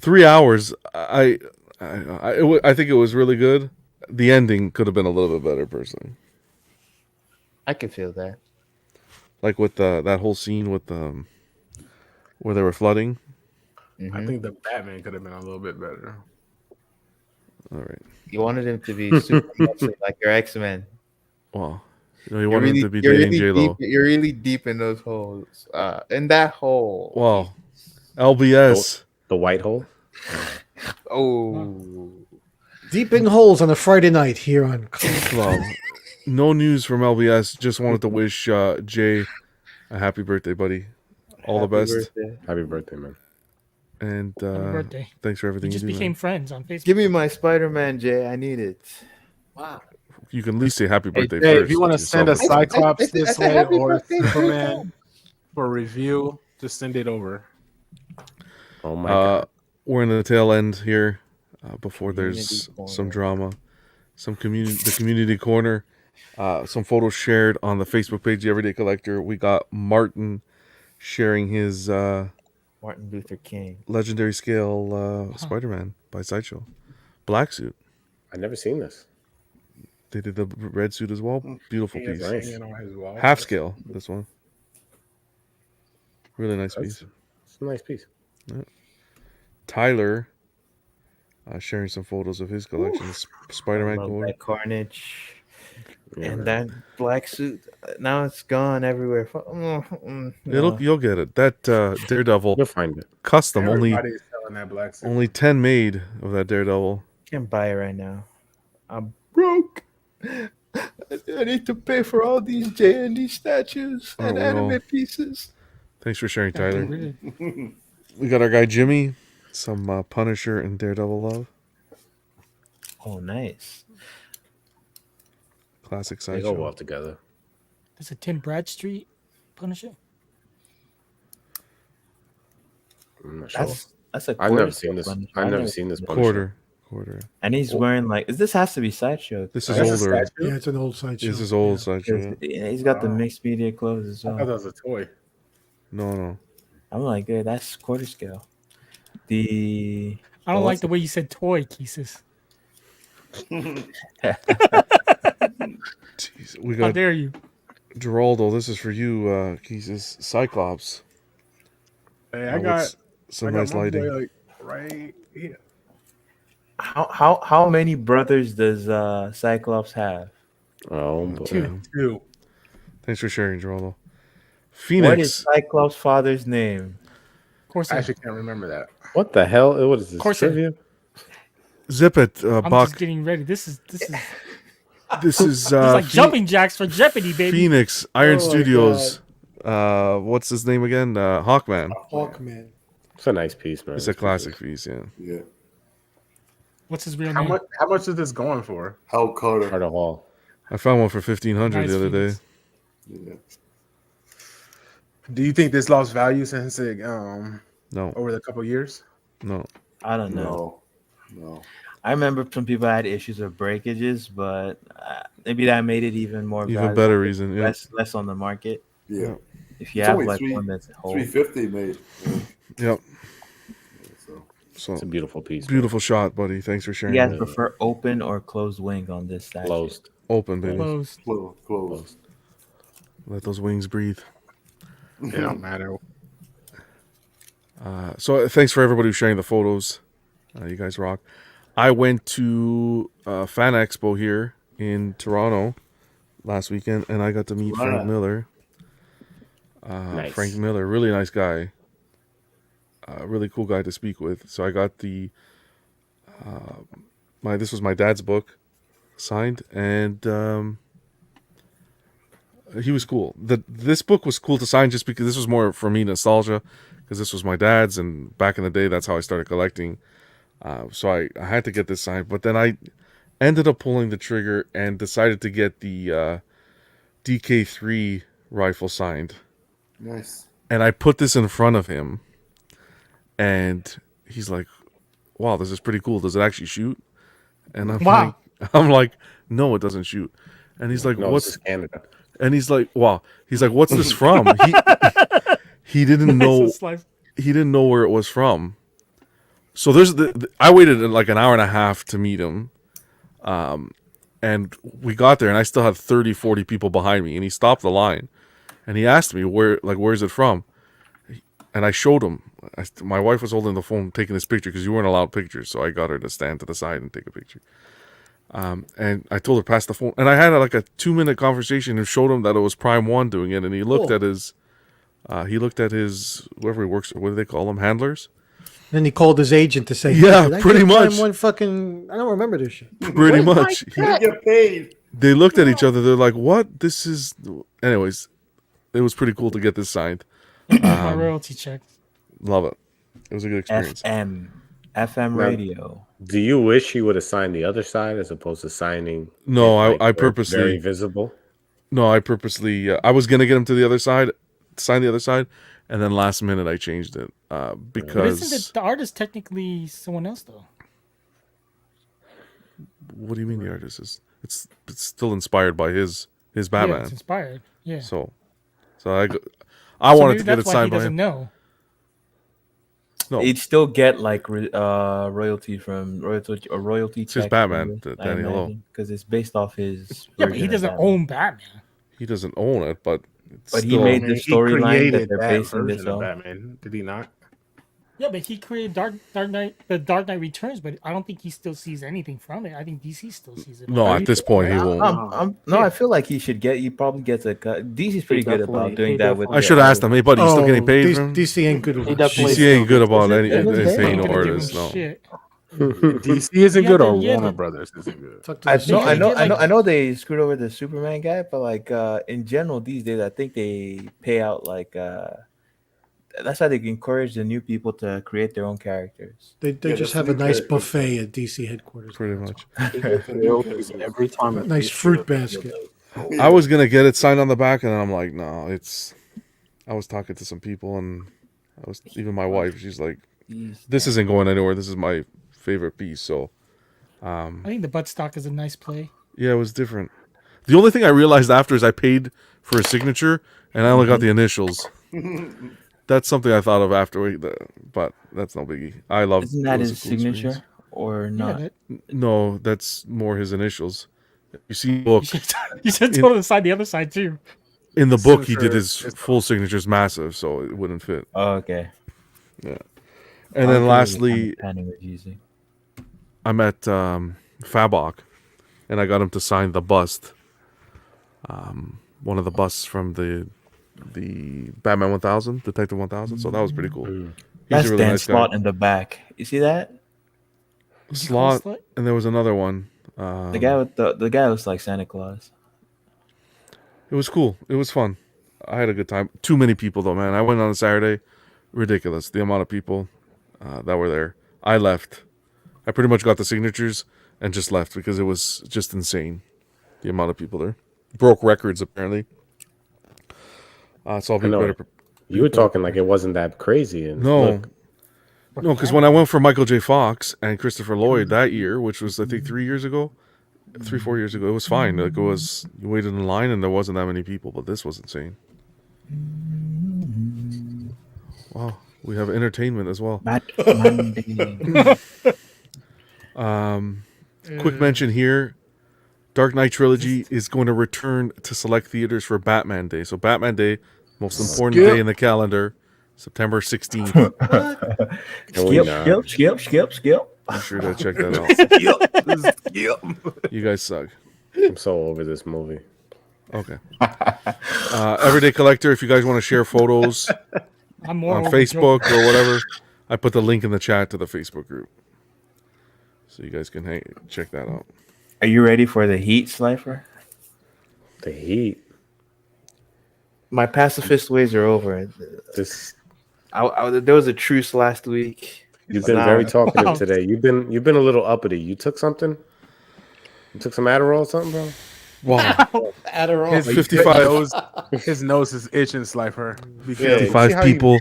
3 hours. I think it was really good. The ending could have been a little bit better, personally. I can feel that. Like with that whole scene with where they were flooding. I think the Batman could have been a little bit better. All right. You wanted him to be super muscly like your X-Men. Well, you wanted him to be you're dating really J-Lo. You're really deep in those holes. In that hole. Well, LBS. The white hole. Oh. Deep in holes on a Friday night here on. Well, no news from LBS. Just wanted to wish Jay a happy birthday, buddy. All the best. Birthday. Happy birthday, man. And Happy birthday. thanks for everything We just you do, became man. friends on Facebook. Give me my Spider-Man, Jay. I need it. Wow. You can at least say happy Hey, birthday Jay, first. if you want to send a yourself. Cyclops this said way happy or birthday, Superman for review, just send it over. Oh my god. We're in the tail end here before Community there's corner. some drama. The community corner. Some photos shared on the Facebook page, The Everyday Collector. We got Martin sharing his Martin Luther King. legendary scale Spider-Man by Sideshow. Black suit. I've never seen this. They did the red suit as well. Beautiful He is piece. Nice. hanging on his wall. Half scale, this one. Really nice That's- piece. It's a nice piece. Tyler sharing some photos of his collection. Spider-Man Love core. that Carnage. Yeah, And man. that black suit. Now it's gone everywhere. You'll get it. That Daredevil You'll find it. custom Everybody's selling that black suit. only 10 made of that Daredevil. Can't buy it right now. I'm broke. I need to pay for all these J&D statues Oh, and we anime all- pieces. Thanks for sharing, Tyler. Really? We got our guy Jimmy, some Punisher and Daredevil love. Oh, nice. Classic They go Sideshow. well together. There's a Tim Bradstreet Punisher. I'm not sure. That's a I've never quarter seen this. Punisher. I've never seen this Punisher. Quarter. And he's wearing like this has to be Sideshow. This is right? That's a older. statue? Yeah, it's an old Sideshow. This is old Yeah. Sideshow. Yeah, he's got the mixed media clothes as I thought well. that was a toy. No. I'm like, yeah, that's quarter scale. The I don't like the way you said toy, Keesus. Jeez, we How got dare you? Geraldo. This is for you, Keesus. Cyclops. Hey, I with got some I got nice my lighting. boy, like, right here. how many brothers does Cyclops have? Oh, boy. Two. Thanks for sharing, Geraldo. What is Phoenix. Cyclops' father's name? Corsair. I actually can't remember that. What the hell? What is this? Corsair. Trivia? Zip it, I'm Buck. just getting ready. This is This is it's like jumping jacks for Jeopardy, baby. Phoenix, Iron Oh my Studios. What's his name again? Hawkman. Hawkman. It's a nice piece, man. It's a classic piece, yeah. Yeah. What's his real How name? much is this going for? Hal Carter. Carter Hall. I found one for 1,500 Nice the other day. Phoenix. Yeah. Do you think this lost value since it No, over the couple years? no. I don't know. No. I remember some people had issues with breakages, but maybe that made it even more Even valuable. better reason, yeah. Less on the market. Yeah. If you It's have only like three- one that's whole. 350 made. Yep. So. So It's a beautiful piece. beautiful shot, buddy. Thanks for You sharing. guys that. prefer open or closed wing on this statue? Closed. Open, baby. Closed. Close. Let those wings breathe. It don't matter. So thanks for everybody who's sharing the photos. You guys rock. I went to Fan Expo here in Toronto last weekend, and I got to meet Frank Miller. Nice. Frank Miller, really nice guy. Really cool guy to speak with. So I got the this was my dad's book signed, and he was cool. This book was cool to sign just because this was more for me nostalgia, because this was my dad's, and back in the day that's how I started collecting. So I had to get this signed, but then I ended up pulling the trigger and decided to get the DK3 rifle signed. Nice. And I put this in front of him, and he's like, "Wow, this is pretty cool. Does it actually shoot?" And I'm Wow. like, "No, it doesn't shoot." And he's like, No, "What's?" this is Canada. And he's like, "Wow." He's like, "What's this from?" He didn't know. He didn't know where it was from. So there's I waited like an hour and a half to meet him. And we got there and I still had 30, 40 people behind me, and he stopped the line and he asked me where's it from? And I showed him. My wife was holding the phone taking this picture because you weren't allowed pictures, so I got her to stand to the side and take a picture. And I told her pass the phone, and I had like a 2-minute conversation and showed him that it was Prime One doing it, and he looked at his whoever he works with, what do they call them, handlers? Then he called his agent to say, Yeah, "Did I pretty get much. Prime One fucking, I don't remember this shit." Pretty much. Get paid. They looked at each other. They're like, "What? This is." Anyways, it was pretty cool to get this signed. My royalty check. Love it. It was a good experience. FM radio. Do you wish he would have signed the other side as opposed to signing? No, it, like, I where purposely it's very visible. No, I purposely. I was gonna get him to the other side, sign the other side, and then last minute I changed it But because. isn't the artist technically someone else though? What do you mean the artist is? It's still inspired by his Yeah, Batman. it's inspired. Yeah. So I So wanted maybe to get that's it why signed he by doesn't him. know. No, He'd still get like royalty it's his check Batman, Danny. Hello. because it's based off his. Yeah, but he version of doesn't Batman. own Batman. He doesn't own it, but But he still, made the He storyline that created they're that basing this version of on. Batman, did he not? Yeah, but he created the Dark Knight Returns, but I don't think he still sees anything from it. I think DC still sees it. No, at this point he won't. I feel like he should get. He probably gets a cut. DC's pretty good about doing that with. I should have asked him. Hey, buddy, you still getting paid from? DC ain't good about DC ain't good about any paying no Give him artists. No. shit. DC isn't Yeah, good, or yeah, Warner the- Brothers isn't good. Talk to I the know, agent. I know, get, I know, like- I know. They screwed over the Superman guy, but like in general these days, I think they pay out like. That's how they encourage the new people to create their own characters. They just have a nice buffet at DC headquarters. Pretty much. Every time. Nice fruit basket. I was gonna get it signed on the back, and then I'm like, no, it's. I was talking to some people, and even my wife. She's like, "This isn't going anywhere. This is my favorite piece." So, I think the buttstock is a nice play. yeah, it was different. The only thing I realized after is I paid for a signature, and I only got the initials. That's something I thought of after, but that's no biggie. I love. Isn't that it was his a cool signature experience. or not? Yeah, No, that's more his initials. You see, the book you should tell him to sign the other side too. in the book he did Signature his full signatures massive, so it wouldn't fit. Oh, okay. Yeah, and then lastly, using. I met Fabok, and I got him to sign the bust. One of the busts from the Batman 1000, Detective 1000. So that was pretty cool. He's That's a really Dan nice guy. Slott in the back. You see that? Slot, and there was another one. The guy with the guy looks like Santa Claus. It was cool. It was fun. I had a good time. Too many people though, man. I went on a Saturday. Ridiculous. The amount of people that were there. I left. I pretty much got the signatures and just left because it was just insane. The amount of people there. Broke records apparently. So I'll be better. You were talking like it wasn't that crazy. And No. look, No, because when I went for Michael J. Fox and Christopher Lloyd that year, which was I think 4 years ago, it was fine. Like it was, you waited in line and there wasn't that many people, but this was insane. Wow, we have entertainment as well. Quick mention here: Dark Knight trilogy is going to return to select theaters for Batman Day. So Batman Day, most important day in the calendar, September 16th. Skip. I'm sure to check that out. You guys suck. I'm so over this movie. Okay. Everyday Collector, if you guys want to share photos I'm more on over Facebook Joker. or whatever, I put the link in the chat to the Facebook group. So you guys can check that out. Are you ready for the heat, Slifer? The heat. My pacifist ways are over. This. There was a truce last week. You've been very talkative today. You've been a little uppity. You took something? You took some Adderall or something, bro? Wow. Adderall. His 55 his nose is itching, Slifer. Be Yeah. careful. 55 people.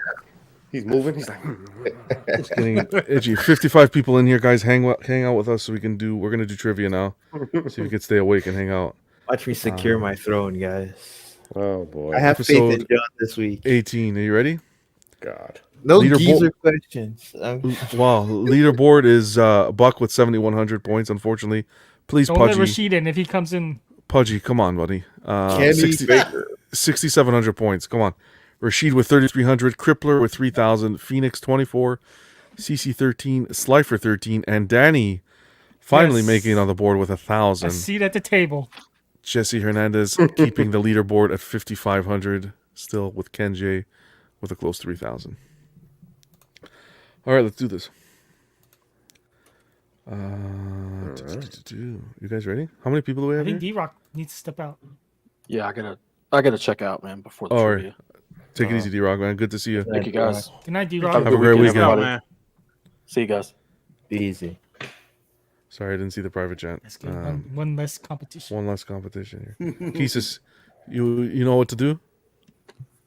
He's moving. He's like, It's getting itchy. 55 people in here, guys. Hang out with us so we're going to do trivia now. See if we can stay awake and hang out. Watch me secure my throne, guys. Oh boy. I have faith in Episode John this week. 18. Are you ready? God. No Leaderboard- geezer questions. Wow. Leaderboard is Buck with 7,100 points, unfortunately. Please, Don't let Pudgy. Rashid in if he comes in. Pudgy, come on, buddy. Kenny 6,700 points. Come on. Rashid with 3,300. Crippler with 3,000. Phoenix 24. CC 13. Slifer 13. And Danny finally Yes. making it on the board with A 1,000. seat at the table. Jesse Hernandez keeping the leaderboard at 5,500. Still with Ken J with a close 3,000. All right, let's do this. You guys ready? How many people do we I have think here? D-Rock needs to step out. Yeah, I gotta check out, man, before the All trivia. right. Take it easy, D-Rock, man. Good to see you. Thank you, guys. Good night, Have D-Rock. Have a great weekend. everybody. See you guys. Be easy. Sorry, I didn't see the private chat. Let's get one less competition. One less competition here. Keesus, you know what to do?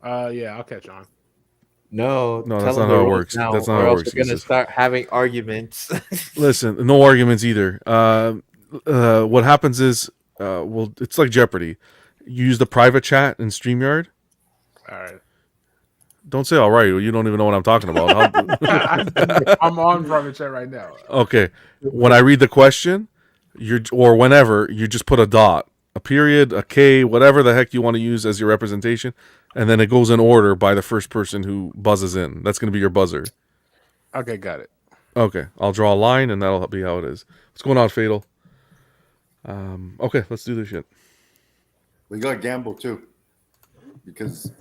Yeah, I'll catch on. No, No, tell that's them not the how it rules works. now, That's not or how it else works, We're gonna Jesus. start having arguments. Listen, no arguments either. What happens is, it's like Jeopardy. You use the private chat in StreamYard. All right. Don't say all right. You don't even know what I'm talking about. I'm on private chat right now. Okay. When I read the question, or whenever, you just put a dot, a period, a K, whatever the heck you want to use as your representation, and then it goes in order by the first person who buzzes in. That's going to be your buzzer. Okay, got it. Okay. I'll draw a line, and that'll be how it is. What's going on, Fatal? Okay, let's do this shit. We got to gamble too, because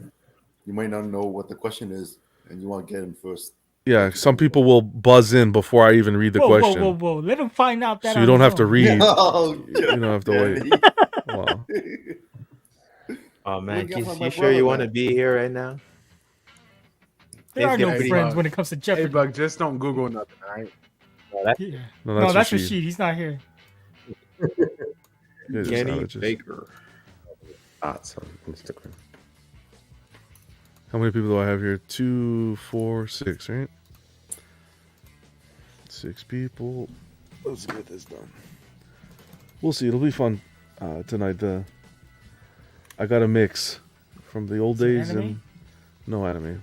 you might not know what the question is, and you want to get in first. Yeah, some people will buzz in before I even read the question. Whoa. Let him find out that. So you don't have to read. Oh, You don't have to wait. Wow. Oh man, Look out for my you sure brother, you want to man. be here right now? There are It's no gonna be- friends when it comes to Hey, Jeopardy. Bug, just don't Google nothing, all right? Yeah. No, No, that's Rashid. Rashid. He's not here. You guys are Kenny savages. Baker. Thoughts on Instagram. How many people do I have here? 2, 4, 6, right? 6 people. Let's get this done. We'll see. It'll be fun tonight. I got a mix from the old Is it days anime? and no anime.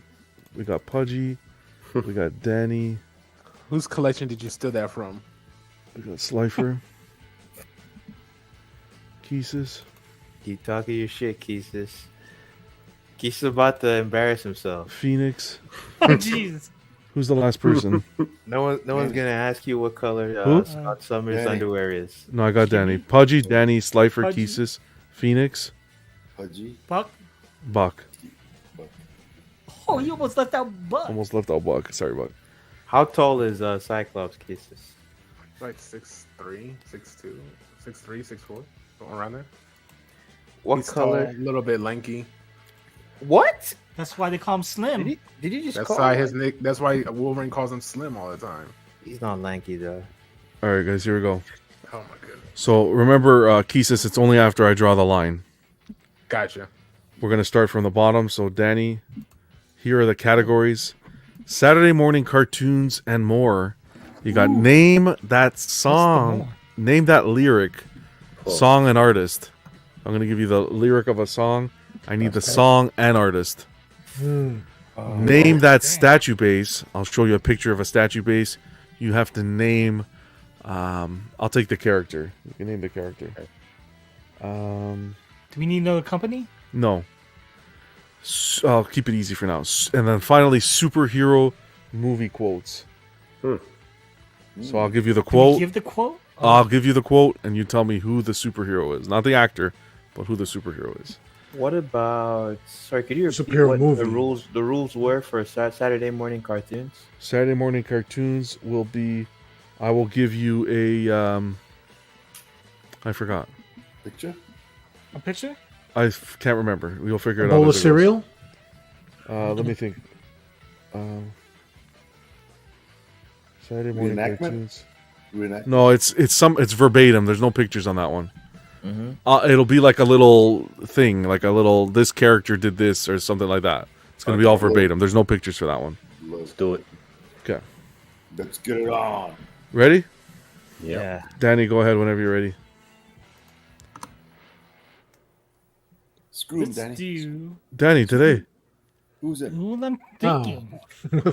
We got Pudgy. We got Danny. Whose collection did you steal that from? We got Slifer. Keesus. Keep talking your shit, Keesus. Keesus about to embarrass himself. Phoenix. Oh, Jesus. Who's the last person? No one's gonna ask you what color Who? Scott Summers' Danny. underwear is. No, I got Danny. Pudgy, Danny, Slifer, Pudgy. Keesus, Phoenix, Pudgy. Buck. Buck. Oh, you almost left out Buck. Almost left out Buck. Sorry, Buck. How tall is Cyclops, Keesus? Like 6'3", 6'2", 6'3", 6'4", around there. What He's color? tall, a little bit lanky. What? That's why they call him Slim. Did you just That's call why him? his nick. That's why Wolverine calls him Slim all the time. He's not lanky though. All right, guys, here we go. Oh my goodness. So remember, Keesus, it's only after I draw the line. Gotcha. We're going to start from the bottom. So, Danny, here are the categories. Saturday morning cartoons and more. You got name that song. more? Name that lyric. Song and artist. I'm going to give you the lyric of a song. I need the song and artist. Name that statue base. I'll show you a picture of a statue base. You have to name... I'll take the character. You can name the character. Do we need another company? No. I'll keep it easy for now. And then finally, superhero movie quotes. So I'll give you the Can we quote. give the quote? I'll give you the quote, and you tell me who the superhero is. Not the actor, but who the superhero is. What about? Sorry, could you repeat Superhero what movie. the rules were for Saturday morning cartoons? Saturday morning cartoons will be... I will give you a... I forgot. Picture? A picture? Can't remember. We'll figure A it out. bowl of as it goes. cereal? Let me think. Saturday morning Reenactment? cartoons. Reenact. No, it's verbatim. There's no pictures on that one. Mm-hmm. It'll be like a little thing, like a little this character did this or something like that. It's gonna be all verbatim. There's no pictures for that one. Let's do it. Okay, Let's get it on. ready? Yeah. Danny, go ahead whenever you're ready. Screw him, Let's Danny. do. Danny, today. Who's it? Who I'm thinking.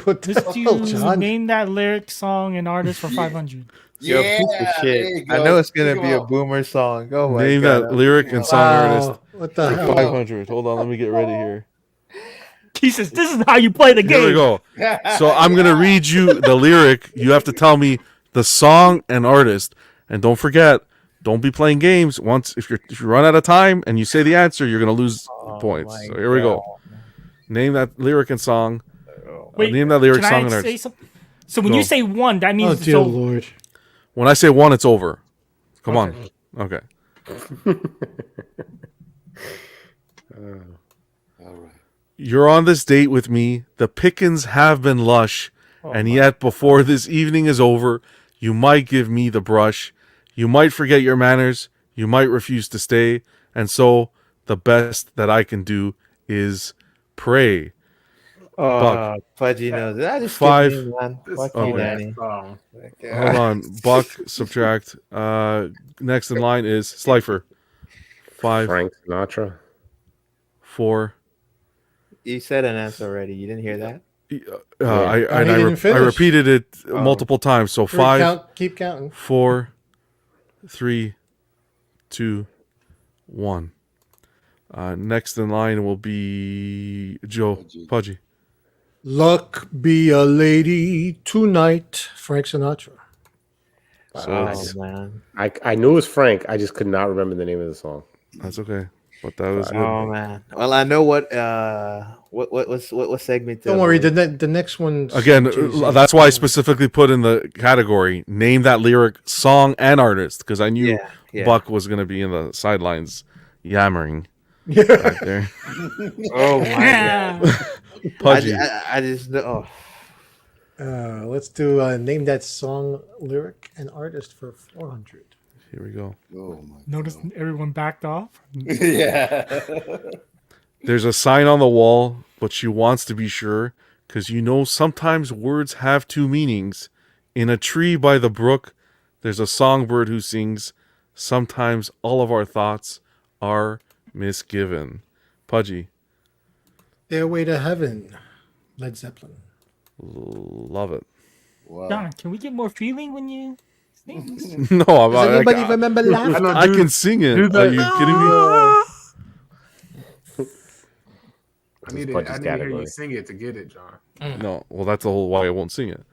What the Let's hell, do John? name that lyric, song, and artist for 500. Yo, piece of there shit. you I go. know it's gonna Pick 'em be a up. boomer song. Oh my Name god. that lyric and song artist Wow. What the for hell? 500. Hold on, let me get ready here. He says, "This is how you play the game." Here we go. So I'm gonna read you the lyric. You have to tell me the song and artist. And don't forget, don't be playing games. Once if you run out of time and you say the answer, you're gonna lose points. my So here we go. Name that lyric and song. Wait, name that lyric, can song, I and say artist. something? So when Go. you say one, that Oh, means it's dear over. Lord. When I say one, it's over. Come on. Okay. All right. You're on this date with me. The pickings have been lush. And yet, before this evening is over, you might give me the brush. You might forget your manners. You might refuse to stay. And so, the best that I can do is pray. Buck. Fudgy knows it. I just Five. skipped me, man. This Fuck oh, you, man. Danny. Song. Hold on. Buck, subtract. Next in line is Slifer. 5, Frank Sinatra. 4. You said an answer already. You didn't hear that? I didn't finish. repeated it multiple times. So 5, Keep counting. 4, 3, 2, 1. Next in line will be Joe Pudgy. Luck be a lady tonight, Frank Sinatra. So man. I knew it was Frank. I just could not remember the name of the song. that's okay, but that was good. Oh man. Well, I know what segment. Don't worry, the next one. Again, that's why I specifically put in the category name that lyric, song, and artist because I knew Yeah. Buck was going to be in the sidelines yammering Yeah. back there. Oh my god. Pudgy. I just know. Let's do name that song, lyric, and artist for 400. Here we go. Oh my. Notice everyone backed off. Yeah. There's a sign on the wall, but she wants to be sure because you know sometimes words have two meanings. In a tree by the brook, there's a songbird who sings. Sometimes all of our thoughts are misgiven. Pudgy. Stairway to Heaven, Led Zeppelin. Love it. Wow. John, can we get more feeling when you sing? No, I'm Does anybody remember laughing? I can sing it. Are you kidding me? I need to hear you sing it to get it, John. No, well, that's the whole why I won't sing it.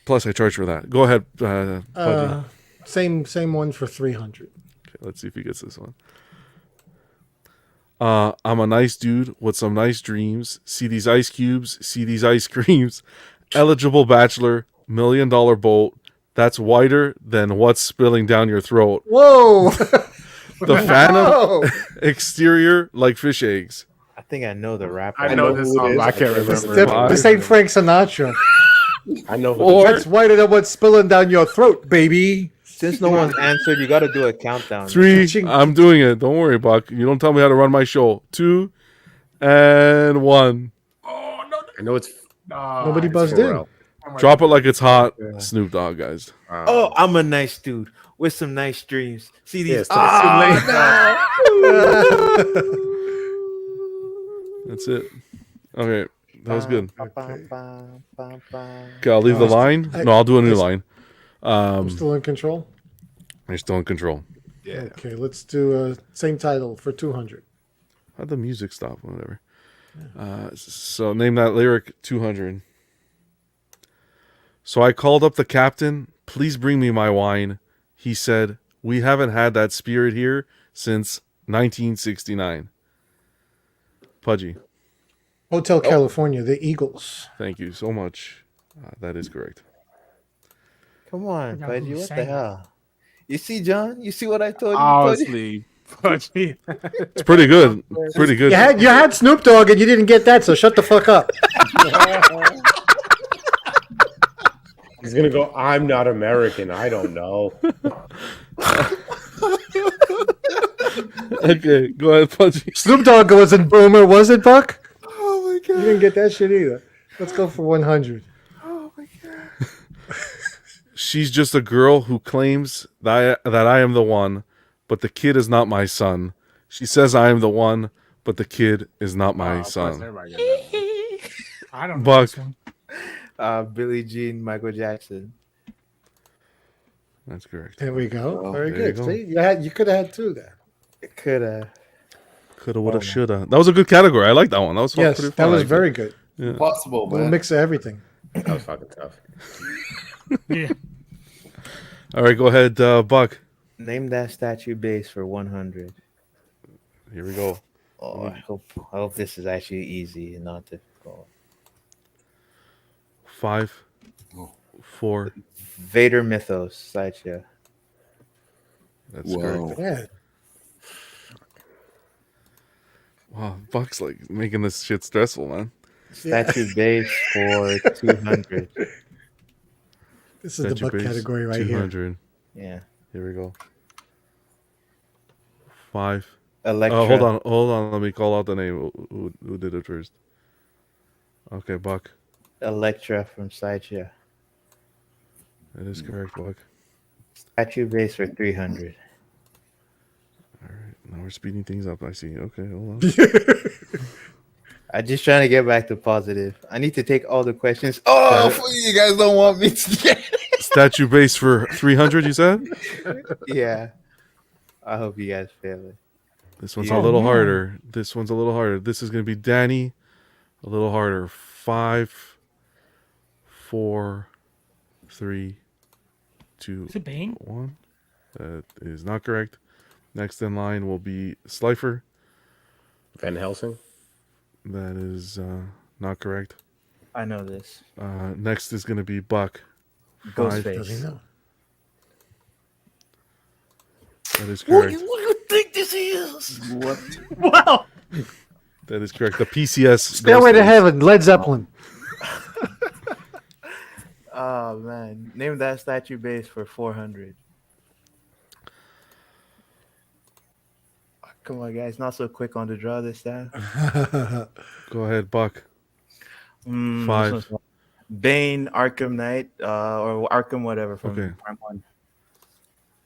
Plus, I charge for that. Go ahead, Pudgy. Same one for 300. Okay, let's see if he gets this one. I'm a nice dude with some nice dreams. See these ice cubes, see these ice creams. Eligible bachelor, $1 million boat. That's wider than what's spilling down your throat. Whoa! The Phantom, exterior like fish eggs. I think I know the rapper. I know this song, but I can't remember. This ain't Frank Sinatra. I know. That's wider than what's spilling down your throat, baby. Since no one's answered, you got to do a countdown. 3, I'm doing it. Don't worry, Buck. You don't tell me how to run my show. 2, and 1. I know it's Nobody buzzed in. Drop it like it's hot. Snoop Dogg, guys. Oh, I'm a nice dude with some nice dreams. See these. That's it. Okay, that was good. Okay. Okay, I'll leave the line. No, I'll do a new line. I'm still in control. You're still in control. Yeah. Okay, let's do same title for 200. How'd the music stop? Whatever. So name that lyric 200. So I called up the captain. Please bring me my wine. He said, we haven't had that spirit here since 1969. Pudgy. Hotel California, the Eagles. Thank you so much. That is correct. Come on, Forgot Pudgy. who What sang the it. hell? You see, John? You see what I told you? Honestly, Pudgy. It's pretty good. Pretty good. You had Snoop Dogg and you didn't get that, so shut the fuck up. He's gonna go. I'm not American. I don't know. Okay, go ahead, Pudgy. Snoop Dogg wasn't Boomer, was it, Buck? Oh my god! You didn't get that shit either. Let's go for 100. She's just a girl who claims that I am the one, but the kid is not my son. She says I am the one, but the kid is not my Of course, son. everybody gets that one. I don't know Buck. this one. Billie Jean, Michael Jackson. That's correct. There we go. Oh, Very there you good. go. See, you could have had two there. Coulda. Coulda, woulda, Oh, man. shoulda. That was a good category. I like that one. That was Yes, pretty that fun. was actually. very good. Yeah. Impossible, A little man. mix of everything. that was fucking tough. Yeah. All right, go ahead, Buck. Name that statue base for 100. Here we go. Oh, I hope this is actually easy and not difficult. 5, 4. Vader Mythos, sideshow. That's correct. Yeah. Wow, Buck's like making this shit stressful, man. Statue base for 200. This is the Statue Buck base, category right 200. Yeah. Here we go. 5. Electra. Hold on. Let me call out the name. Who did it first? Okay, Buck. Electra from sideshow. That is correct, Buck. Statue base for 300. All right, now we're speeding things up. I see. Okay, hold on. I'm just trying to get back to positive. I need to take all the questions. Oh, you guys don't want me to get Statue base for 300. You said Yeah. I hope you guys fail it. this one's Yeah. a little Oh, no. harder. This one's a little harder. This is gonna be Danny. A little harder. 5, 4, 3, 2, Is it Bane? 1. That is not correct. Next in line will be Slifer. Van Helsing. That is not correct. I know this. Next is going to be Buck. Ghostface. Does he know? That is correct. What do you think this is? What? Wow. That is correct. The PCS. Stairway to Ghostface. Heaven, Led Zeppelin. Oh man, name that statue base for 400. Come on, guys, not so quick on the draw this time. Go ahead, Buck. 5. This one's- Bane, Arkham Knight, or Arkham whatever from Okay. Prime 1.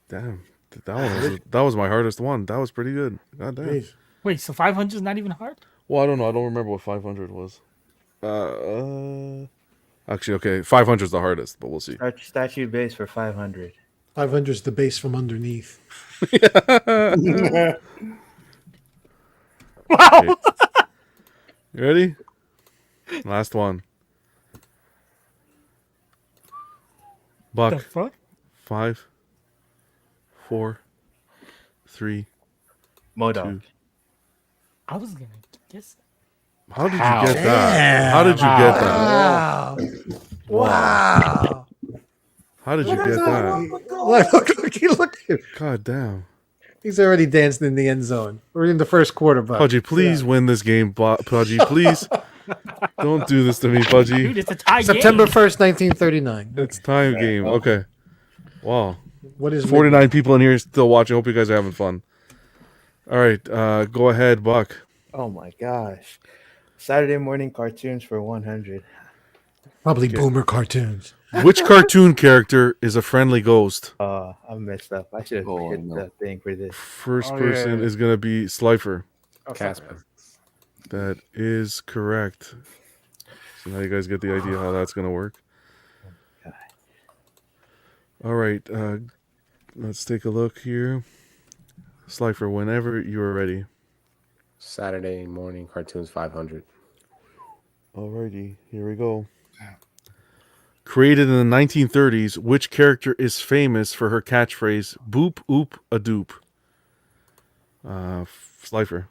Damn. That was my hardest one. That was pretty good. God damn. Jeez. Wait, so 500 is not even hard? Well, I don't know. I don't remember what 500 was. Actually, okay. 500 is the hardest, but we'll see. Statue base for 500. 500 is the base from underneath. Wow. Okay. You ready? Last one. The Buck. fuck? 5, 4, 3, Modok. 2. I was gonna guess. How did you get that? How did you get that? Wow. How did you get that? Look. God damn. He's already dancing in the end zone. We're in the first quarter, Buck. Pudgy, please win this game. Pudgy, please. Don't do this to me, Pudgy. Dude, it's a tie September game. 1st, 1939. It's time game. Okay. Wow. What is 49 people in here still watching. Hope you guys are having fun. All right. Go ahead, Buck. Oh my gosh. Saturday morning cartoons for 100. Probably boomer cartoons. Which cartoon character is a friendly ghost? I messed up. I should have hit the thing for this. First person is going to be Slifer. Casper. That is correct. So now you guys get the idea how that's going to work. All right. Let's take a look here. Slifer, whenever you are ready. Saturday morning cartoons 500. Alrighty, here we go. Created in the 1930s, which character is famous for her catchphrase "Boop oop a doop"? Slifer.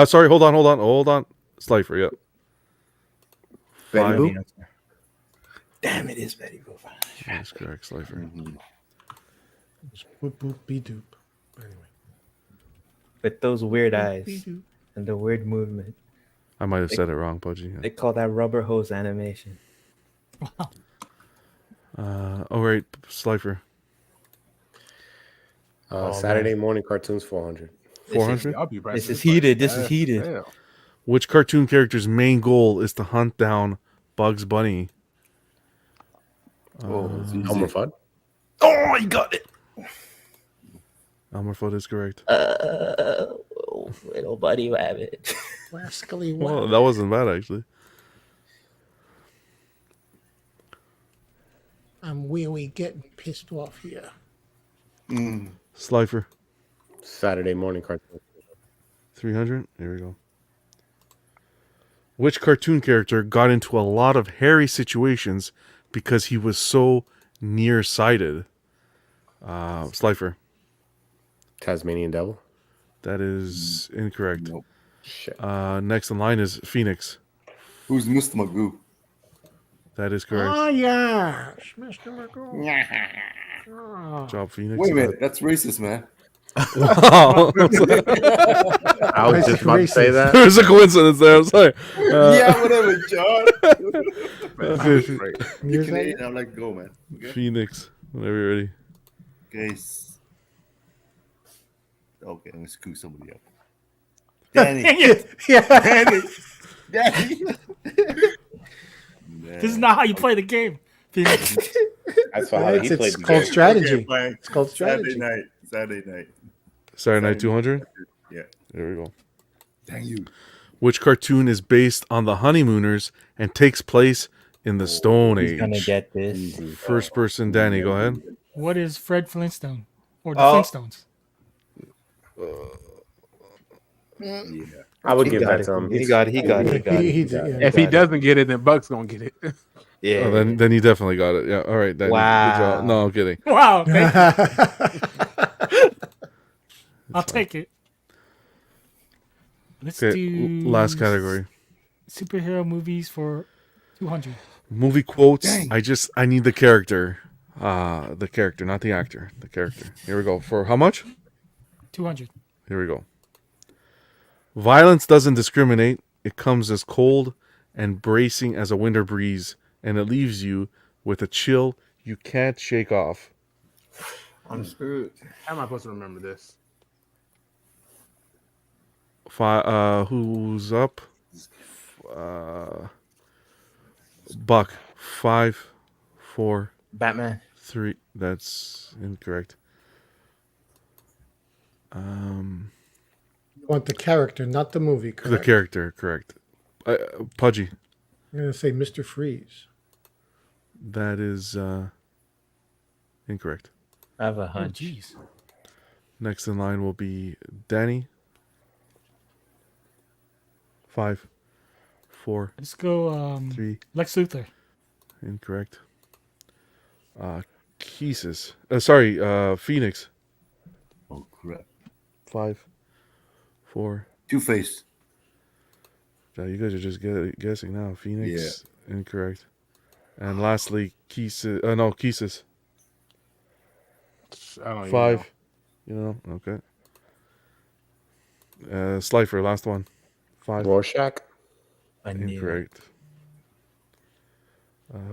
Sorry, hold on. Slifer, yep. Betty 5. Boop. Damn, it is Betty Boop. That's correct, Slifer. Boop, boop, be doop. Anyway. With those weird eyes and the weird movement. I might have said it wrong, Pudgy. They call that rubber hose animation. All right, Slifer. Saturday morning cartoons 400. 400. This is heated. This is heated. Damn. Which cartoon character's main goal is to hunt down Bugs Bunny? Elmer Fudd. Oh, you got it. Elmer Fudd is correct. little buddy rabbit. Rascally Well, wow. that wasn't bad actually. I'm really getting pissed off here. Slifer, Saturday morning cartoon. 300. Here we go. Which cartoon character got into a lot of hairy situations because he was so nearsighted? Slifer. Tasmanian Devil. That is incorrect. Nope. Shit. Next in line is Phoenix. Who's Mr. Magoo? That is correct. Oh yes, Mr. McCall. Good job, Phoenix. Wait a minute, that's racist, man. Wow. I was just about to say that. There's a coincidence there. I'm sorry. Yeah, whatever, John. Okay, You can eat, I'm like, go, man. Okay. Phoenix. Whenever you're ready. Okay. Okay, I'm gonna screw somebody up. Danny. Danny. Danny. This is not how you play the game. Phoenix. That's how he played It's the called game. strategy. Okay, fine. It's called strategy. Saturday night. Saturday Night 200. Yeah. There we go. Thank you. Which cartoon is based on the Honeymooners and takes place in the Stone He's gonna Age? get this. First person, Danny. Go ahead. What is Fred Flintstone or the Oh. Flintstones? Yeah. I would He give got that it. to him. He got it. He got it. He got it. He did, yeah. If he doesn't get it, then Buck's gonna get it. Yeah. Oh, then he definitely got it. Yeah. All right, Danny. Wow. Good job. No, I'm kidding. Wow. I'll take it. Let's Okay. do Last category. superhero movies for 200. Movie quotes. Dang. I need the character. The character, not the actor. The character. Here we go. For how much? 200. Here we go. Violence doesn't discriminate. It comes as cold and bracing as a winter breeze, and it leaves you with a chill you can't shake off. I'm screwed. How am I supposed to remember this? Who's up? Buck. 5, 4, Batman. 3. That's incorrect. You want the character, not the movie, The correct? character, correct. Pudgy. I'm going to say Mr. Freeze. That is incorrect. I have a Oh, hunch. jeez. Next in line will be Danny. 5, 4, Let's go 3. Lex Luthor. Incorrect. Phoenix. Oh crap. 5, 4. Two-Face. You guys are just guessing now. Phoenix. Incorrect. And lastly, Keesis. Keesis. I don't even 5. know. You know, okay. Slifer, last one. 5. Rorschach. I knew. Incorrect.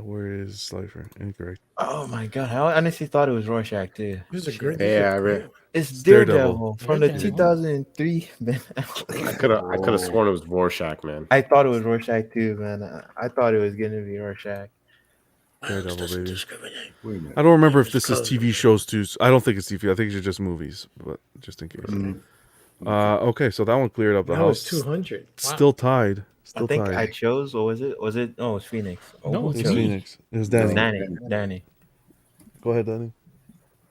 Where is Slifer? Incorrect. Oh my god! I honestly thought it was Rorschach too. This is a great. Yeah, I read. It's Daredevil. Daredevil from the Daredevil. 2003. Man. I could have sworn it was Rorschach, man. I thought it was Rorschach too, man. I thought it was gonna be Rorschach. Daredevil, baby. Wait a minute. I don't remember if this is TV shows too. I don't think it's TV. I think it's just movies, but just in case. Okay, so that one cleared up the That was house. 200. Wow. Still tied. I think tied. I chose, or was it? Was it? Oh, it's Phoenix. Oh, No, who it's It chose? was me. Phoenix. It was Danny. Danny. Go ahead, Danny.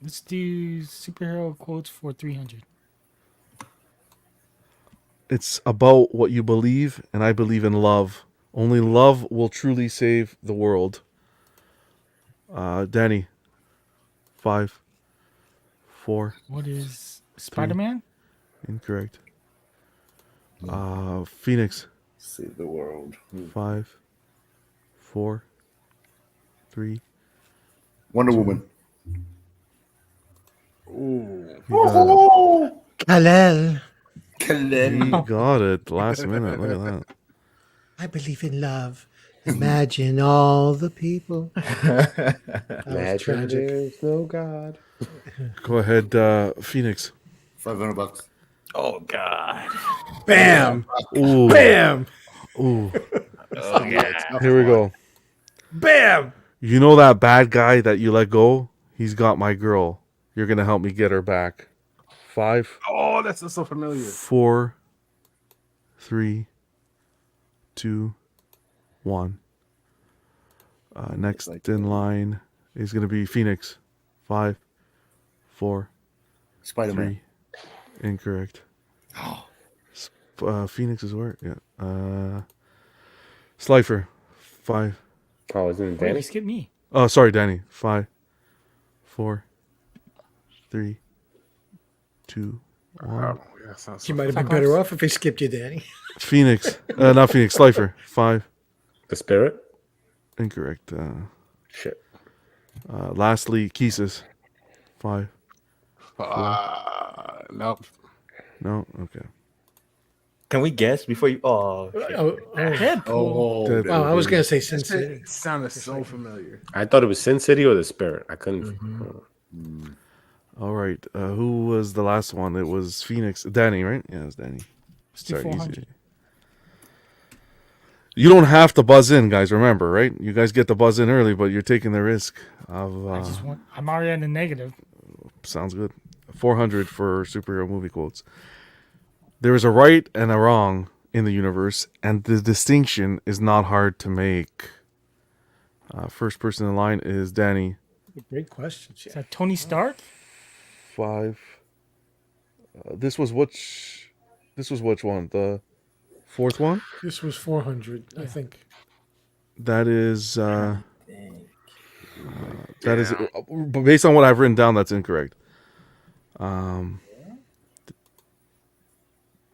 Let's do superhero quotes for 300. It's about what you believe, and I believe in love. Only love will truly save the world. Danny. 5, 4. What is Spider-Man? Incorrect. Phoenix. Save the world. 5, 4, 3. Wonder Woman. He Kal-El. got it last minute. Look at that. I believe in love. Imagine all the people. That was Imagine tragic. there's no God. Go ahead, Phoenix. $500. Oh god. Bam! Ooh. Bam! Ooh. Oh god. Here we go. Bam! You know that bad guy that you let go? He's got my girl. You're going to help me get her back. 5, Oh, that's so familiar. 4, 3, 2, 1. Next in line is going to be Phoenix. 5, 4, Spider-Man. 3. Incorrect. Phoenix is where? Yeah. Slifer. 5. Oh, isn't it Wait, Danny? you skipped me. Oh, sorry, Danny. 5, 4, 3, 2, 1. Oh, yeah, sounds You might have been better off if he skipped you, Danny. Phoenix. Not Phoenix. Slifer. 5. The Spirit? Incorrect. Shit. Lastly, Keesis. 5. Nope. No? Okay. Can we guess before you? Oh, shit. Deadpool. Wow, I was going to say Sin City. It sounded so familiar. I thought it was Sin City or the Spirit. I couldn't. All right. Who was the last one? It was Phoenix. Danny, right? Yeah, it was Danny. Steve Sorry, 400. easy. You don't have to buzz in, guys. Remember, right? You guys get to buzz in early, but you're taking the risk of. I'm already in the negative. Sounds good. 400 for superhero movie quotes. There is a right and a wrong in the universe, and the distinction is not hard to make. First person in line is Danny. Great question. Is that Tony Stark? 5. This was which one? The fourth one? This was 400, I think. That is based on what I've written down. That's incorrect.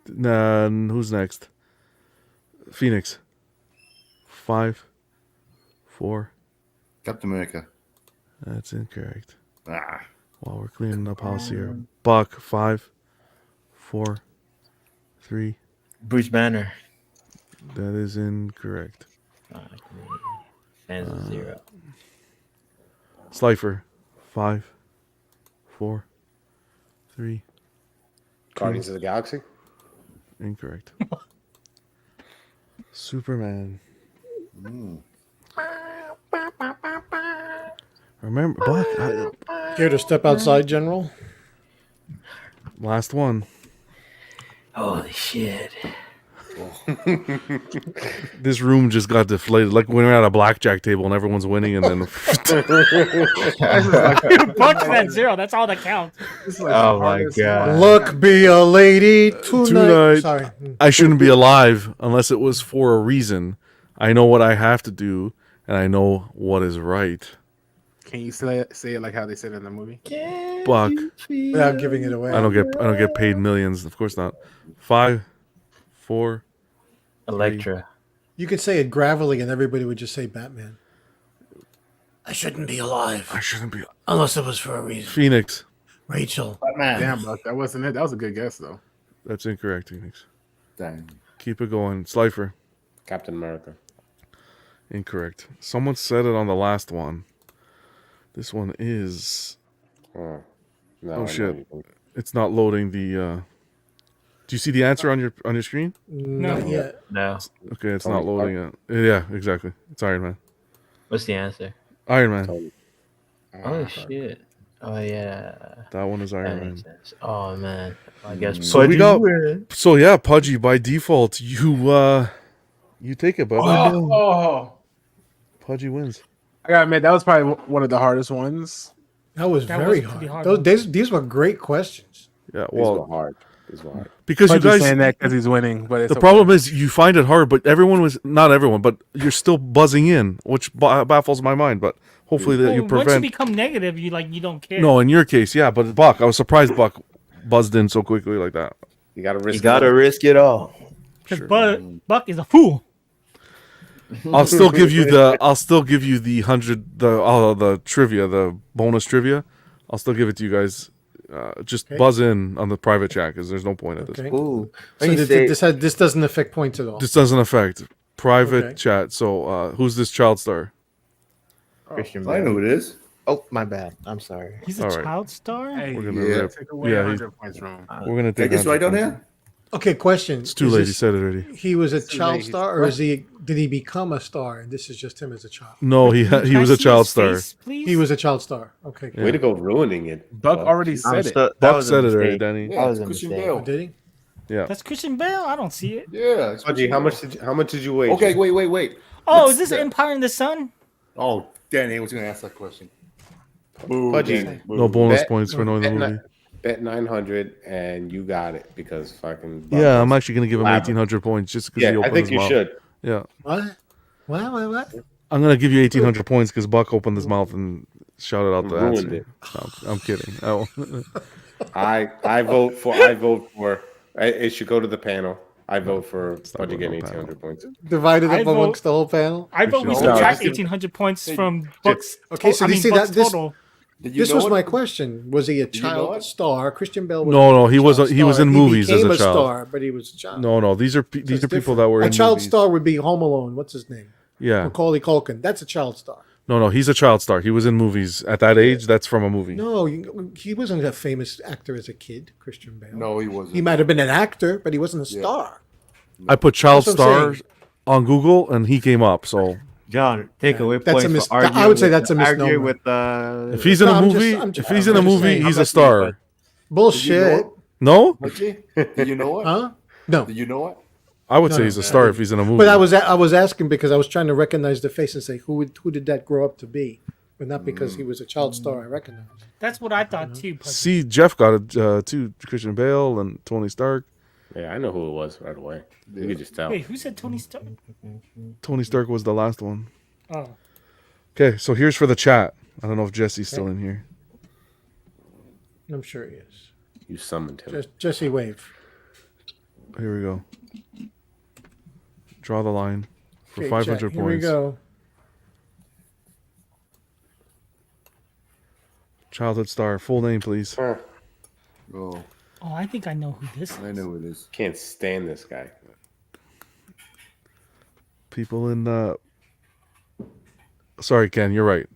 Who's next? Phoenix. 5, 4. Captain America. That's incorrect. Ah. While we're cleaning up house here, Buck. 5, 4, 3. Bruce Banner. That is incorrect. And 0. Slifer. 5, 4, 3. Guardians of the Galaxy? Incorrect. Superman. Remember, Buck. Care to step outside, General? Last one. Holy shit. This room just got deflated. Like when we're at a blackjack table and everyone's winning, and then Buck's at 0. That's all that counts. Oh my god. Look, be a lady tonight. Sorry. I shouldn't be alive unless it was for a reason. I know what I have to do, and I know what is right. Can you say it like how they said it in the movie? Buck. Without giving it away. I don't get paid millions. Of course not. 5, 4. Electra. You could say it gravelly and everybody would just say Batman. I shouldn't be alive. I shouldn't be. Unless it was for a reason. Phoenix. Rachel. Batman. Damn, Buck, that wasn't it. That was a good guess, though. That's incorrect, Phoenix. Dang. Keep it going. Slifer. Captain America. Incorrect. Someone said it on the last one. This one is. No, Oh shit! It's not loading the. Do you see the answer on your screen? Not yet. No. Okay, it's not loading it. Yeah, exactly. It's Iron Man. What's the answer? Iron Man. Oh shit. Oh yeah. That one is Iron That Man. makes sense. Oh man. I guess So we got. win. So yeah, Pudgy. By default, you take it, bud. Oh, Pudgy wins. I gotta admit, that was probably one of the hardest ones. That was That very was pretty hard. hard. These were great questions. Yeah, These were well, hard. These were hard. because you Pudgy's guys. saying that because he's winning, but it's The okay. problem is you find it hard, but everyone was not everyone, but you're still buzzing in, which baffles my mind. But hopefully that you Once you prevent. become negative, you don't care. No, in your case, yeah, but Buck, I was surprised Buck buzzed in so quickly like that. You gotta risk. You gotta risk it all. Because Buck is a fool. I'll still give you the 100 the trivia, the bonus trivia. I'll still give it to you guys. Just buzz in on the private chat because there's no point at this Okay. point. Ooh. So When you say, this doesn't affect points at all. This doesn't affect private Okay. chat. So who's this child star? Christian I know who it is. Oh, my bad. I'm sorry. He's a All right. child star? Hey, We're gonna yeah, rip. take away Yeah, 100 points from him. We're gonna Take take this right on 100 here. points. Okay, question. It's too late. He said it already. He was a too child late. star, or did he become a star? And this is just him as a child. No, he was a child star. He was a child star. Okay, Way to go ruining it. Buck already said it. Buck said it already, Danny. That was a Christian mistake. Bale. Did he? Yeah. That's Christian Bale. I don't see it. Yeah. it's Pudgy, Christian how much did you wager? Bale. Okay, wait. Oh, is this Empire in the Sun? Oh, Danny was going to ask that question. Boo, Pudgy, Danny. No bonus Bet- points for knowing the movie. Bet 900 and you got it because fucking. Yeah, I'm actually gonna give him Labyrinth. 1,800 points just because Yeah, he I opened think his you mouth. should. Yeah, What? What? I'm gonna give you 1,800 points because Buck opened his mouth and shouted out the Ruined answer. it. No, I'm kidding. Oh. I vote for. It should go to the panel. I vote for Pudgy getting 1,800 points. Divided I up vote- amongst the whole panel. I vote we No, subtract just- 1,800 points from Buck's. Okay, so you see Buck's that this total. Did you this know was it? my question. Was he a you know child it? star? Christian Bale was No, a he was child he was star. in He movies as became a child. star, but he was a child. No, these are people different. that were a in child movies. star would be Home Alone. What's his name? Yeah, Macaulay Culkin. That's a child star. no, he's a child star. He was in movies at that age. That's from a movie. No, he wasn't a famous actor as a kid. Christian Bale. No, he wasn't. He might have been an actor, but he wasn't a star. I put child That's what I'm stars on Google and he came up. So John, take away That's a points mis- for arguing. I would say with- that's a misnomer. Arguing with if he's in No, a I'm movie, just- if he's in a I'm just movie, saying. he's I'm a star. Bullshit. No, Pudgy? Did you know it? Huh? No. Did you know it? I would say No, he's a star if he's in a movie. But I was asking because I was trying to recognize the face and say who did that grow up to be, but not because he was a child star. I recognize. That's what I thought too. Pudgy. See, Jeff got it too. Christian Bale and Tony Stark. Yeah, I know who it was right away. You could just tell. Wait, who said Tony Stark? Tony Stark was the last one. Oh, Okay, so here's for the chat. I don't know if Jesse's still in here. I'm sure he is. You summoned him. Jesse Wave. Here we go. Draw the line for Okay, 500 chat, points. Here we go. Childhood star. Full name, please. Oh, oh, I think I know who this is. I know it is. Can't stand this guy. People in. Sorry, Ken. You're right.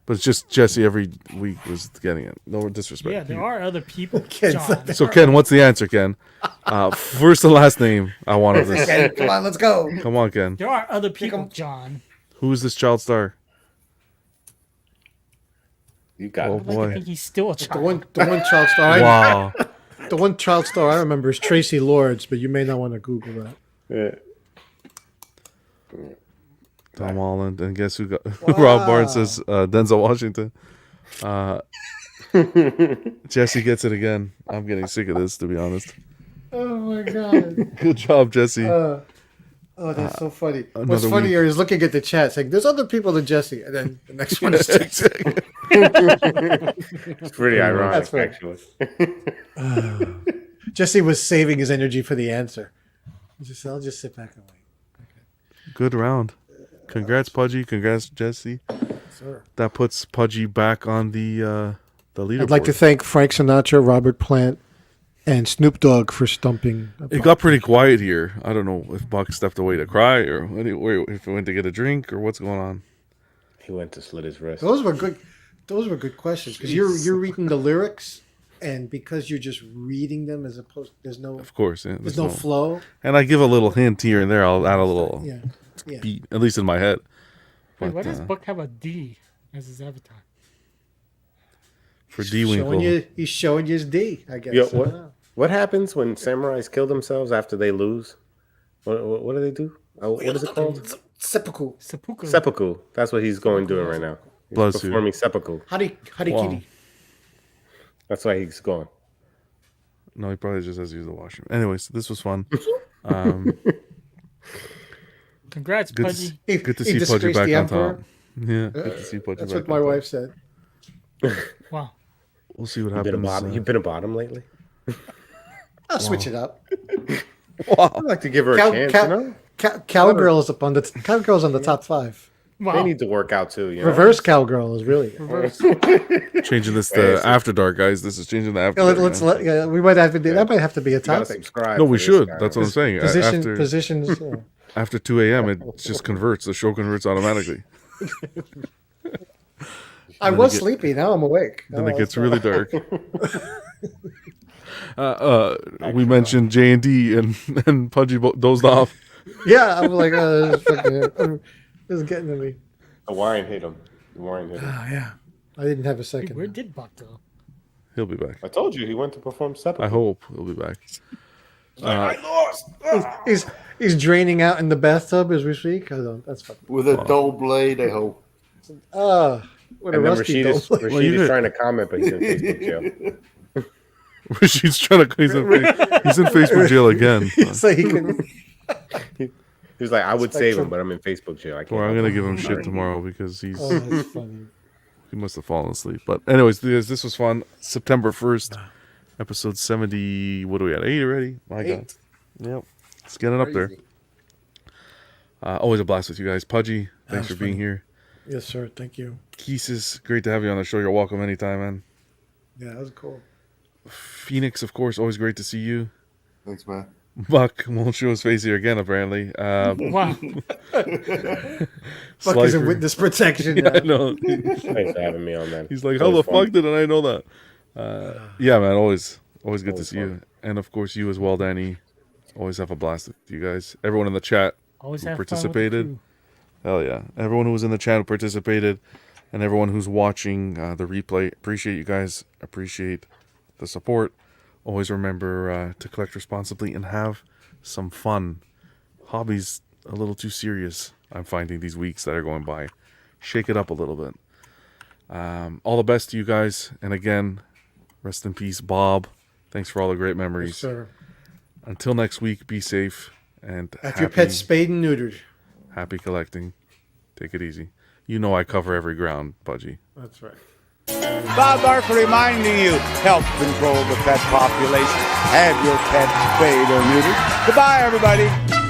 But it's just Jesse every week was getting it. No disrespect. Yeah, there are other people. Ken's John. So Ken, what's the answer, Ken? First and last name. I wanted this. Okay, come on, let's go. Come on, Ken. There are other people, John. Who is this child star? You got Oh it. I boy. think he's still a child. The one child star. Wow. The one child star I remember is Tracy Lords, but you may not want to Google that. Yeah. Tom Holland, and guess who got? Rob Barnes says Denzel Washington. Jesse gets it again. I'm getting sick of this, to be honest. Oh my god. Good job, Jesse. Oh, that's so funny. What's another funnier is looking at the chat saying, "There's other people than Jesse," and then the next one is Jesse. It's pretty ironic, That's right. actually. Jesse was saving his energy for the answer. I'll just sit back and wait. Good round. Congrats, Pudgy. Congrats, Jesse. Sir. That puts Pudgy back on the leaderboard. I'd like to thank Frank Sinatra, Robert Plant, and Snoop Dogg for stumping. It got pretty quiet here. I don't know if Buck stepped away to cry or if he went to get a drink or what's going on. He went to slit his wrist. Those were good. Those were good questions because you're reading the lyrics, and because you're just reading them as opposed, there's no, Of course, yeah, there's no flow. And I give a little hint here and there. I'll add a little Yeah. beat, at least in my head. Wait, But, why does Buck have a D as his avatar? for D Winkle, He's showing you his D, I guess. Yo, I don't know. what happens when samurais kill themselves after they lose? What do they do? What is it called? Seppuku. Seppuku. That's what he's doing right now. He's Bless you. performing seppuku. Harikiri. Wow. That's why he's going. No, he probably just has to use the washroom. Anyways, this was fun. Congrats, Good to, Pudgy. good to He see Pudgy disgraced back the on emperor. top. Yeah, good to see Pudgy That's back what my on top. wife said. Wow. We'll see what You've been a happens. bottom. You've been a bottom lately. I'll switch it up. I'd like to give her a chance. You know, Cowgirl's up on the Cowgirl's on the top 5. Wow. they need to work out too. You know? Reverse Cowgirl is really. Changing this to After Dark, guys. This is changing the After Dark. Let's now. let. We might have to do that. Might have to be a You gotta topic. subscribe. No, for we this should. guy. That's what I'm saying. Positions. After 2 a.m., it just converts. The show converts automatically. I was sleepy. Now I'm awake. Then it gets really dark. We mentioned J&D and Pudgy dozed off. Yeah, I'm like, this is getting to me. The wine hit him. Yeah, I didn't have a second. Where did Buck go? He'll be back. I told you he went to perform separately. I hope he'll be back. I lost. He's draining out in the bathtub as we speak. That's fucking. With a dull blade, I hope. With a And then rusty Rashid blade. is trying to comment, but he's in Facebook jail. Rashid's trying to. He's in Facebook jail again. So he can. He was like, I would save him, but I'm in Facebook jail. I can't. Or I'm gonna give him shit tomorrow because he's. Oh, that's funny. He must have fallen asleep. But anyways, this was fun. September 1st, episode 70. What are we at? 8 already? My God. Yep. Let's get it up there. Always a blast with you guys. Pudgy, thanks for being here. Yes, sir. Thank you. Keesis, great to have you on the show. You're welcome anytime, man. Yeah, that was cool. Phoenix, of course, always great to see you. Thanks, man. Buck won't show his face here again, apparently. Wow. Buck is in witness protection. Yeah, I know. Thanks for having me on, man. He's like, how the fuck didn't I know that? Yeah, man, always good to see you. And of course, you as well, Danny. Always have a blast with you guys. Everyone in the chat Always who have participated. Fun with Hell yeah. Everyone who was in the chat who participated and everyone who's watching the replay. Appreciate you guys. Appreciate the support. Always remember to collect responsibly and have some fun. Hobbies a little too serious, I'm finding these weeks that are going by. Shake it up a little bit. All the best to you guys. And again, rest in peace, Bob. Thanks for all the great memories. Yes, sir. Until next week, be safe and Have your pets spayed and neutered. Happy collecting. Take it easy. You know I cover every ground, Pudgy. That's right. Bob Barker reminding you, help control the pet population. Have your pet spayed or neutered. Goodbye, everybody.